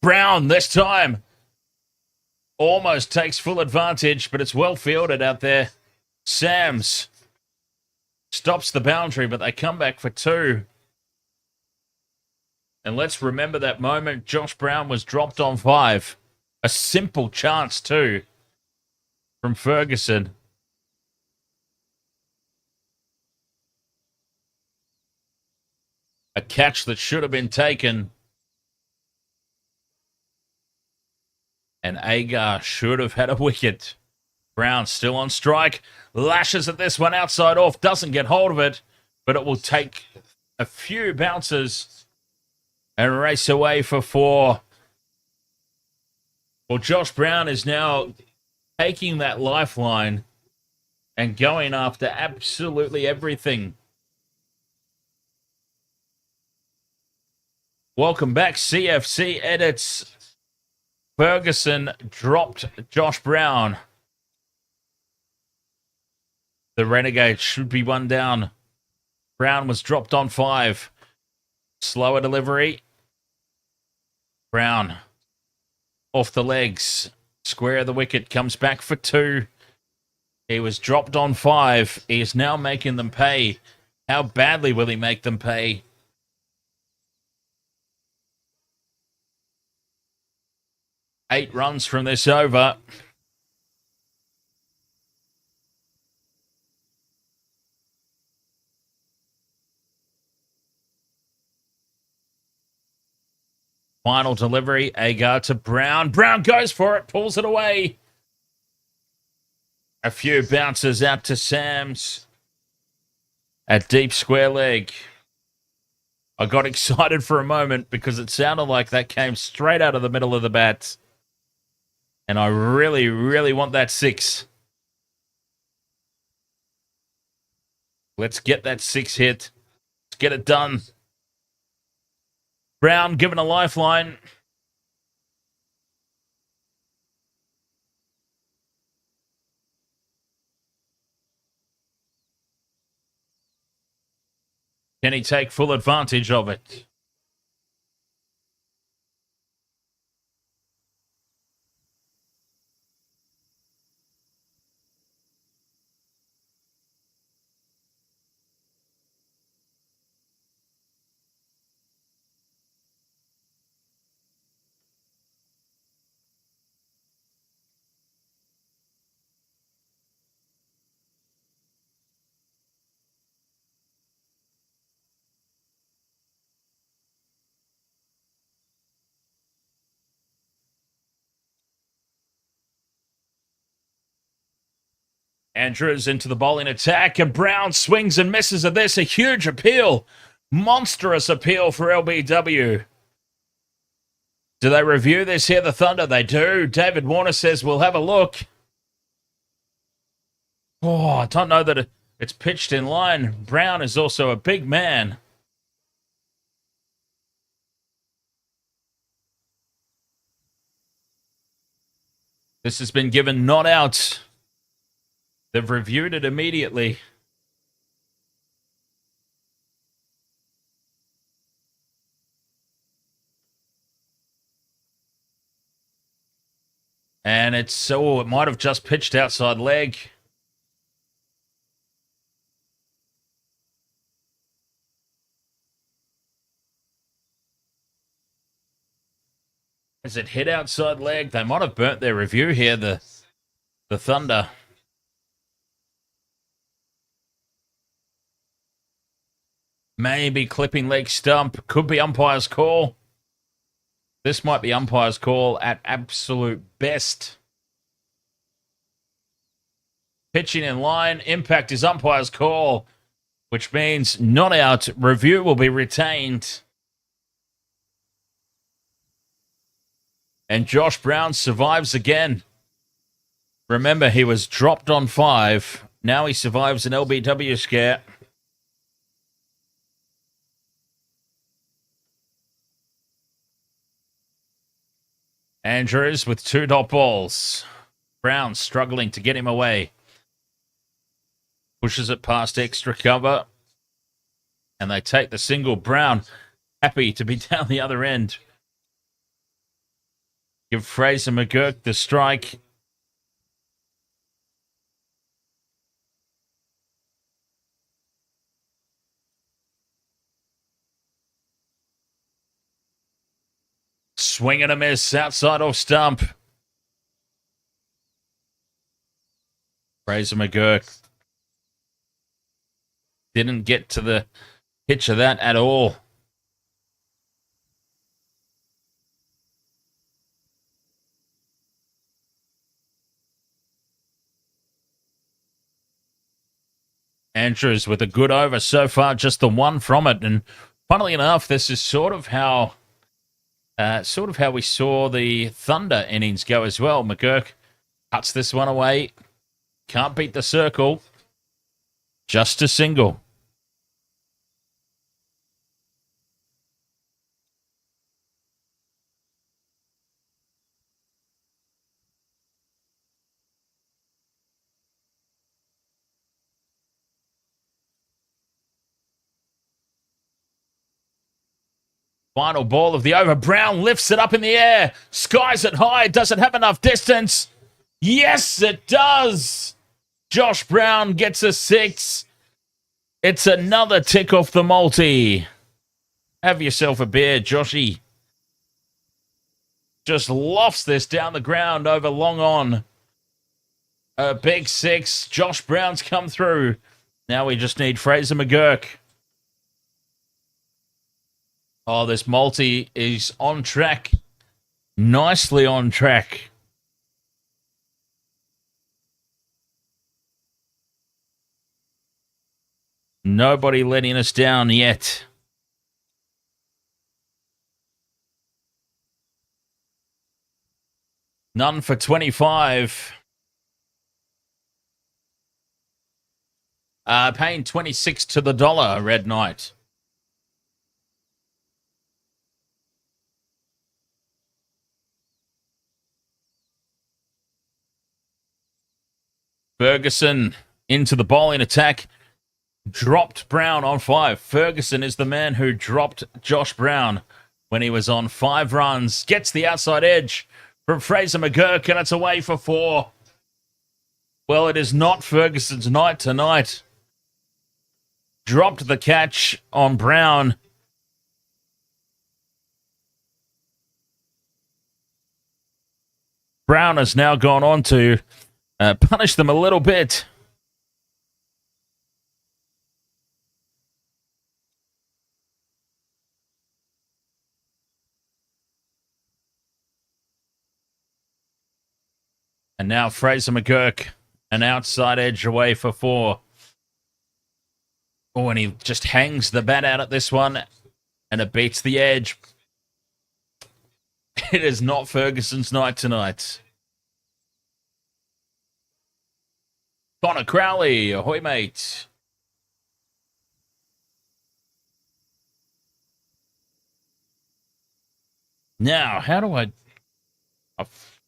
Brown this time almost takes full advantage, but it's well fielded out there. Sams stops the boundary, but they come back for two. And let's remember that moment. Josh Brown was dropped on 5. A simple chance, too, from Ferguson. A catch that should have been taken. And Agar should have had a wicket. Brown still on strike. Lashes at this one outside off. Doesn't get hold of it. But it will take a few bounces and race away for 4. Well, Josh Brown is now taking that lifeline and going after absolutely everything. Welcome back, CFC Edits. Ferguson dropped Josh Brown. The Renegades should be 1 down. Brown was dropped on 5. Slower delivery. Brown off the legs. Square of the wicket. Comes back for 2. He was dropped on 5. He is now making them pay. How badly will he make them pay? Eight runs from this over. Final delivery, Agar to Brown. Brown goes for it, pulls it away. A few bounces out to Sams. At deep square leg. I got excited for a moment because it sounded like that came straight out of the middle of the bat. And I really, really want that 6. Let's get that 6 hit. Let's get it done. Brown given a lifeline. Can he take full advantage of it? Andrews into the bowling attack, and Brown swings and misses at this. A huge appeal. Monstrous appeal for LBW. Do they review this here, the Thunder? They do. David Warner says we'll have a look. Oh, I don't know that it's pitched in line. Brown is also a big man. This has been given not out. They've reviewed it immediately. And it's, oh, it might have just pitched outside leg. Has it hit outside leg? They might have burnt their review here, the Thunder. Maybe clipping leg stump. Could be umpire's call. This might be umpire's call at absolute best. Pitching in line. Impact is umpire's call, which means not out. Review will be retained. And Josh Brown survives again. Remember, he was dropped on 5. Now he survives an LBW scare. Andrews with 2 dot balls. Brown struggling to get him away. Pushes it past extra cover. And they take the single. Brown happy to be down the other end. Give Fraser McGurk the strike. Swing and a miss outside off stump. Fraser McGurk didn't get to the pitch of that at all. Andrews with a good over so far, just the one from it. And funnily enough, this is sort of how we saw the Thunder innings go as well. McGurk cuts this one away. Can't beat the circle. Just a single. Final ball of the over. Brown lifts it up in the air. Skies it high. Does it have enough distance? Yes, it does. Josh Brown gets a 6. It's another tick off the multi. Have yourself a beer, Joshy. Just lofts this down the ground over long on. A big 6. Josh Brown's come through. Now we just need Fraser McGurk. Oh, this multi is on track. Nicely on track. Nobody letting us down yet. None for 25. Paying 26 to the dollar, Red Knight. Ferguson into the bowling attack. Dropped Brown on 5. Ferguson is the man who dropped Josh Brown when he was on 5 runs. Gets the outside edge from Fraser McGurk, and it's away for 4. Well, it is not Ferguson's night tonight. Dropped the catch on Brown. Brown has now gone on to punish them a little bit. And now Fraser McGurk, an outside edge away for 4. Oh, and he just hangs the bat out at this one, and it beats the edge. It is not Ferguson's night tonight. Connor Crowley, ahoy, mate. Now, how do I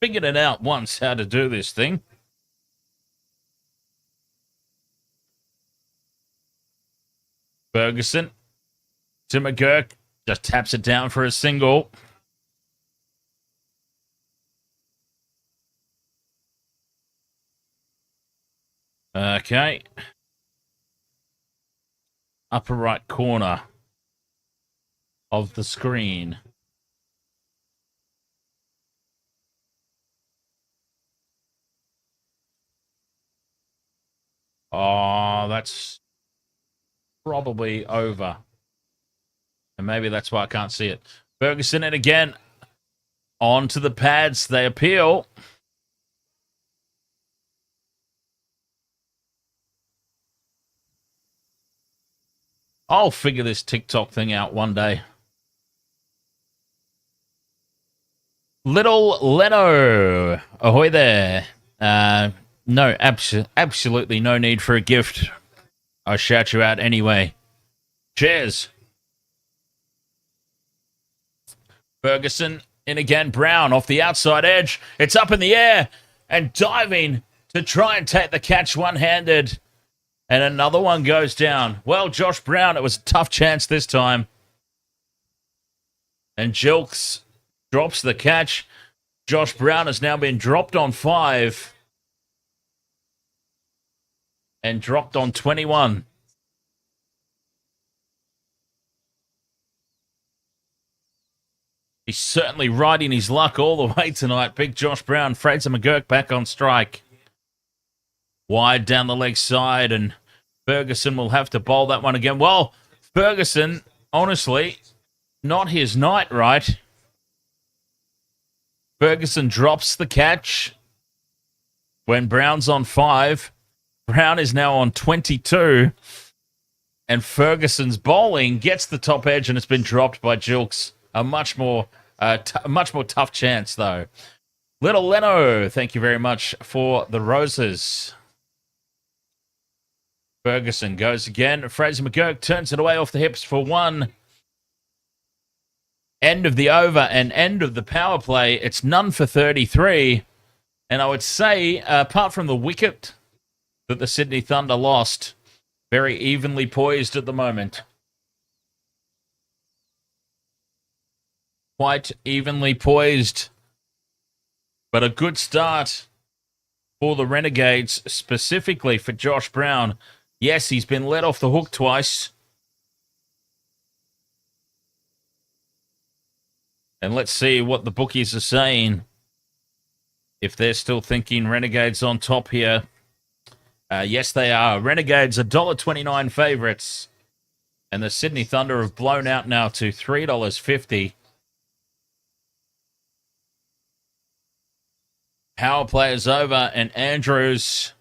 figured it out once how to do this thing. Ferguson to McGurk. Just taps it down for a single. Okay. Upper right corner of the screen. Oh, that's probably over. And maybe that's why I can't see it. Ferguson in again. On to the pads. They appeal. I'll figure this TikTok thing out one day. Little Leno. Ahoy there. No, absolutely no need for a gift. I'll shout you out anyway. Cheers. Ferguson in again. Brown off the outside edge. It's up in the air and diving to try and take the catch one-handed. And another one goes down. Well, Josh Brown, it was a tough chance this time. And Jilks drops the catch. Josh Brown has now been dropped on 5 and dropped on 21. He's certainly riding his luck all the way tonight. Big Josh Brown, Fraser McGurk back on strike. Wide down the leg side, and Ferguson will have to bowl that one again. Well, Ferguson, honestly, not his night, right? Ferguson drops the catch when Brown's on 5. Brown is now on 22. And Ferguson's bowling gets the top edge, and it's been dropped by Jilks. A much more tough chance, though. Little Leno, thank you very much for the roses. Ferguson goes again. Fraser McGurk turns it away off the hips for 1. End of the over and end of the power play. It's none for 33. And I would say, apart from the wicket that the Sydney Thunder lost, very evenly poised at the moment. Quite evenly poised. But a good start for the Renegades, specifically for Josh Brown. Yes, he's been let off the hook twice. And let's see what the bookies are saying. If they're still thinking Renegades on top here. Yes, they are. Renegades $1.29 favourites. And the Sydney Thunder have blown out now to $3.50. Power play is over, and Andrews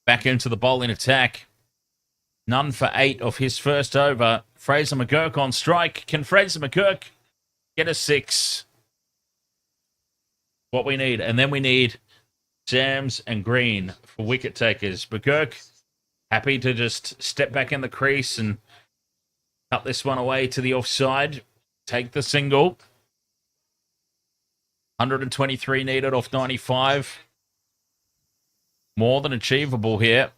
back into the bowling attack. None for 8 of his first over. Fraser McGurk on strike. Can Fraser McGurk get a 6? What we need. And then we need Sams and Green for wicket takers. McGurk happy to just step back in the crease and cut this one away to the offside. Take the single. 123 needed off 95. More than achievable here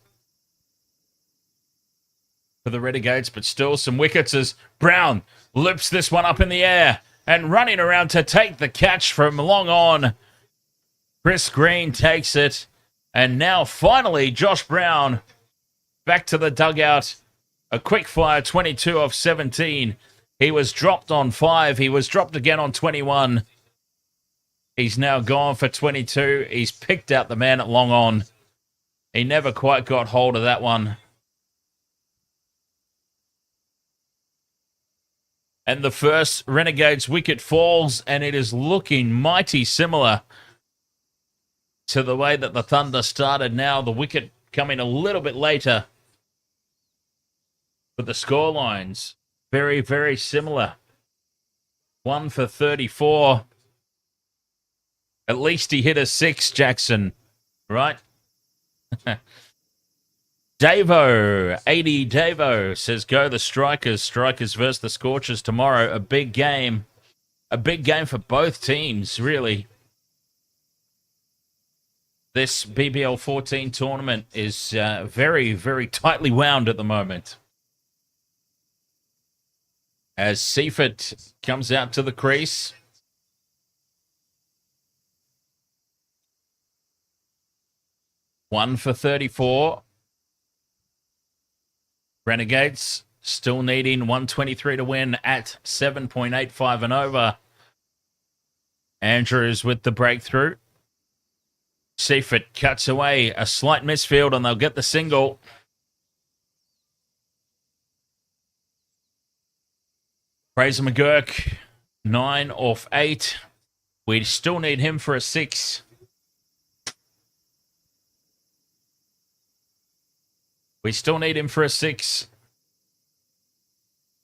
for the Renegades, but still some wickets as Brown loops this one up in the air and running around to take the catch from long on. Chris Green takes it, and now finally Josh Brown back to the dugout. A quick fire 22 off 17. He was dropped on 5. He was dropped again on 21. He's now gone for 22. He's picked out the man at long on. He never quite got hold of that one. And the first Renegades wicket falls, and it is looking mighty similar to the way that the Thunder started. Now the wicket coming a little bit later. But the scorelines, very, very similar. 1 for 34. At least he hit a 6, Jackson, right? Davo, 80 Davo says, go the Strikers. Strikers versus the Scorchers tomorrow. A big game. A big game for both teams, really. This BBL 14 tournament is very, very tightly wound at the moment. As Seifert comes out to the crease. One for 34. Renegades still needing 123 to win at 7.85 and over. Andrews with the breakthrough. Seifert cuts away. A slight misfield, and they'll get the single. Fraser McGurk, 9 off 8. We still need him for a 6. We still need him for a 6.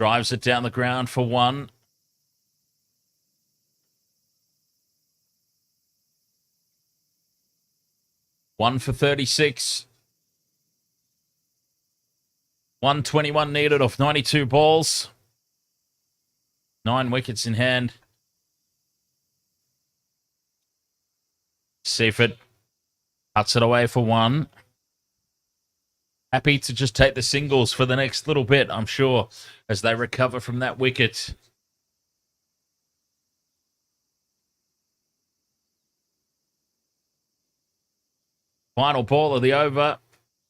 Drives it down the ground for 1. 1 for 36. 121 needed off 92 balls. 9 wickets in hand. Seifert cuts it away for 1. Happy to just take the singles for the next little bit, I'm sure, as they recover from that wicket. Final ball of the over.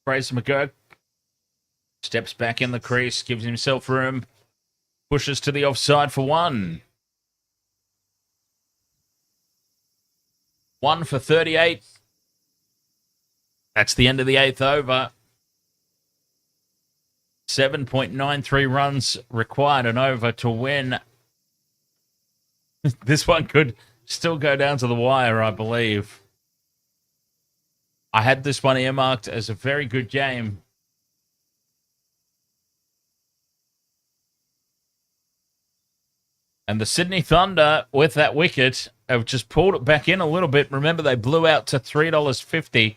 Fraser McGurk steps back in the crease, gives himself room, pushes to the offside for 1. 1 for 38. That's the end of the 8th over. 7.93 runs required and over to win. This one could still go down to the wire, I believe. I had this one earmarked as a very good game. And the Sydney Thunder, with that wicket, have just pulled it back in a little bit. Remember, they blew out to $3.50.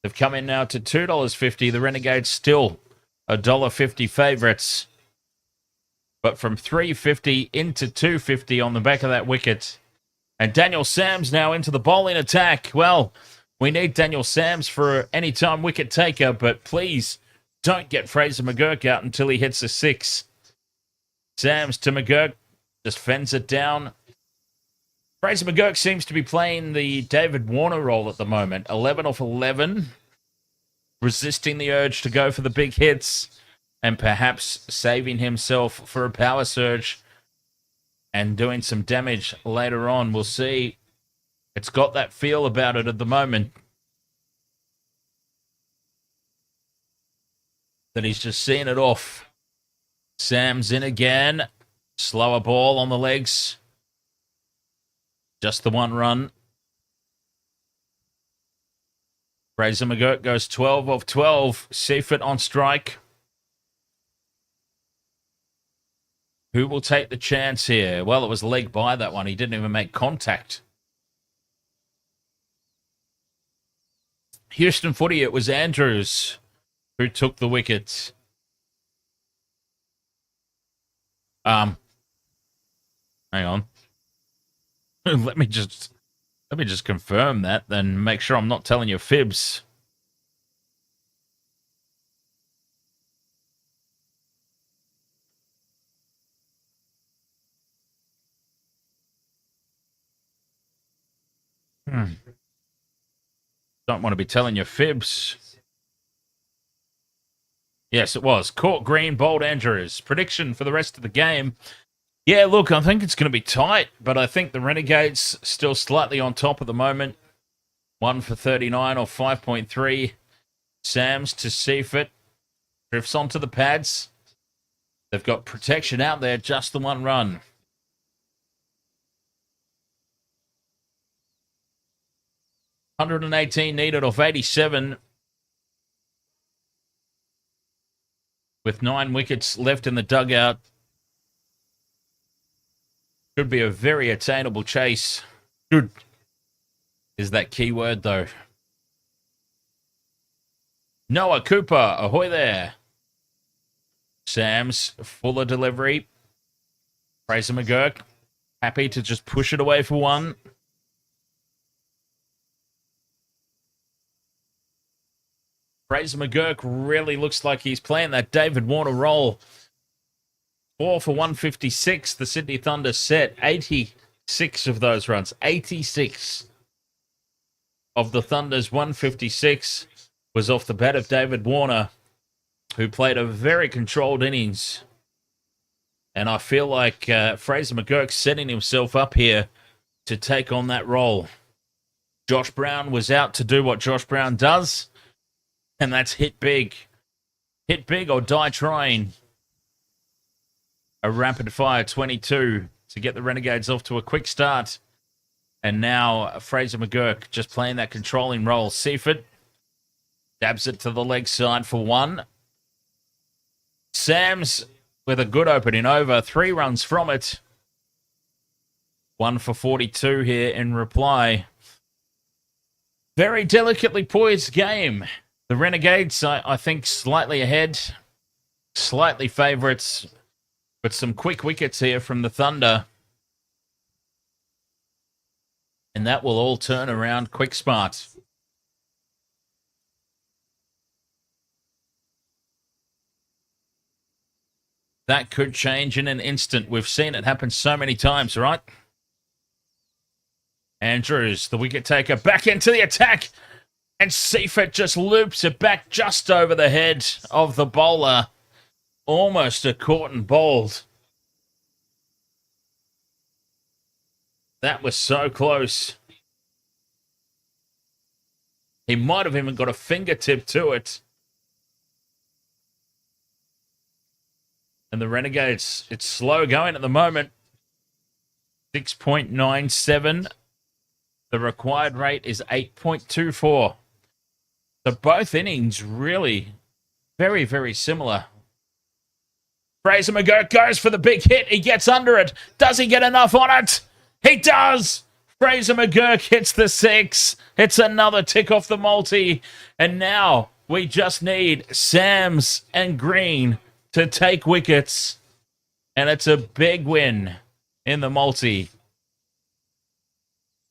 They've come in now to $2.50. The Renegades still $1.50 favourites. But from $3.50 into $2.50 on the back of that wicket. And Daniel Sams now into the bowling attack. Well, we need Daniel Sams for any time wicket taker, but please don't get Fraser McGurk out until he hits a 6. Sams to McGurk. Just fends it down. Fraser McGurk seems to be playing the David Warner role at the moment. 11 off 11. Resisting the urge to go for the big hits. And perhaps saving himself for a power surge. And doing some damage later on. We'll see. It's got that feel about it at the moment. That he's just seeing it off. Sam's in again. Slower ball on the legs. Just the 1 run. Fraser McGurk goes 12 off 12. Seifert on strike. Who will take the chance here? Well, it was leg by that one. He didn't even make contact. Houston footy, it was Andrews who took the wicket. Hang on. Let me just confirm that, then make sure I'm not telling you fibs. Don't want to be telling you fibs. Yes, it was. Court Green, bowled Andrews. Prediction for the rest of the game. Yeah, look, I think it's going to be tight, but I think the Renegades still slightly on top at the moment. 1 for 39 or 5.3. Sams to Seifert. Drifts onto the pads. They've got protection out there, just the 1 run. $118 needed off 87. With 9 wickets left in the dugout. Should be a very attainable chase. Should is that key word, though. Noah Cooper, ahoy there. Sams, fuller delivery. Fraser McGurk, happy to just push it away for 1. Fraser McGurk really looks like he's playing that David Warner role. 4 for 156. The Sydney Thunder set 86 of those runs. 86 of the Thunder's 156 was off the bat of David Warner, who played a very controlled innings. And I feel like Fraser McGurk's setting himself up here to take on that role. Josh Brown was out to do what Josh Brown does, and that's hit big. Hit big or die trying. A rapid-fire 22 to get the Renegades off to a quick start. And now Fraser McGurk just playing that controlling role. Seifert dabs it to the leg side for 1. Sams with a good opening over. 3 runs from it. 1 for 42 here in reply. Very delicately poised game. The Renegades, I think, slightly ahead, slightly favourites, but some quick wickets here from the Thunder. And that will all turn around quick smart. That could change in an instant. We've seen it happen so many times, right? Andrews, the wicket taker, back into the attack. And Seifert just loops it back just over the head of the bowler. Almost a caught and bowled. That was so close. He might have even got a fingertip to it. And the Renegades, it's slow going at the moment. 6.97. The required rate is 8.24. So both innings really very, very similar. Fraser McGurk goes for the big hit. He gets under it. Does he get enough on it? He does! Fraser McGurk hits the 6. It's another tick off the multi. And now we just need Sams and Green to take wickets. And it's a big win in the multi.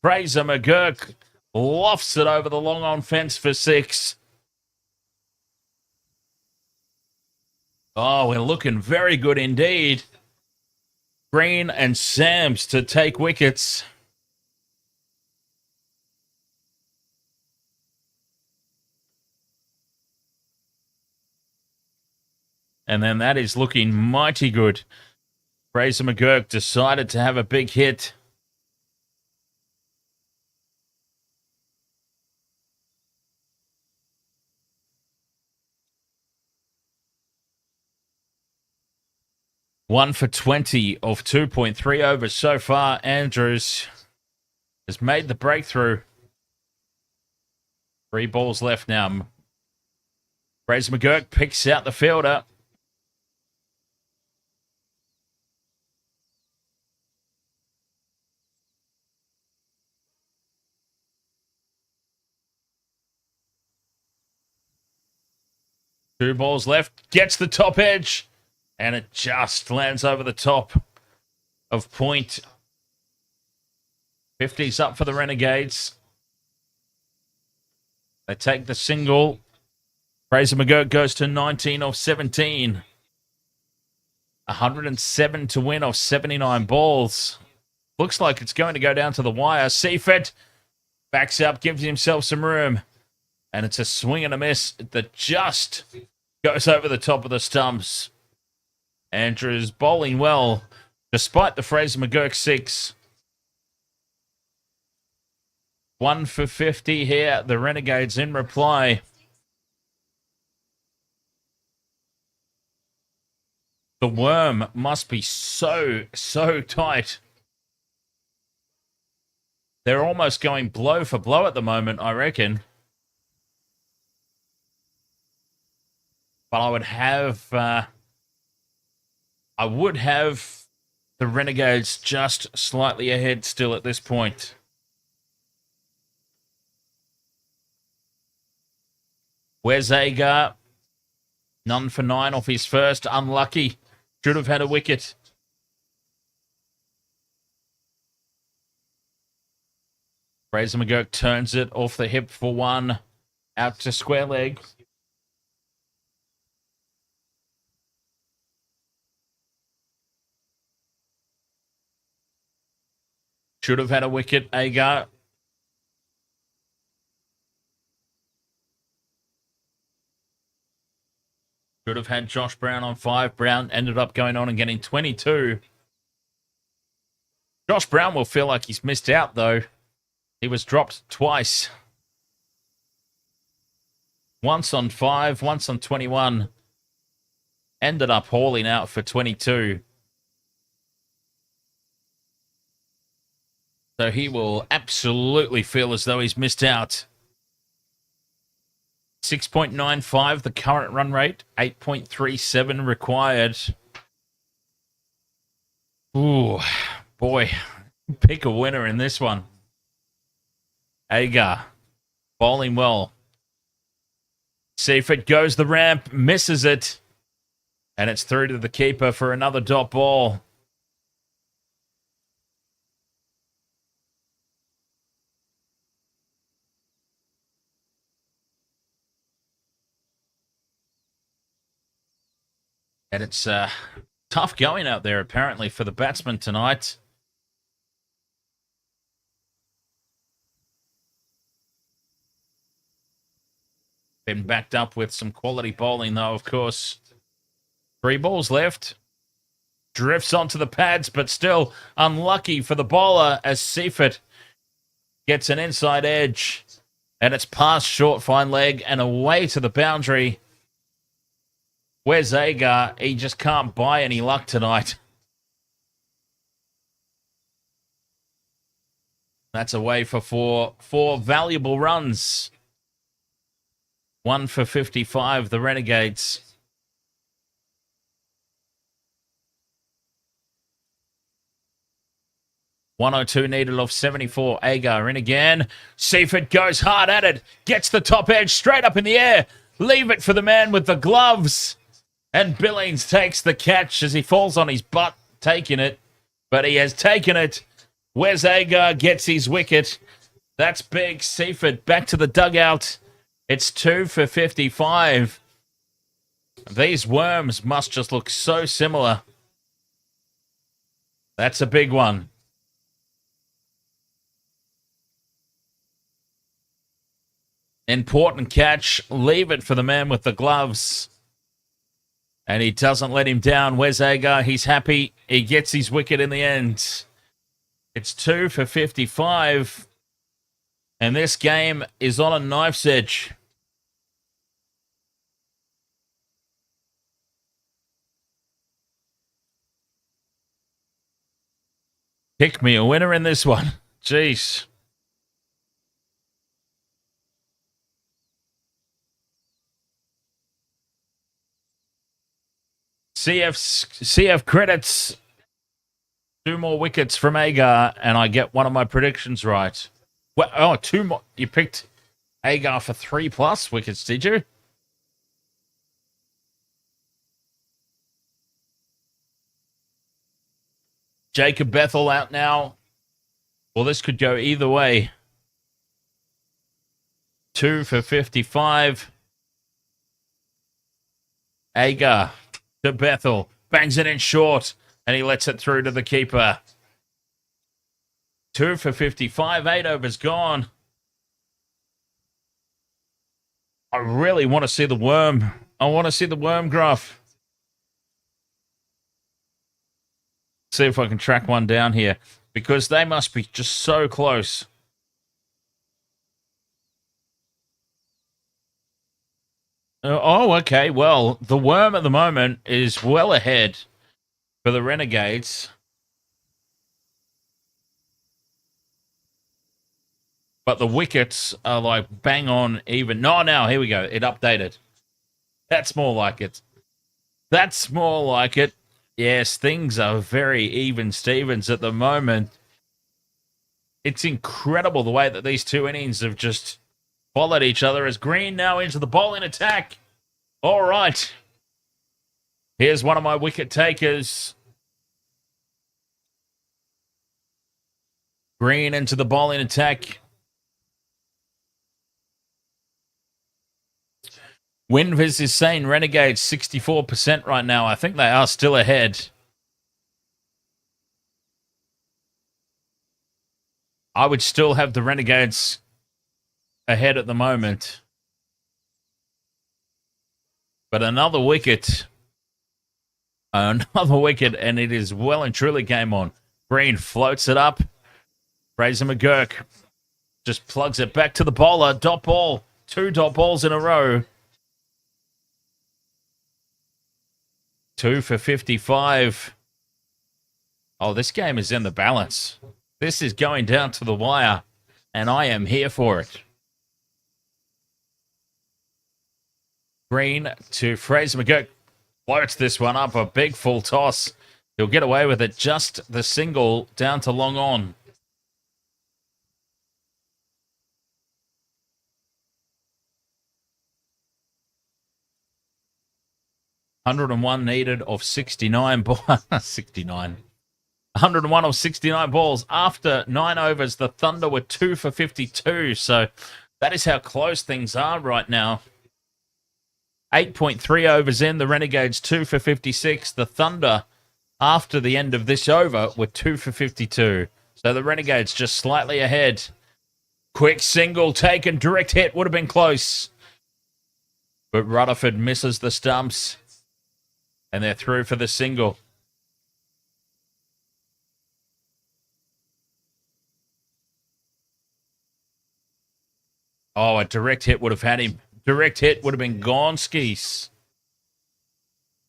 Fraser McGurk lofts it over the long on fence for 6. Oh, we're looking very good indeed. Green and Sams to take wickets. And then that is looking mighty good. Fraser McGurk decided to have a big hit. One for 20 of 2.3 overs so far. Andrews has made the breakthrough. 3 balls left now. Fraser McGurk picks out the fielder. Two balls left. Gets the top edge. And it just lands over the top of point. 50's up for the Renegades. They take the single. Fraser McGurk goes to 19 of 17. 107 to win off 79 balls. Looks like it's going to go down to the wire. Seifert backs up, gives himself some room. And it's a swing and a miss that just goes over the top of the stumps. Andrews bowling well, despite the Fraser McGurk 6. 1 for 50 here. The Renegades in reply. The worm must be so tight. They're almost going blow for blow at the moment, I reckon. But I would have the Renegades just slightly ahead still at this point. Where's Agar? None for 9 off his first. Unlucky. Should have had a wicket. Fraser McGurk turns it off the hip for 1. Out to square leg. Should have had a wicket, Agar. Should have had Josh Brown on 5. Brown ended up going on and getting 22. Josh Brown will feel like he's missed out, though. He was dropped twice. Once on 5, once on 21. Ended up hauling out for 22. So he will absolutely feel as though he's missed out. 6.95 the current run rate. 8.37 required. Ooh, boy. Pick a winner in this one. Agar Bowling well. Seifert goes the ramp, misses it. And it's through to the keeper for another dot ball. And it's tough going out there, apparently, for the batsman tonight. Been backed up with some quality bowling, though, of course. 3 balls left. Drifts onto the pads, but still unlucky for the bowler as Seifert gets an inside edge. And it's past short fine leg and away to the boundary. Where's Agar? He just can't buy any luck tonight. That's away for four valuable runs. 1 for 55, the Renegades. .102 needed off 74. Agar in again. Seifert goes hard at it. Gets the top edge straight up in the air. Leave it for the man with the gloves. And Billings takes the catch as he falls on his butt, taking it. But he has taken it. Wes Agar gets his wicket. That's big. Seifert back to the dugout. It's 2 for 55. These worms must just look so similar. That's a big one. Important catch. Leave it for the man with the gloves. And he doesn't let him down. Wes Agar, he's happy. He gets his wicket in the end. It's 2 for 55. And this game is on a knife's edge. Pick me a winner in this one. Jeez. CF credits 2 more wickets from Agar, and I get one of my predictions right. Well, oh, 2 more. You picked Agar for 3+ wickets, did you? Jacob Bethel out now. Well, this could go either way. 2 for 55. Agar to Bethel. Bangs it in short. And he lets it through to the keeper. 2 for 55. 8 overs gone. I really want to see the worm. I want to see the worm graph. See if I can track one down here. Because they must be just so close. Oh, okay. Well, the worm at the moment is well ahead for the Renegades. But the wickets are like bang on even. No, now, here we go. It updated. That's more like it. That's more like it. Yes, things are very even Stevens at the moment. It's incredible the way that these 2 innings have just followed each other as Green now into the bowling attack. All right. Here's one of my wicket takers. Green into the bowling attack. Winvis is saying Renegades 64% right now. I think they are still ahead. I would still have the Renegades ahead at the moment. But another wicket. Another wicket, and it is well and truly game on. Green floats it up. Fraser McGurk just plugs it back to the bowler. Dot ball. 2 dot balls in a row. 2 for 55. Oh, this game is in the balance. This is going down to the wire, and I am here for it. Green to Fraser McGurk. Floats this one up, a big full toss. He'll get away with it. Just the single down to long on. 101 needed of 69 69. 101 of 69 balls. After 9 overs, the Thunder were 2 for 52. So that is how close things are right now. 8.3 overs in, the Renegades 2 for 56. The Thunder, after the end of this over, were 2 for 52. So the Renegades just slightly ahead. Quick single taken, direct hit, would have been close. But Rutherford misses the stumps. And they're through for the single. Oh, a direct hit would have had him. Direct hit would have been gone skis.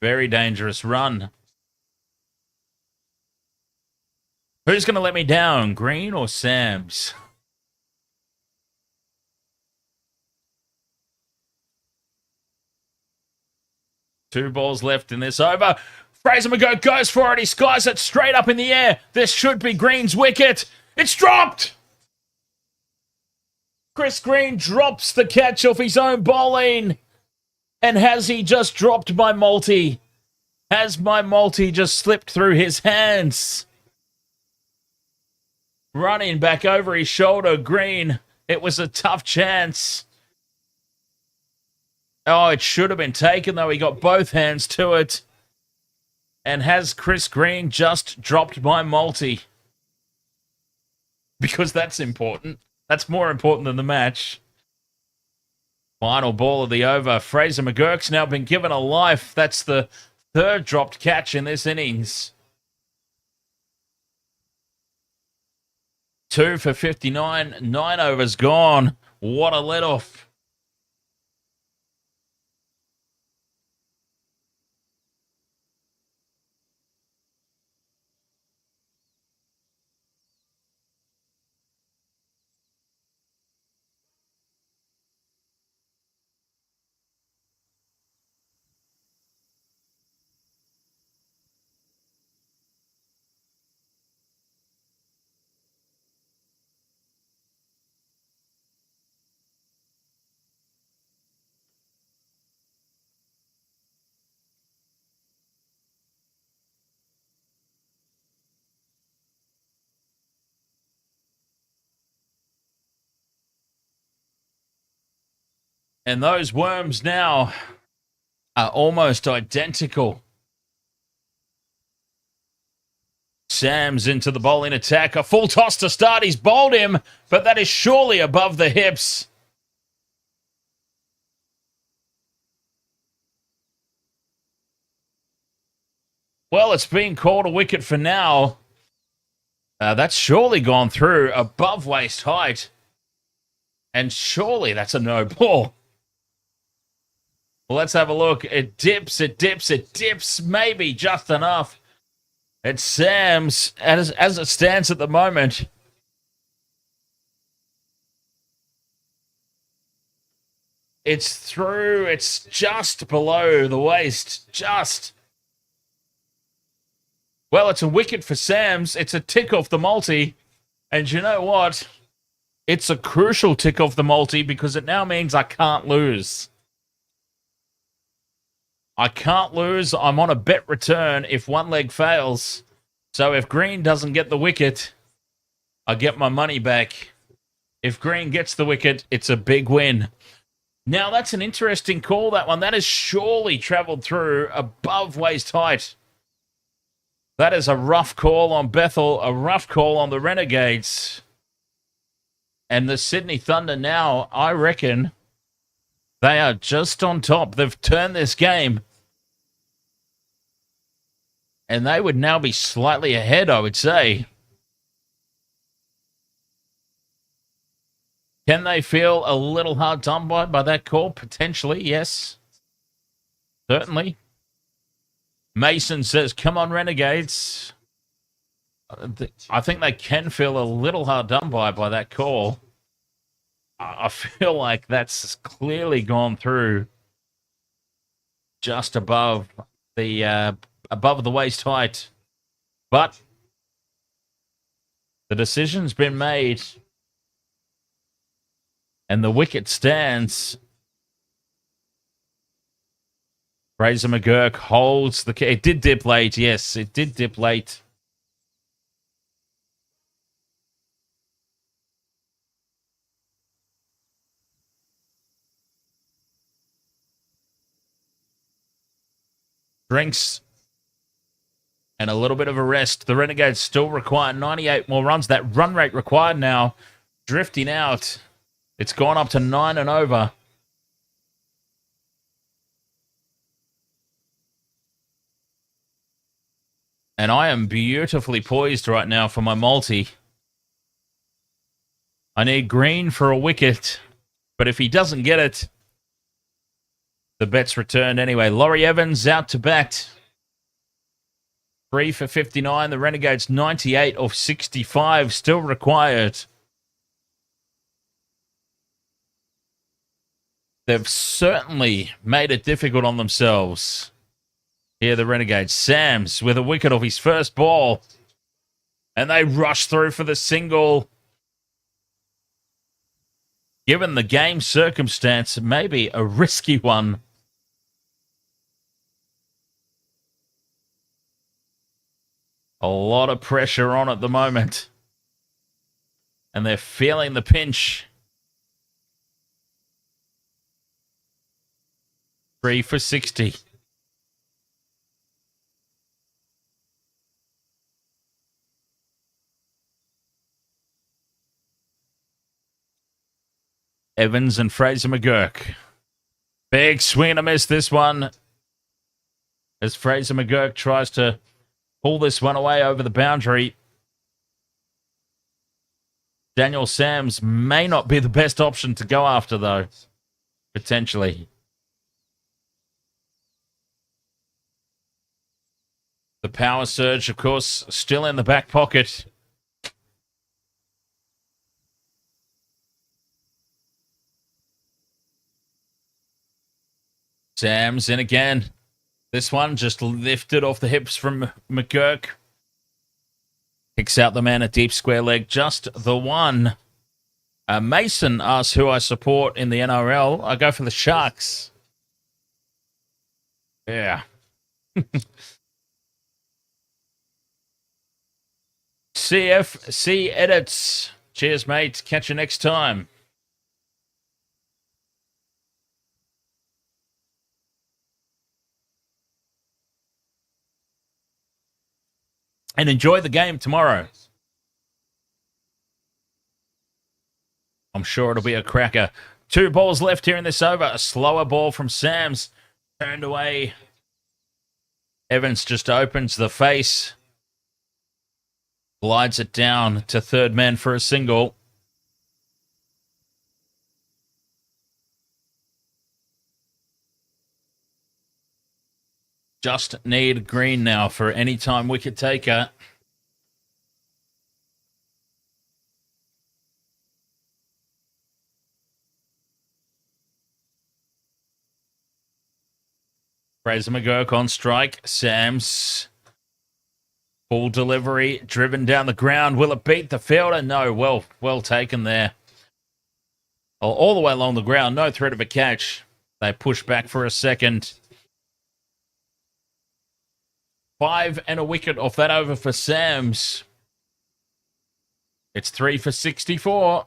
Very dangerous run. Who's going to let me down, Green or Sams? Two balls left in this over. Fraser McGurk goes for it. He skies it straight up in the air. This should be Green's wicket. It's dropped! Chris Green drops the catch off his own bowling. And has he just dropped my multi? Has my multi just slipped through his hands? Running back over his shoulder, Green. It was a tough chance. Oh, it should have been taken, though. He got both hands to it. And has Chris Green just dropped my multi? Because that's important. That's more important than the match. Final ball of the over. Fraser McGurk's now been given a life. That's the third dropped catch in this innings. 2 for 59. 9 overs gone. What a let-off. And those worms now are almost identical. Sam's into the bowling attack. A full toss to start. He's bowled him, but that is surely above the hips. Well, it's being called a wicket for now. That's surely gone through above waist height. And surely that's a no ball. Well, let's have a look. It dips, it dips, it dips. Maybe just enough. It's Sam's, as it stands at the moment. It's through. It's just below the waist. Just. Well, it's a wicket for Sam's. It's a tick off the multi. And you know what? It's a crucial tick off the multi because it now means I can't lose. I can't lose. I'm on a bet return if one leg fails. So if Green doesn't get the wicket, I get my money back. If Green gets the wicket, it's a big win. Now, that's an interesting call, that one. That has surely travelled through above waist height. That is a rough call on Bethel, a rough call on the Renegades. And the Sydney Thunder now, I reckon, they are just on top. They've turned this game. And they would now be slightly ahead, I would say. Can they feel a little hard done by that call? Potentially, yes. Certainly. Mason says, come on, Renegades. I think they can feel a little hard done by that call. I feel like that's clearly gone through just above the waist height. But the decision's been made and the wicket stands. Fraser McGurk holds the... It did dip late. Yes, it did dip late. Drinks and a little bit of a rest. The Renegades still require 98 more runs. That run rate required now drifting out. It's gone up to 9 and over. And I am beautifully poised right now for my multi. I need Green for a wicket. But if he doesn't get it, the bet's returned anyway. Laurie Evans out to bat. 3 for 59. The Renegades 98 of 65 still required. They've certainly made it difficult on themselves. Here the Renegades. Sams with a wicket off his first ball. And they rush through for the single. Given the game circumstance, maybe a risky one. A lot of pressure on at the moment. And they're feeling the pinch. 3 for 60. Evans and Fraser McGurk. Big swing and a miss this one. As Fraser McGurk tries to pull this one away over the boundary. Daniel Sams may not be the best option to go after, though. Potentially. The power surge, of course, still in the back pocket. Sams in again. This one just lifted off the hips from McGurk. Kicks out the man at deep square leg. Just the one. Mason asks who I support in the NRL. I go for the Sharks. Yeah. CFC edits. Cheers, mate. Catch you next time. And enjoy the game tomorrow. I'm sure it'll be a cracker. 2 balls left here in this over. A slower ball from Sams. Turned away. Evans just opens the face. Glides it down to third man for a single. Just need Green now for any time wicket taker. Fraser McGurk on strike. Sams. Full delivery. Driven down the ground. Will it beat the fielder? No. Well taken there. All the way along the ground. No threat of a catch. They push back for a second. 5 and a wicket off that over for Sams. It's 3 for 64.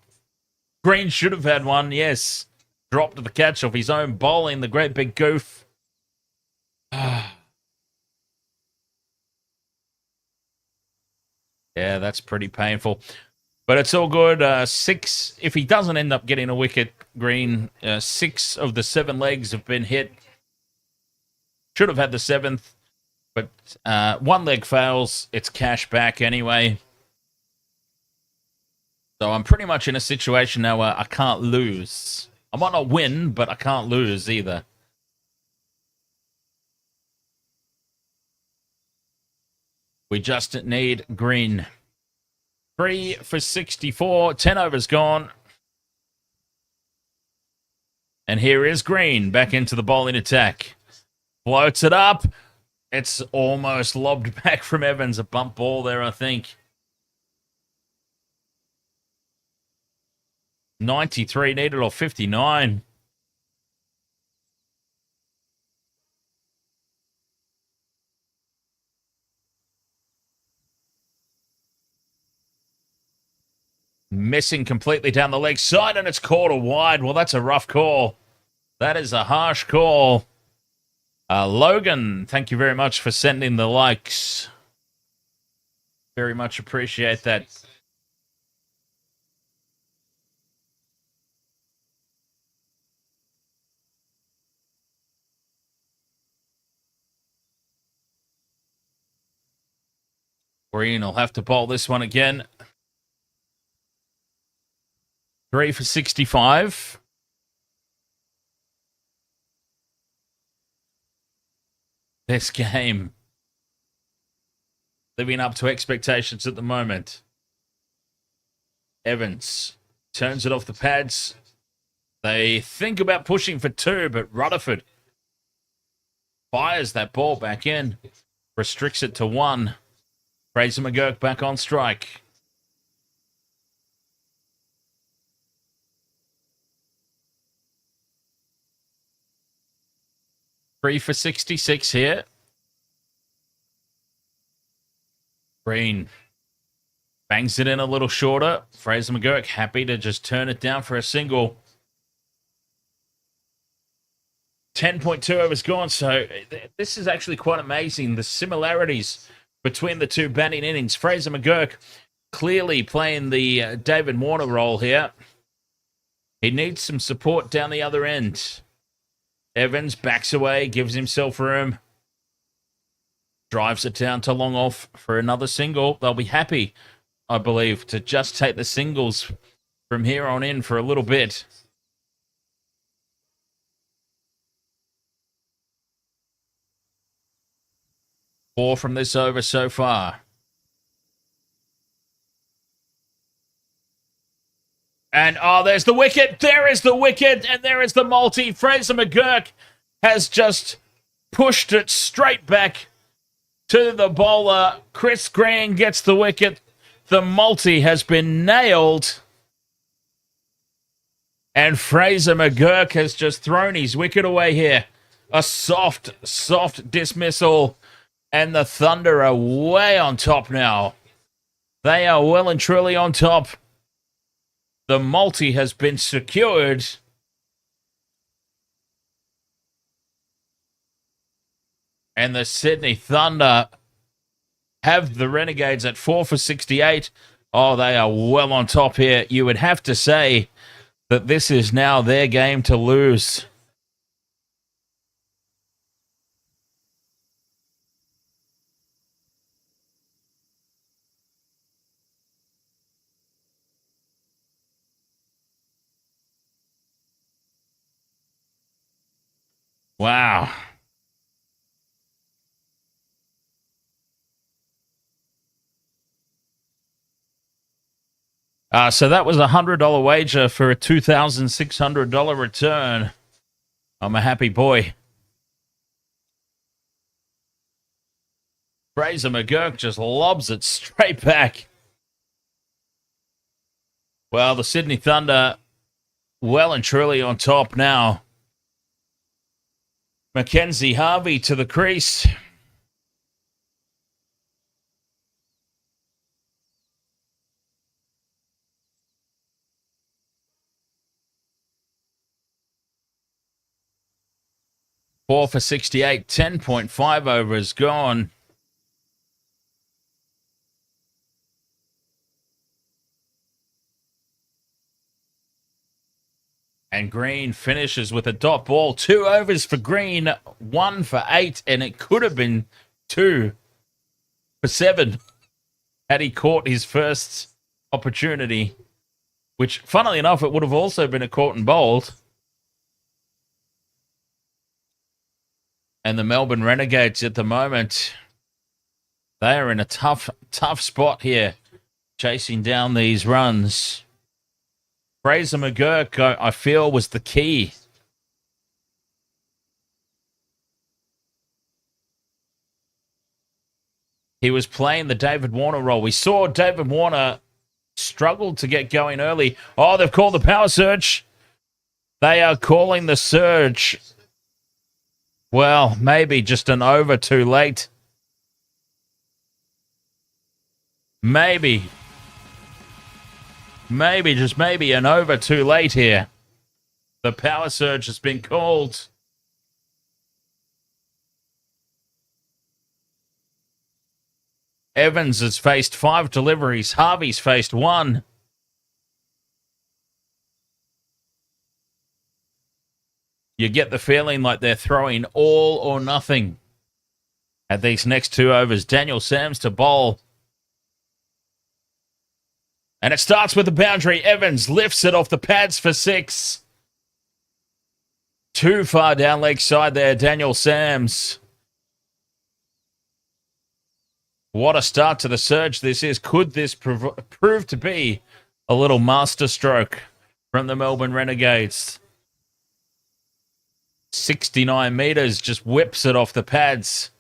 Green should have had one, yes. Dropped the catch off his own bowling, the great big goof. Yeah, that's pretty painful. But it's all good. 6, if he doesn't end up getting a wicket, Green, 6 of the 7 legs have been hit. Should have had the 7th. But 1 leg fails, it's cash back anyway. So I'm pretty much in a situation now where I can't lose. I might not win, but I can't lose either. We just need Green. 3 for 64, 10 overs gone. And here is Green back into the bowling attack. Floats it up. It's almost lobbed back from Evans. A bump ball there, I think. 93 needed or 59. Missing completely down the leg side, and it's called a wide. Well, that's a rough call. That is a harsh call. Logan, thank you very much for sending the likes. Very much appreciate that. Green will have to bowl this one again. 3 for 65. This game living up to expectations at the moment. Evans turns it off the pads. They think about pushing for 2, but Rutherford fires that ball back in. Restricts it to 1. Fraser McGurk back on strike. Three for 66 here. Green bangs it in a little shorter. Fraser McGurk happy to just turn it down for a single. 10.2 overs gone, so this is actually quite amazing. The similarities between the two batting innings. Fraser McGurk clearly playing the David Warner role here. He needs some support down the other end. Evans backs away, gives himself room. Drives it down to long off for another single. They'll be happy, I believe, to just take the singles from here on in for a little bit. Four from this over so far. And, oh, there's the wicket. There is the wicket. And there is the multi. Fraser McGurk has just pushed it straight back to the bowler. Chris Green gets the wicket. The multi has been nailed. And Fraser McGurk has just thrown his wicket away here. A soft dismissal. And the Thunder are way on top now. They are well and truly on top. The multi has been secured. And the Sydney Thunder have the Renegades at 4 for 68. Oh, they are well on top here. You would have to say that this is now their game to lose. Wow. So that was a $100 wager for a $2,600 return. I'm a happy boy. Fraser McGurk just lobs it straight back. Well, the Sydney Thunder well and truly on top now. Mackenzie Harvey to the crease. Four for 68, 10.5 overs gone. And Green finishes with a dot ball. 2 overs for Green, 1 for 8, and it could have been 2 for 7 had he caught his first opportunity, which, funnily enough, it would have also been a caught and bowled. And the Melbourne Renegades at the moment, they are in a tough spot here, chasing down these runs. Fraser McGurk, I feel, was the key. He was playing the David Warner role. We saw David Warner struggle to get going early. Oh, they've called the power surge. They are calling the surge. Well, maybe just an over too late. Maybe. Maybe, just maybe, an over too late here. The power surge has been called. Evans has faced 5 deliveries. Harvey's faced 1. You get the feeling like they're throwing all or nothing at these next 2 overs. Daniel Sams to bowl. And it starts with the boundary. Evans lifts it off the pads for 6. Too far down leg side there, Daniel Sams. What a start to the surge this is. Could this prove to be a little masterstroke from the Melbourne Renegades? 69 metres, just whips it off the pads.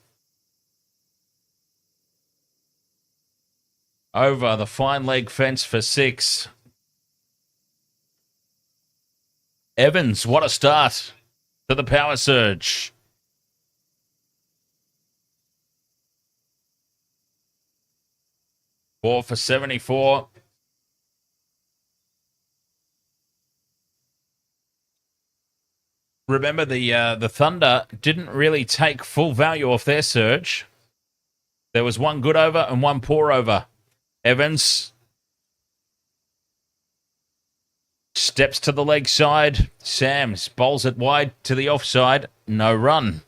Over the fine leg fence for 6. Evans, what a start to the power surge. Four for 74. Remember, the Thunder didn't really take full value off their surge. There was 1 good over and 1 poor over. Evans steps to the leg side. Sams bowls it wide to the offside. No run.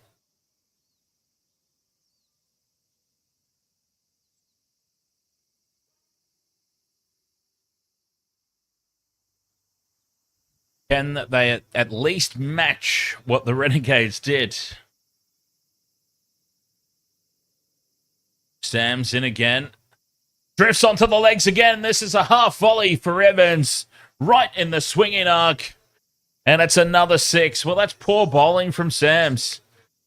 Can they at least match what the Renegades did? Sams in again. Drifts onto the legs again. This is a half volley for Evans. Right in the swinging arc. And it's another 6. Well, that's poor bowling from Sams.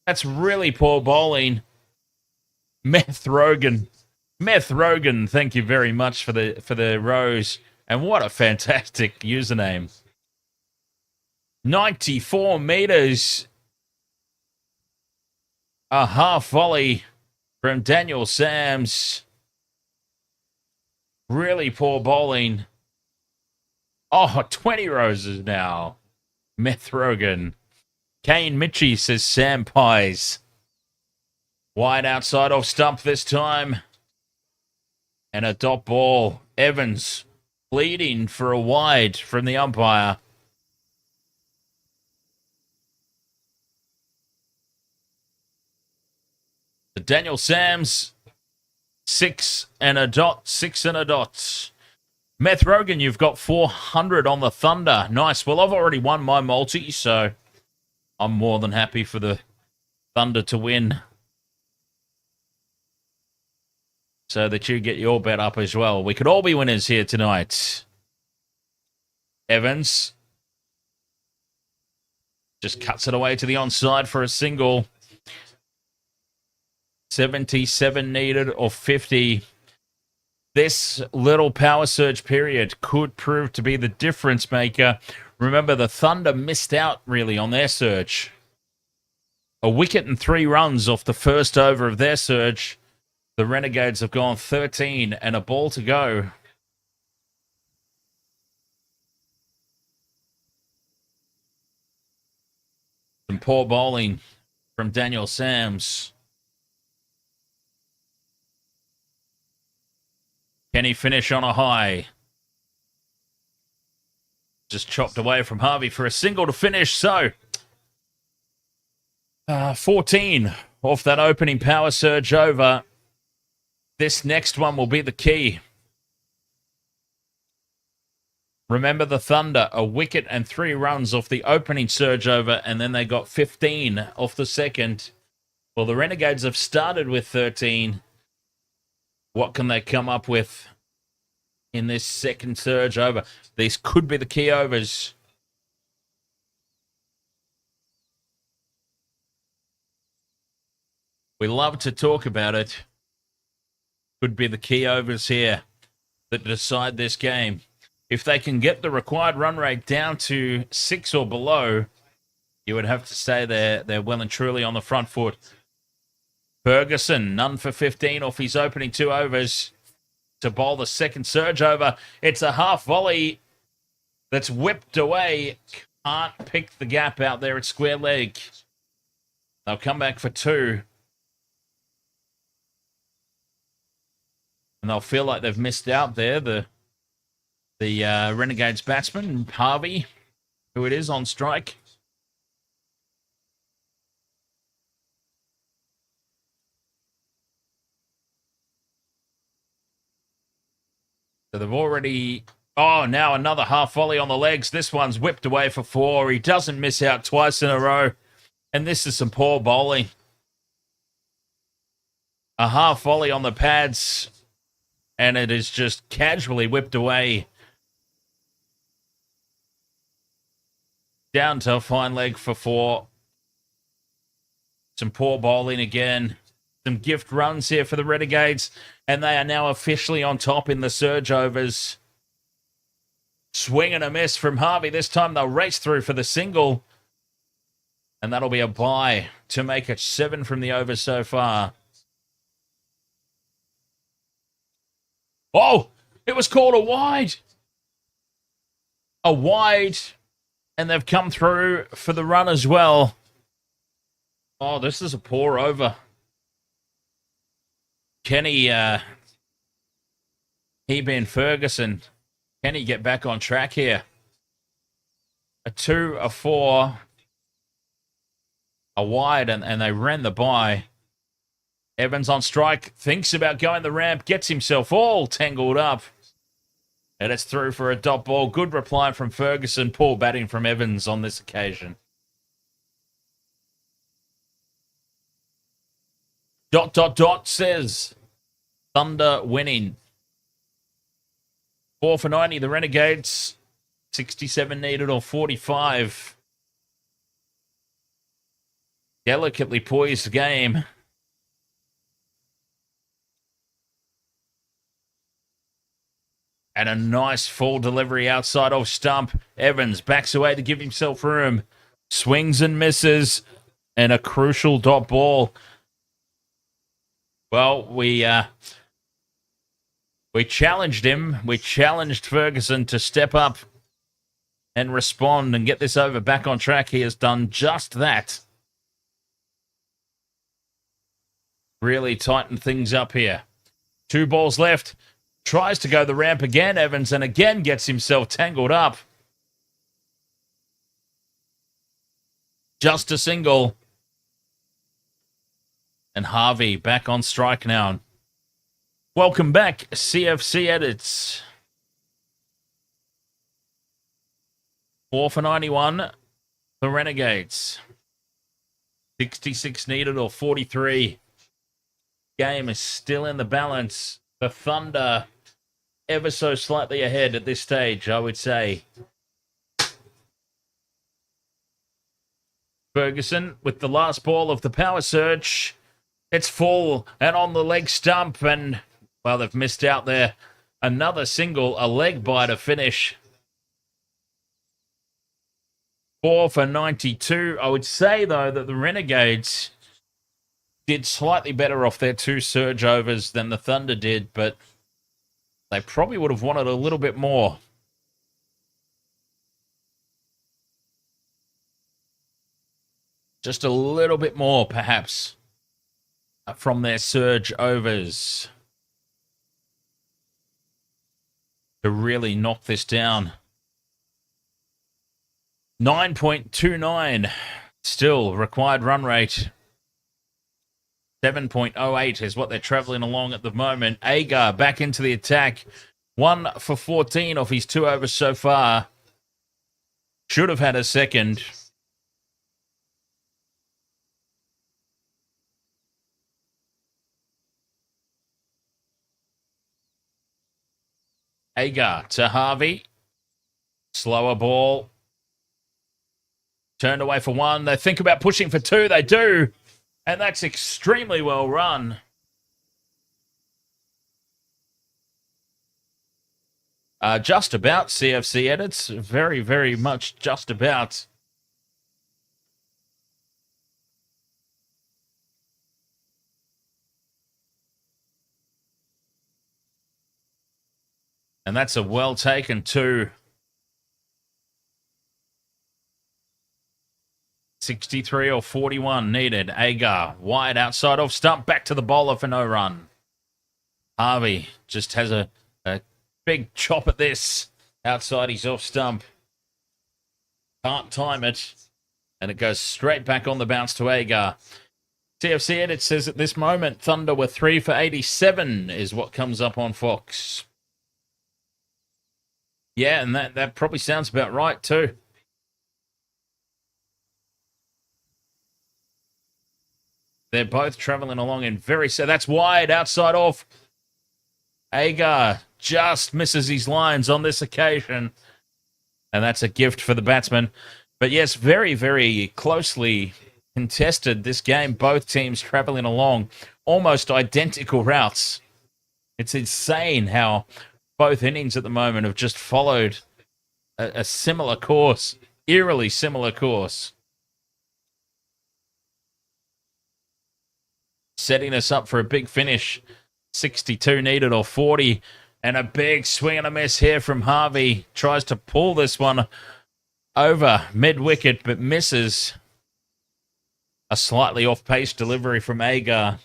That's really poor bowling. Meth Rogan, thank you very much for the rose. And what a fantastic username. 94 metres. A half volley from Daniel Sams. Really poor bowling. Oh, 20 roses now. Meth Rogan. Kane Mitchie says Sam pies. Wide outside off stump this time. And a dot ball. Evans pleading for a wide from the umpire. Daniel Sams, 6 and a dot, 6 and a dot. Meth Rogan, you've got 400 on the Thunder. Nice. Well, I've already won my multi, so I'm more than happy for the Thunder to win, so that you get your bet up as well. We could all be winners here tonight. Evans just cuts it away to the onside for a single. 77 needed or 50. This little power surge period could prove to be the difference maker. Remember, the Thunder missed out really on their surge. A wicket and 3 runs off the first over of their surge. The Renegades have gone 13 and a ball to go. Some poor bowling from Daniel Sams. Can he finish on a high? Just chopped away from Harvey for a single to finish. So, 14 off that opening power surge over. This next one will be the key. Remember the Thunder, a wicket and 3 runs off the opening surge over, and then they got 15 off the second. Well, the Renegades have started with 13. What can they come up with in this second surge over? These could be the key overs. We love to talk about it. Could be the key overs here that decide this game. If they can get the required run rate down to 6 or below, you would have to say they're well and truly on the front foot. Ferguson, none for 15 off his opening 2 overs. to bowl the second surge over. It's a half volley that's whipped away. Can't pick the gap out there at square leg. They'll come back for 2. And they'll feel like they've missed out there. The Renegades batsman, Harvey, who it is on strike. So they've already... Oh, now another half volley on the legs. This one's whipped away for 4. He doesn't miss out twice in a row. And this is some poor bowling. A half volley on the pads. And it is just casually whipped away. Down to a fine leg for 4. Some poor bowling again. Some gift runs here for the Renegades. And they are now officially on top in the surge overs. Swing and a miss from Harvey. This time they'll race through for the single. And that'll be a bye to make it 7 from the overs so far. Oh, it was called a wide. A wide. And they've come through for the run as well. Oh, this is a poor over. Kenny, Hebe and Ferguson. Can he get back on track here? A 2, a 4, a wide, and they ran the bye. Evans on strike, thinks about going the ramp, gets himself all tangled up. And it's through for a dot ball. Good reply from Ferguson. Poor batting from Evans on this occasion. ... says Thunder winning. 4 for 90, the Renegades. 67 needed or 45. Delicately poised game. And a nice full delivery outside off stump. Evans backs away to give himself room. Swings and misses. And a crucial dot ball. Well, we challenged him. We challenged Ferguson to step up and respond and get this over back on track. He has done just that. Really tighten things up here. 2 balls left. Tries to go the ramp again, Evans, and again gets himself tangled up. Just a single. And Harvey back on strike now. Welcome back, CFC Edits. 4 for 91, the Renegades. 66 needed or 43. Game is still in the balance. The Thunder ever so slightly ahead at this stage, I would say. Ferguson with the last ball of the power surge. It's full and on the leg stump, and, well, they've missed out there. Another single, a leg biter finish. 4 for 92. I would say, though, that the Renegades did slightly better off their 2 surge overs than the Thunder did, but they probably would have wanted a little bit more. Just a little bit more, perhaps, from their surge overs to really knock this down. 9.29 still required run rate. 7.08 is what they're traveling along at the moment. Agar back into the attack. 1 for 14 off his 2 overs so far. Should have had a second. Agar to Harvey. Slower ball. Turned away for 1. They think about pushing for 2. They do. And that's extremely well run. Just about, CFC Edits. Very, very much just about. And that's a well taken 2. 63 or 41 needed. Agar wide outside off stump. Back to the bowler for no run. Harvey just has a big chop at this. Outside his off stump. Can't time it. And it goes straight back on the bounce to Agar. TFC Edit says at this moment, Thunder were 3 for 87 is what comes up on Fox. Yeah, and that probably sounds about right too. They're both traveling along in so that's wide, outside off. Agar just misses his lines on this occasion. And that's a gift for the batsman. But yes, very, very closely contested this game. Both teams traveling along almost identical routes. It's insane how both innings at the moment have just followed a similar course, eerily similar course. Setting us up for a big finish. 62 needed or 40. And a big swing and a miss here from Harvey. Tries to pull this one over mid-wicket, but misses. A slightly off-pace delivery from Agar.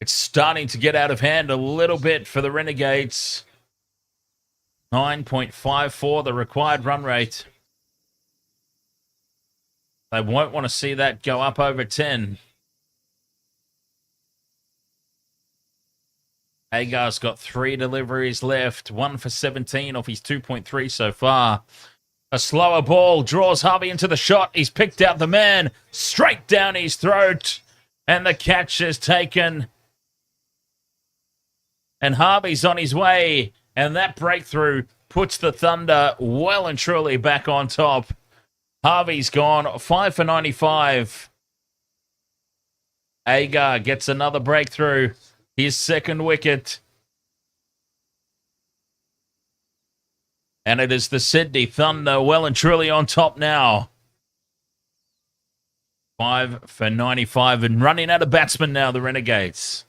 It's starting to get out of hand a little bit for the Renegades. 9.54, the required run rate. They won't want to see that go up over 10. Agar's got 3 deliveries left. 1 for 17 off his 2.3 so far. A slower ball draws Harvey into the shot. He's picked out the man. Straight down his throat. And the catch is taken. And Harvey's on his way. And that breakthrough puts the Thunder well and truly back on top. Harvey's gone 5 for 95. Agar gets another breakthrough. His second wicket. And it is the Sydney Thunder well and truly on top now. 5 for 95 and running out of batsmen now, the Renegades.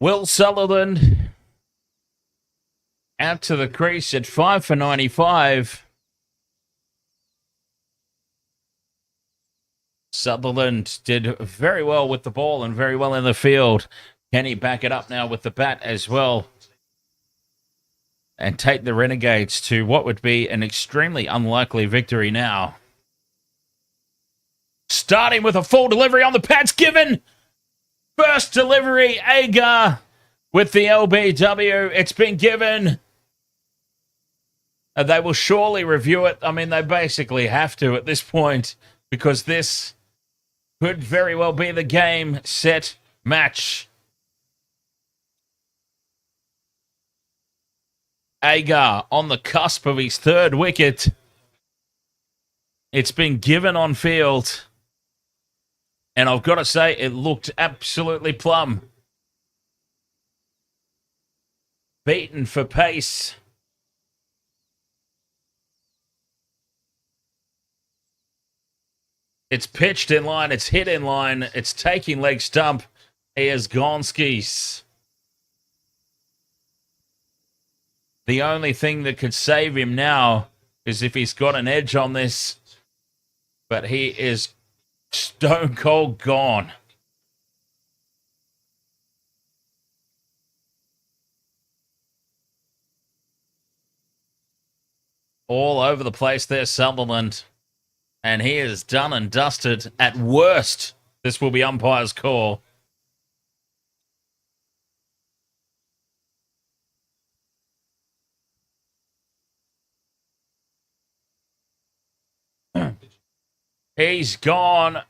Will Sutherland out to the crease at 5 for 95. Sutherland did very well with the ball and very well in the field. Can he back it up now with the bat as well? And take the Renegades to what would be an extremely unlikely victory now. Starting with a full delivery on the pads given. First delivery, Agar with the LBW. It's been given. They will surely review it. I mean, they basically have to at this point because this could very well be the game, set, match. Agar on the cusp of his third wicket. It's been given on field. And I've got to say, it looked absolutely plumb. Beaten for pace. It's pitched in line. It's hit in line. It's taking leg stump. He has gone skis. The only thing that could save him now is if he's got an edge on this. But he is stone cold gone. All over the place there, Sutherland. And he is done and dusted. At worst, this will be umpire's call. He's gone.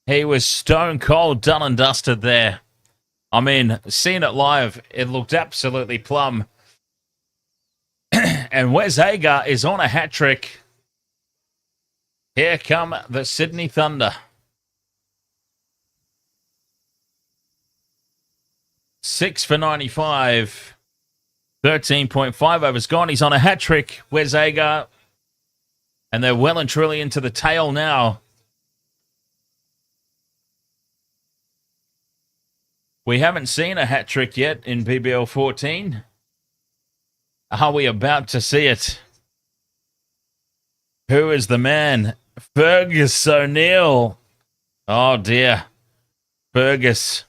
He was stone cold, done and dusted there. I mean, seeing it live, it looked absolutely plumb. And Wes Hager is on a hat trick. Here come the Sydney Thunder. 6 for 95. 13.5 overs gone. He's on a hat trick. Wes Hager. And they're well and truly into the tail now. We haven't seen a hat trick yet in BBL 14. Are we about to see it? Who is the man? Fergus O'Neill. Oh, dear. Fergus.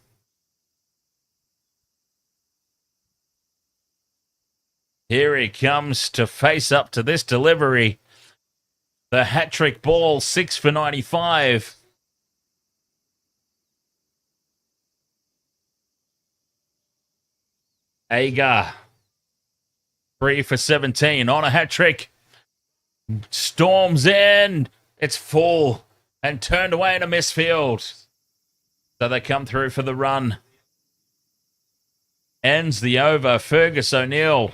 Here he comes to face up to this delivery. The hat-trick ball, 6 for 95. Agar, 3 for 17 on a hat-trick. Storms in. It's full and turned away in a misfield. So they come through for the run. Ends the over. Fergus O'Neill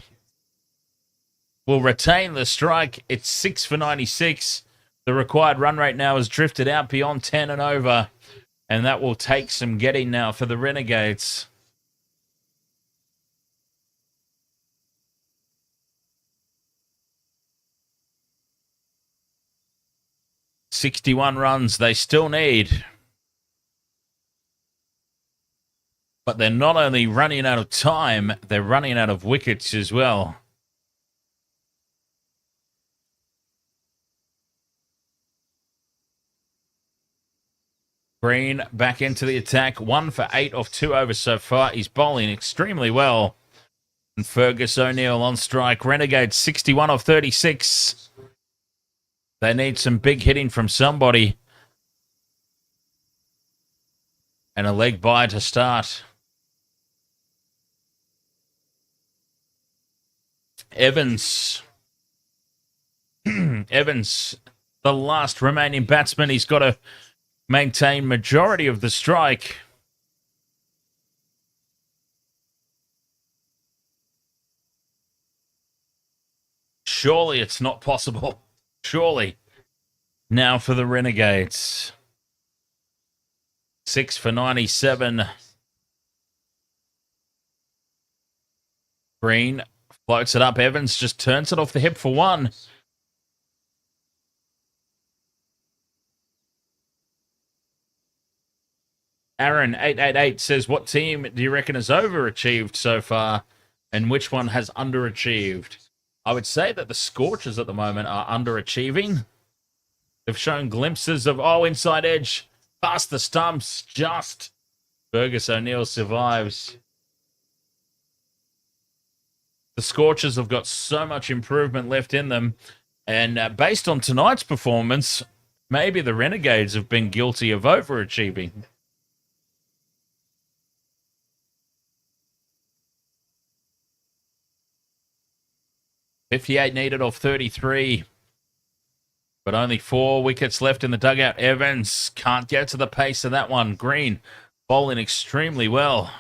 will retain the strike. It's 6 for 96. The required run rate now has drifted out beyond 10 and over. And that will take some getting now for the Renegades. "61 runs they still need. But they're not only running out of time, they're running out of wickets as well. Green back into the attack. 1 for 8 off 2 overs so far. He's bowling extremely well. And Fergus O'Neill on strike. Renegades 61 off 36. They need some big hitting from somebody. And a leg bye to start. Evans. Evans, the last remaining batsman. He's got to maintain majority of the strike. Surely it's not possible. Surely. Now for the Renegades. 6 for 97. Green floats it up. Evans just turns it off the hip for 1. Aaron 888 says, what team do you reckon has overachieved so far and which one has underachieved? I would say that the Scorchers at the moment are underachieving. They've shown glimpses of, inside edge, past the stumps, just. Fergus O'Neill survives. The Scorchers have got so much improvement left in them. And based on tonight's performance, maybe the Renegades have been guilty of overachieving. .58 needed off 33. But only 4 wickets left in the dugout. Evans can't get to the pace of that one. Green bowling extremely well.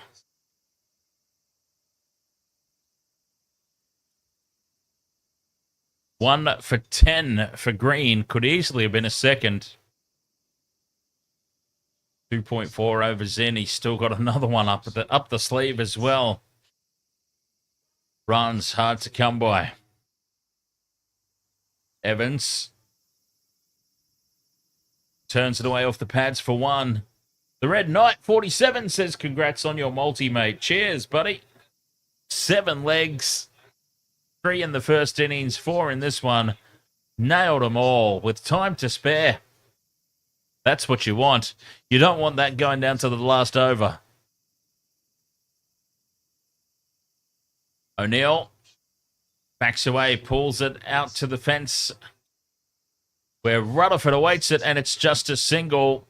One for 10 for Green. Could easily have been a second. 2.4 overs in. He's still got another one up the sleeve as well. Runs hard to come by. Evans turns it away off the pads for 1. The Red Knight 47 says, congrats on your multi, mate. Cheers, buddy. 7 legs. 3 in the first innings, 4 in this one. Nailed them all with time to spare. That's what you want. You don't want that going down to the last over. O'Neill backs away, pulls it out to the fence where Rutherford awaits it, and it's just a single.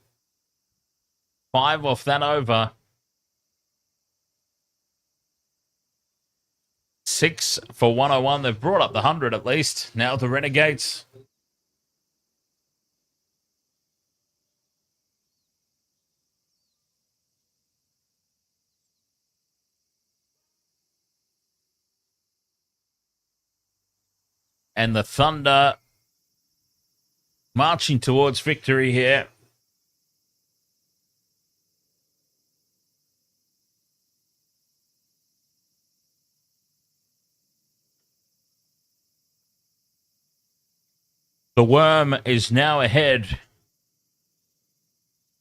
5 off that over. 6 for 101. They've brought up the 100 at least. Now the Renegades. And the Thunder marching towards victory here. The Worm is now ahead.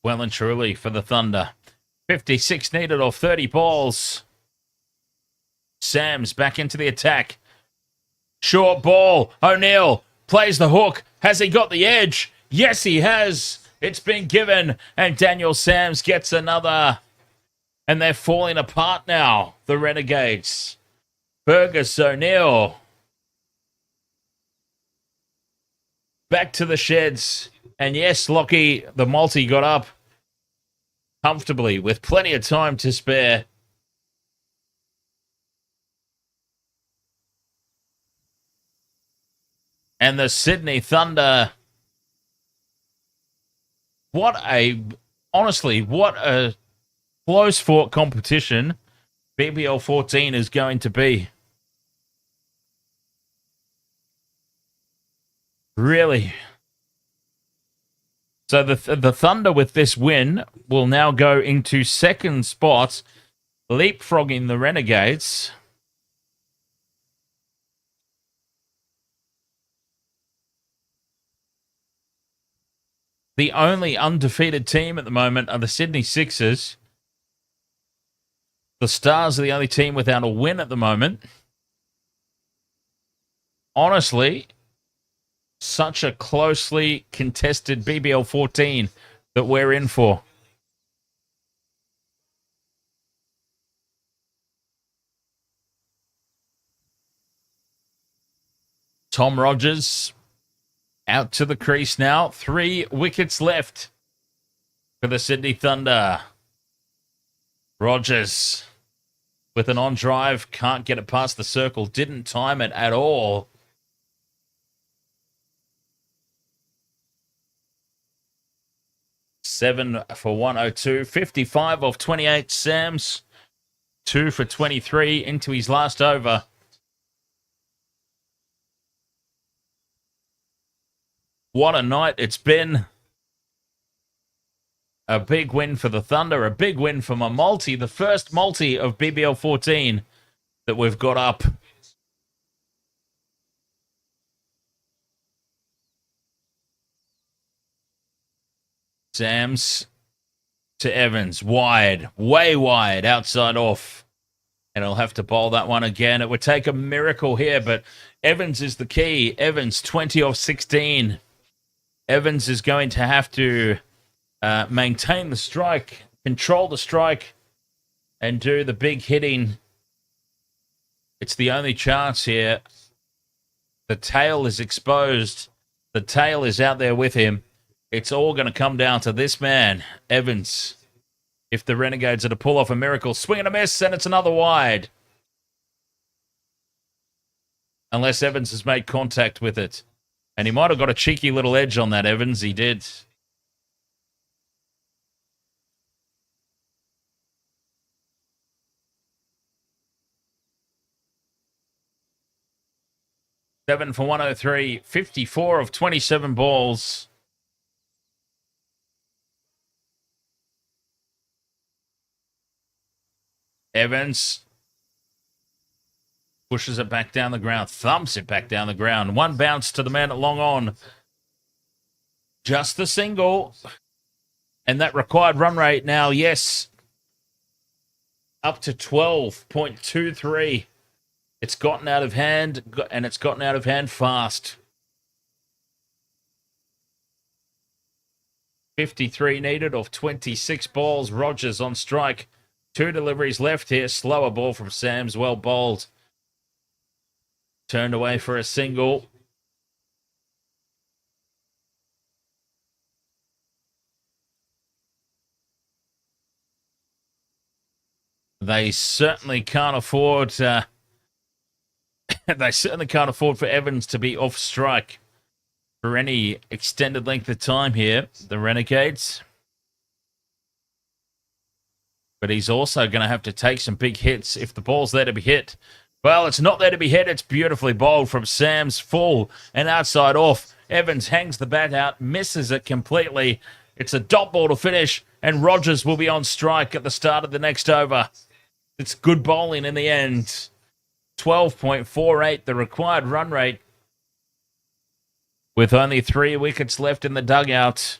Well and truly for the Thunder. 56 needed off 30 balls. Sam's back into the attack. Short ball. O'Neill plays the hook. Has he got the edge? Yes, he has. It's been given. And Daniel Sams gets another. And they're falling apart now, the Renegades. Fergus O'Neill. Back to the sheds. And yes, Lockie, the multi got up comfortably with plenty of time to spare. And the Sydney Thunder. Honestly, what a close fought competition BBL 14 is going to be. Really. So the Thunder with this win will now go into second spot, leapfrogging the Renegades. The only undefeated team at the moment are the Sydney Sixers. The Stars are the only team without a win at the moment. Honestly, such a closely contested BBL 14 that we're in for. Tom Rogers out to the crease now. 3 wickets left for the Sydney Thunder. Rogers with an on drive. Can't get it past the circle. Didn't time it at all. Seven for 102. 55 off 28. Sams. 2 for 23 into his last over. What a night it's been. A big win for the Thunder. A big win for my multi. The first multi of BBL 14 that we've got up. Sams to Evans. Wide. Way wide. Outside off. And he'll have to bowl that one again. It would take a miracle here, but Evans is the key. Evans, 20 off 16. Evans is going to have to maintain the strike, control the strike, and do the big hitting. It's the only chance here. The tail is exposed. The tail is out there with him. It's all going to come down to this man, Evans. If the Renegades are to pull off a miracle, swing and a miss, and it's another wide. Unless Evans has made contact with it. And he might have got a cheeky little edge on that, Evans. He did. Seven for 103. 54 of 27 balls. Evans pushes it back down the ground, thumps it back down the ground. One bounce to the man at long on. Just the single. And that required run rate now, yes, up to 12.23. It's gotten out of hand, and it's gotten out of hand fast. 53 needed off 26 balls. Rogers on strike. 2 deliveries left here. Slower ball from Sams. Well bowled. Turned away for a single. They certainly can't afford. They certainly can't afford for Evans to be off strike for any extended length of time here. The Renegades. But he's also going to have to take some big hits if the ball's there to be hit. Well, it's not there to be hit. It's beautifully bowled from Sam's full and outside off. Evans hangs the bat out, misses it completely. It's a dot ball to finish, and Rogers will be on strike at the start of the next over. It's good bowling in the end. 12.48, the required run rate, with only 3 wickets left in the dugout.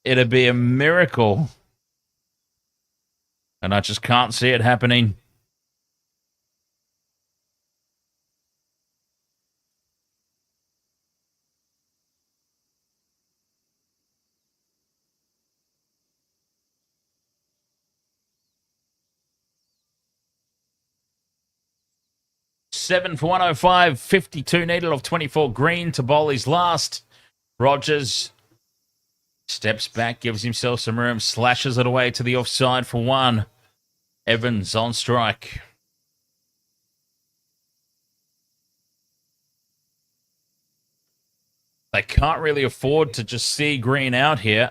It'd be a miracle. And I just can't see it happening. Seven for 105, 52 needed of 24. Green to bowl his last. Rogers steps back, gives himself some room, slashes it away to the offside for 1. Evans on strike. They can't really afford to just see Green out here.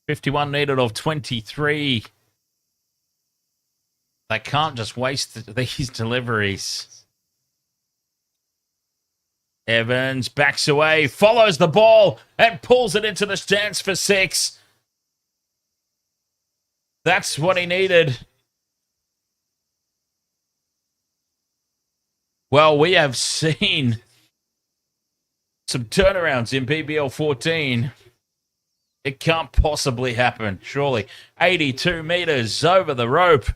51 needed of 23. They can't just waste these deliveries. Evans backs away, follows the ball, and pulls it into the stands for 6. That's what he needed. Well, we have seen some turnarounds in BBL 14. It can't possibly happen, surely. 82 meters over the rope.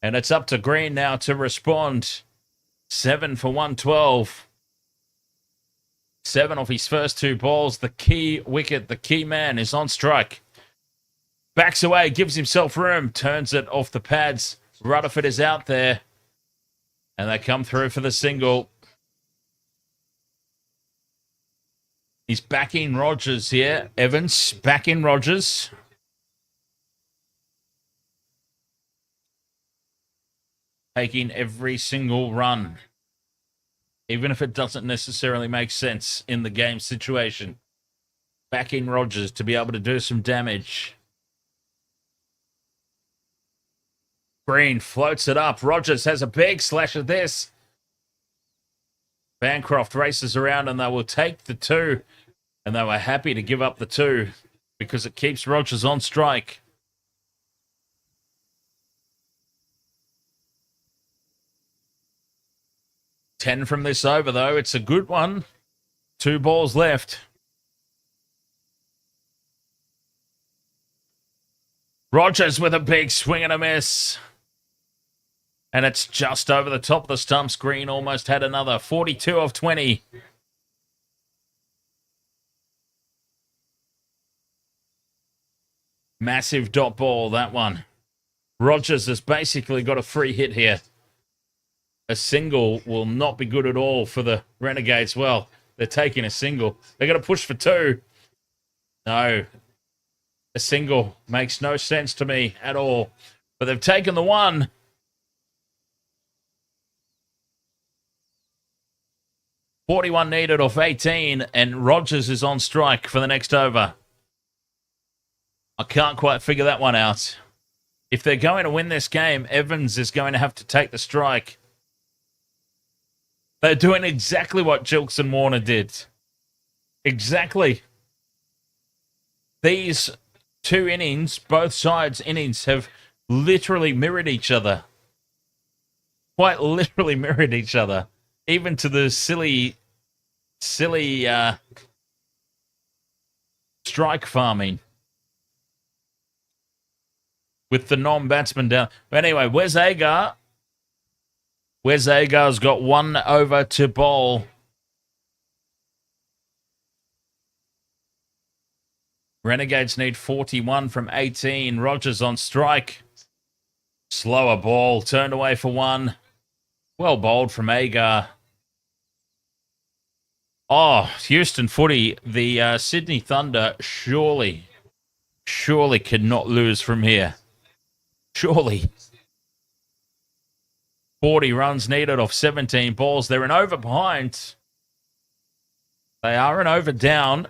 And it's up to Green now to respond. 7 for 112. 7 off his first 2 balls. The key wicket, the key man is on strike. Backs away, gives himself room, turns it off the pads. Rutherford is out there. And they come through for the single. He's backing Rogers here. Evans backing Rogers. Taking every single run, even if it doesn't necessarily make sense in the game situation. Backing Rogers to be able to do some damage. Green floats it up. Rogers has a big slash of this. Bancroft races around and they will take the 2. And they were happy to give up the 2 because it keeps Rogers on strike. Ten from this over, though. It's a good one. 2 balls left. Rogers with a big swing and a miss. And it's just over the top of the stumps. Green almost had another. 42 of 20. Massive dot ball, that one. Rogers has basically got a free hit here. A single will not be good at all for the Renegades. Well, they're taking a single. They're going to push for 2. No. A single makes no sense to me at all. But they've taken the 1. .41 needed off 18, and Rogers is on strike for the next over. I can't quite figure that one out. If they're going to win this game, Evans is going to have to take the strike. They're doing exactly what Gilks and Warner did. Exactly. These 2 innings, both sides' innings, have literally mirrored each other. Quite literally mirrored each other. Even to the silly strike farming. With the non-batsman down. But anyway, where's Agar? Wes Agar's got 1 over to bowl. Renegades need 41 from 18. Rogers on strike. Slower ball. Turned away for 1. Well bowled from Agar. Oh, Houston footy. The Sydney Thunder surely cannot lose from here. Surely. 40 runs needed off 17 balls. They're an over behind. They are an over down,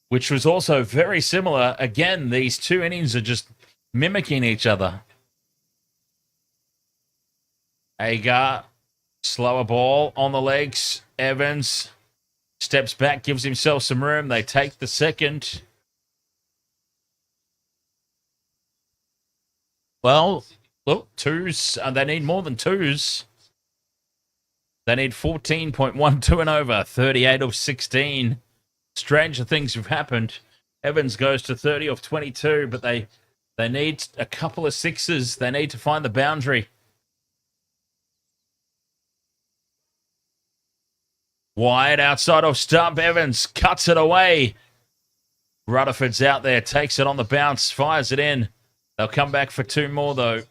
which was also very similar. Again, these two innings are just mimicking each other. Agar, slower ball on the legs. Evans steps back, gives himself some room. They take the second. Well, look, twos. They need more than twos. They need 14.12 and over. 38 of 16. Stranger things have happened. Evans goes to 30 of 22, but they need a couple of sixes. They need to find the boundary. Wide outside of stump. Evans cuts it away. Rutherford's out there, takes it on the bounce, fires it in. They'll come back for two more, though.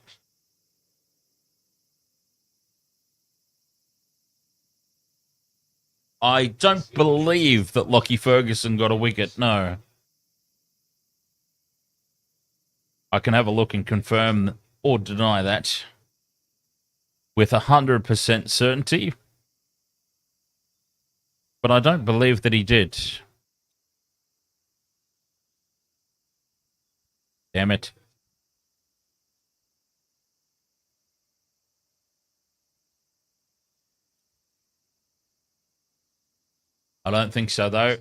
I don't believe that Lockie Ferguson got a wicket, no. I can have a look and confirm or deny that with 100% certainty. But I don't believe that he did. Damn it. I don't think so, though.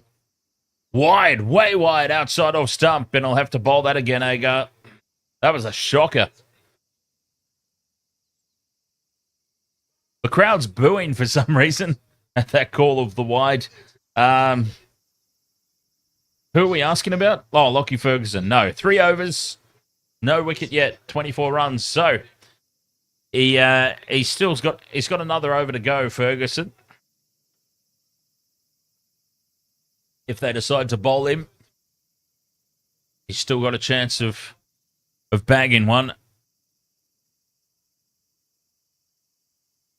Wide, way wide, outside of stump, and I'll have to bowl that again, Agar. That was a shocker. The crowd's booing for some reason at that call of the wide. Who are we asking about? Oh, Lockie Ferguson. No, 3 overs, no wicket yet, 24 runs. So he's got another over to go, Ferguson. If they decide to bowl him, he's still got a chance of bagging one.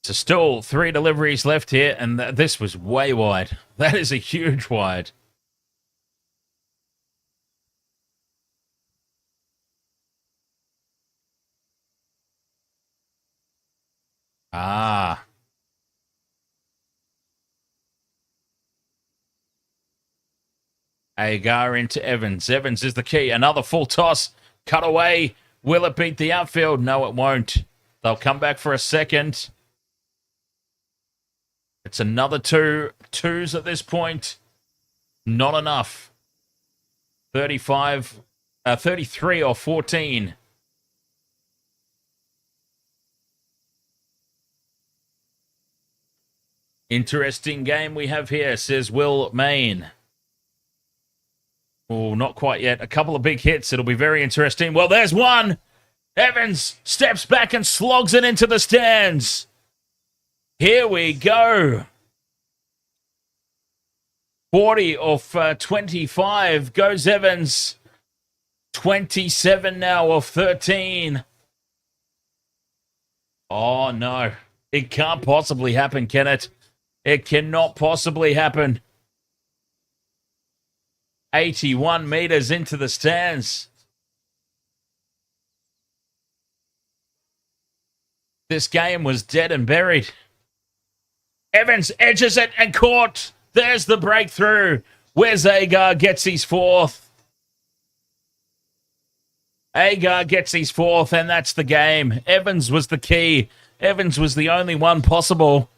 So still 3 deliveries left here, and this was way wide. That is a huge wide. Ah. Agar into Evans. Evans is the key. Another full toss. Cut away. Will it beat the outfield? No, it won't. They'll come back for a second. It's another 2 twos at this point. Not enough. 33 or 14. Interesting game we have here, says Will Main. Oh, not quite yet. A couple of big hits. It'll be very interesting. Well, there's one. Evans steps back and slogs it into the stands. Here we go. 40 off 25 goes Evans. 27 now of 13. Oh, no. It can't possibly happen, can it? It cannot possibly happen. 81 meters into the stands. This game was dead and buried. Evans edges it and caught. There's the breakthrough. Where's Agar? Gets his 4th. Agar gets his 4th, and that's the game. Evans was the key. Evans was the only one possible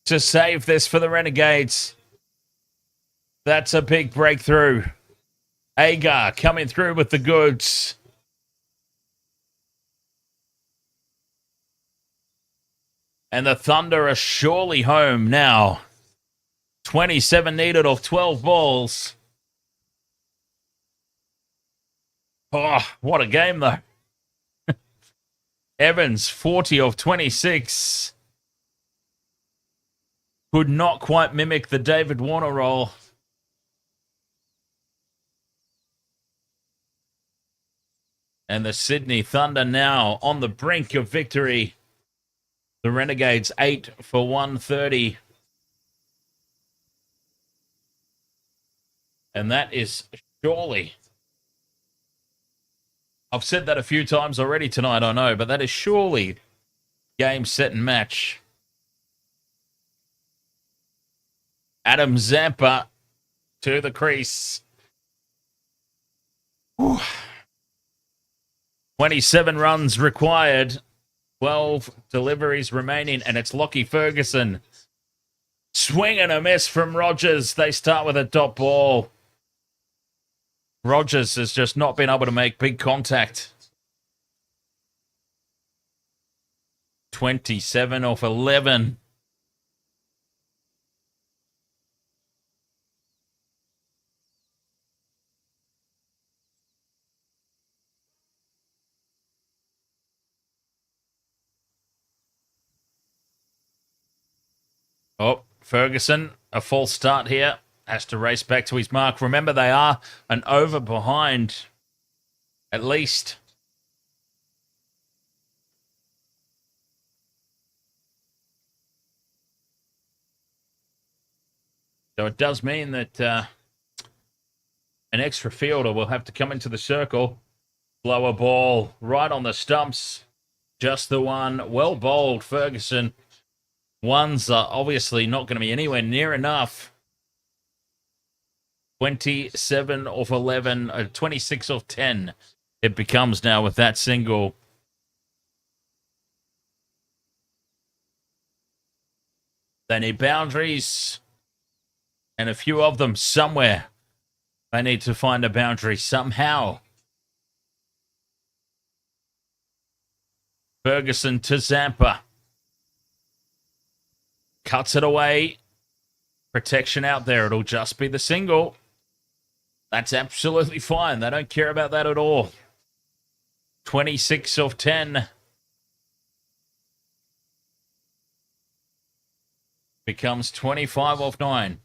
to save this for the Renegades. That's a big breakthrough. Agar coming through with the goods. And the Thunder are surely home now. 27 needed off 12 balls. Oh, what a game, though. Evans, 40 of 26. Could not quite mimic the David Warner role. And the Sydney Thunder now on the brink of victory. The Renegades 8 for 130. And that is surely... I've said that a few times already tonight, I know, but that is surely game, set, and match. Adam Zampa to the crease. Whew. 27 runs required. 12 deliveries remaining, and it's Lockie Ferguson. Swing and a miss from Rogers. They start with a dot ball. Rogers has just not been able to make big contact. 27 off 11. Oh, Ferguson, a false start here. Has to race back to his mark. Remember, they are an over behind, at least. So it does mean that an extra fielder will have to come into the circle. Blow a ball right on the stumps. Just the one. Well bowled, Ferguson. One's obviously not going to be anywhere near enough. 27 off 11, 26 off 10. It becomes now with that single. They need boundaries, and a few of them somewhere. They need to find a boundary somehow. Ferguson to Zampa. Cuts it away. Protection out there. It'll just be the single. That's absolutely fine. They don't care about that at all. 26 off 10. Becomes 25 off 9.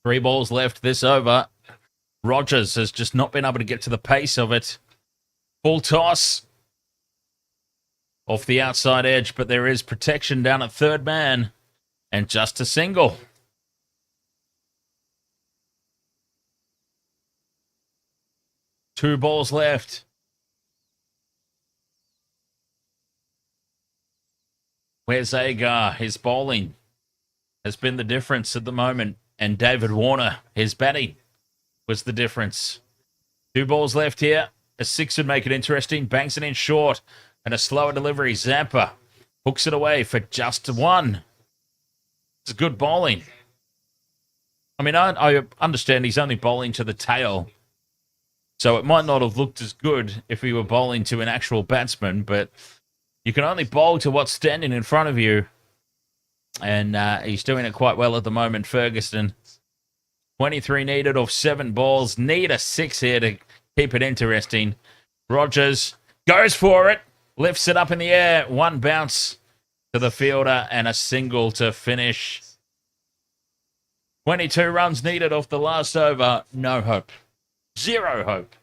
Three balls left this over. Rogers has just not been able to get to the pace of it. Full toss. Off the outside edge, but there is protection down at third man. And just a single. Two balls left. Where's Agar? His bowling has been the difference at the moment. And David Warner, his batting, was the difference. Two balls left here. A six would make it interesting. Banks it in short. And a slower delivery. Zampa hooks it away for just one. It's good bowling. I mean, I understand he's only bowling to the tail. So it might not have looked as good if he were bowling to an actual batsman. But you can only bowl to what's standing in front of you. And he's doing it quite well at the moment, Ferguson. 23 needed off 7 balls. Need a 6 here to keep it interesting. Rogers goes for it. Lifts it up in the air. One bounce to the fielder and a single to finish. 22 runs needed off the last over. No hope. Zero hope.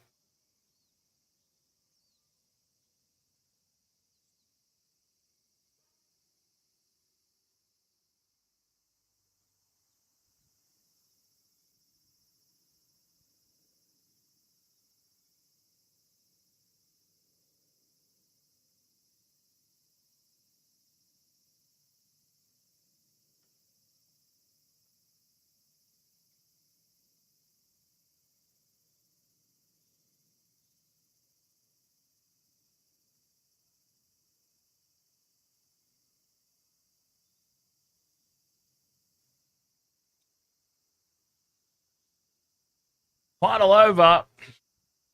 Final over.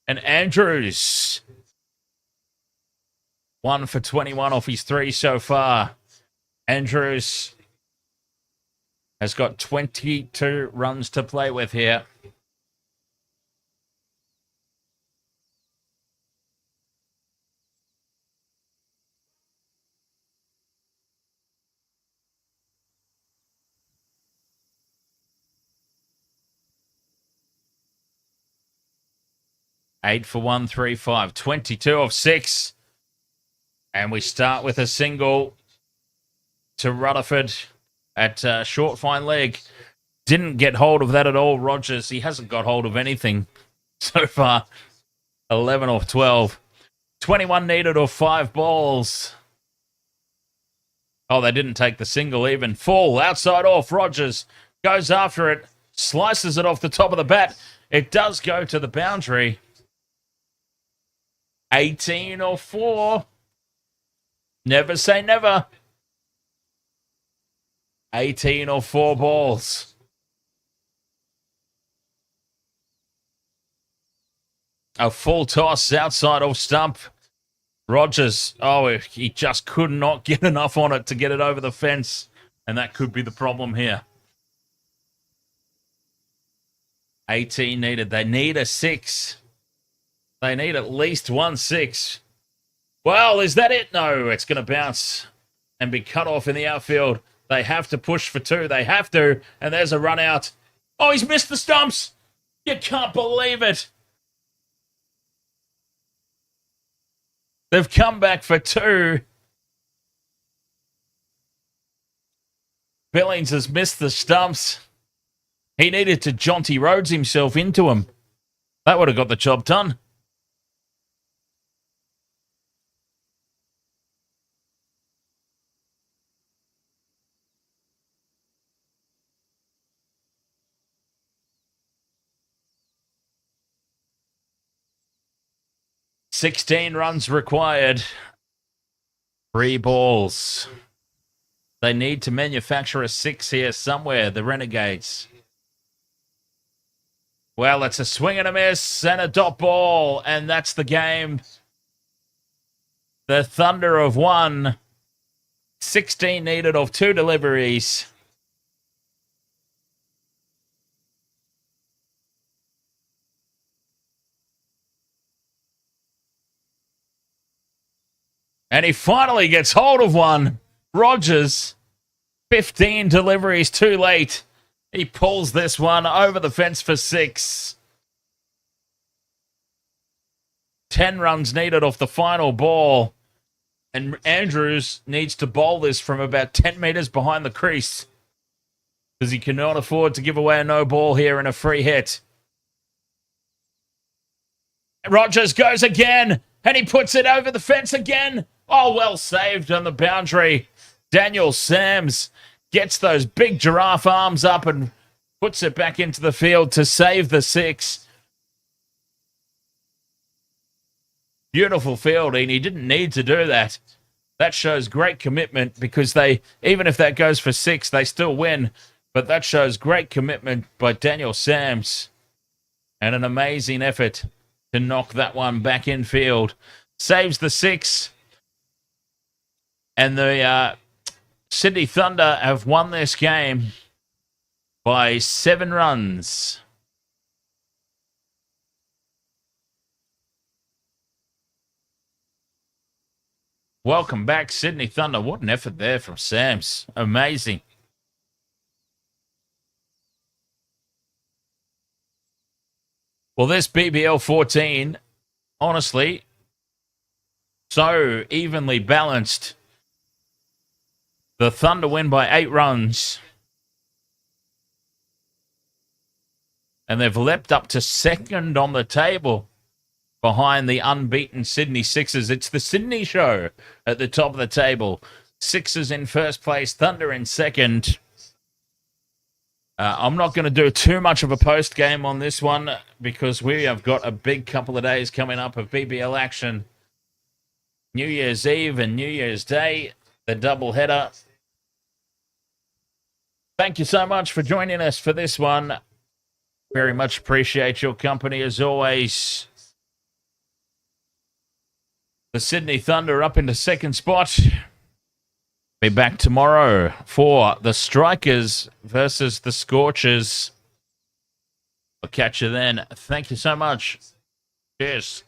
And Andrews. 1 for 21 off his 3 so far. Andrews has got 22 runs to play with here. Eight for 135. 22 off 6. And we start with a single to Rutherford at short fine leg. Didn't get hold of that at all, Rogers. He hasn't got hold of anything so far. 11 off 12. 21 needed or 5 balls. Oh, they didn't take the single even. Full, outside off. Rogers goes after it, slices it off the top of the bat. It does go to the boundary. 18 or 4. Never say never. 18 or 4 balls. A full toss outside off stump. Rogers, oh, he just could not get enough on it to get it over the fence. And that could be the problem here. 18 needed. They need a 6. They need at least 1 6. Well, is that it? No, it's going to bounce and be cut off in the outfield. They have to push for 2. They have to. And there's a run out. Oh, he's missed the stumps. You can't believe it. They've come back for 2. Billings has missed the stumps. He needed to Jonty Rhodes himself into him. That would have got the job done. $16 runs required. 3 balls. They need to manufacture a 6 here somewhere, the Renegades. Well, it's a swing and a miss and a dot ball, and that's the game. The Thunder have won. 16 needed of 2 deliveries. And he finally gets hold of one. Rogers, 15 deliveries too late. He pulls this one over the fence for 6. 10 runs needed off the final ball. And Andrews needs to bowl this from about 10 meters behind the crease, because he cannot afford to give away a no ball here in a free hit. Rogers goes again, and he puts it over the fence again. Oh, well saved on the boundary. Daniel Sams gets those big giraffe arms up and puts it back into the field to save the 6. Beautiful fielding. He didn't need to do that. That shows great commitment, because they, even if that goes for 6, they still win. But that shows great commitment by Daniel Sams and an amazing effort to knock that one back in field. Saves the 6. And the Sydney Thunder have won this game by 7 runs. Welcome back, Sydney Thunder. What an effort there from Sams. Amazing. Well, this BBL 14, honestly, so evenly balanced. The Thunder win by 8 runs. And they've leapt up to 2nd on the table behind the unbeaten Sydney Sixers. It's the Sydney show at the top of the table. Sixers in first place, Thunder in 2nd. I'm not going to do too much of a post game on this one, because we have got a big couple of days coming up of BBL action. New Year's Eve and New Year's Day, the double header. Thank you so much for joining us for this one. Very much appreciate your company as always. The Sydney Thunder up into 2nd spot. Be back tomorrow for the Strikers versus the Scorchers. I'll catch you then. Thank you so much. Cheers.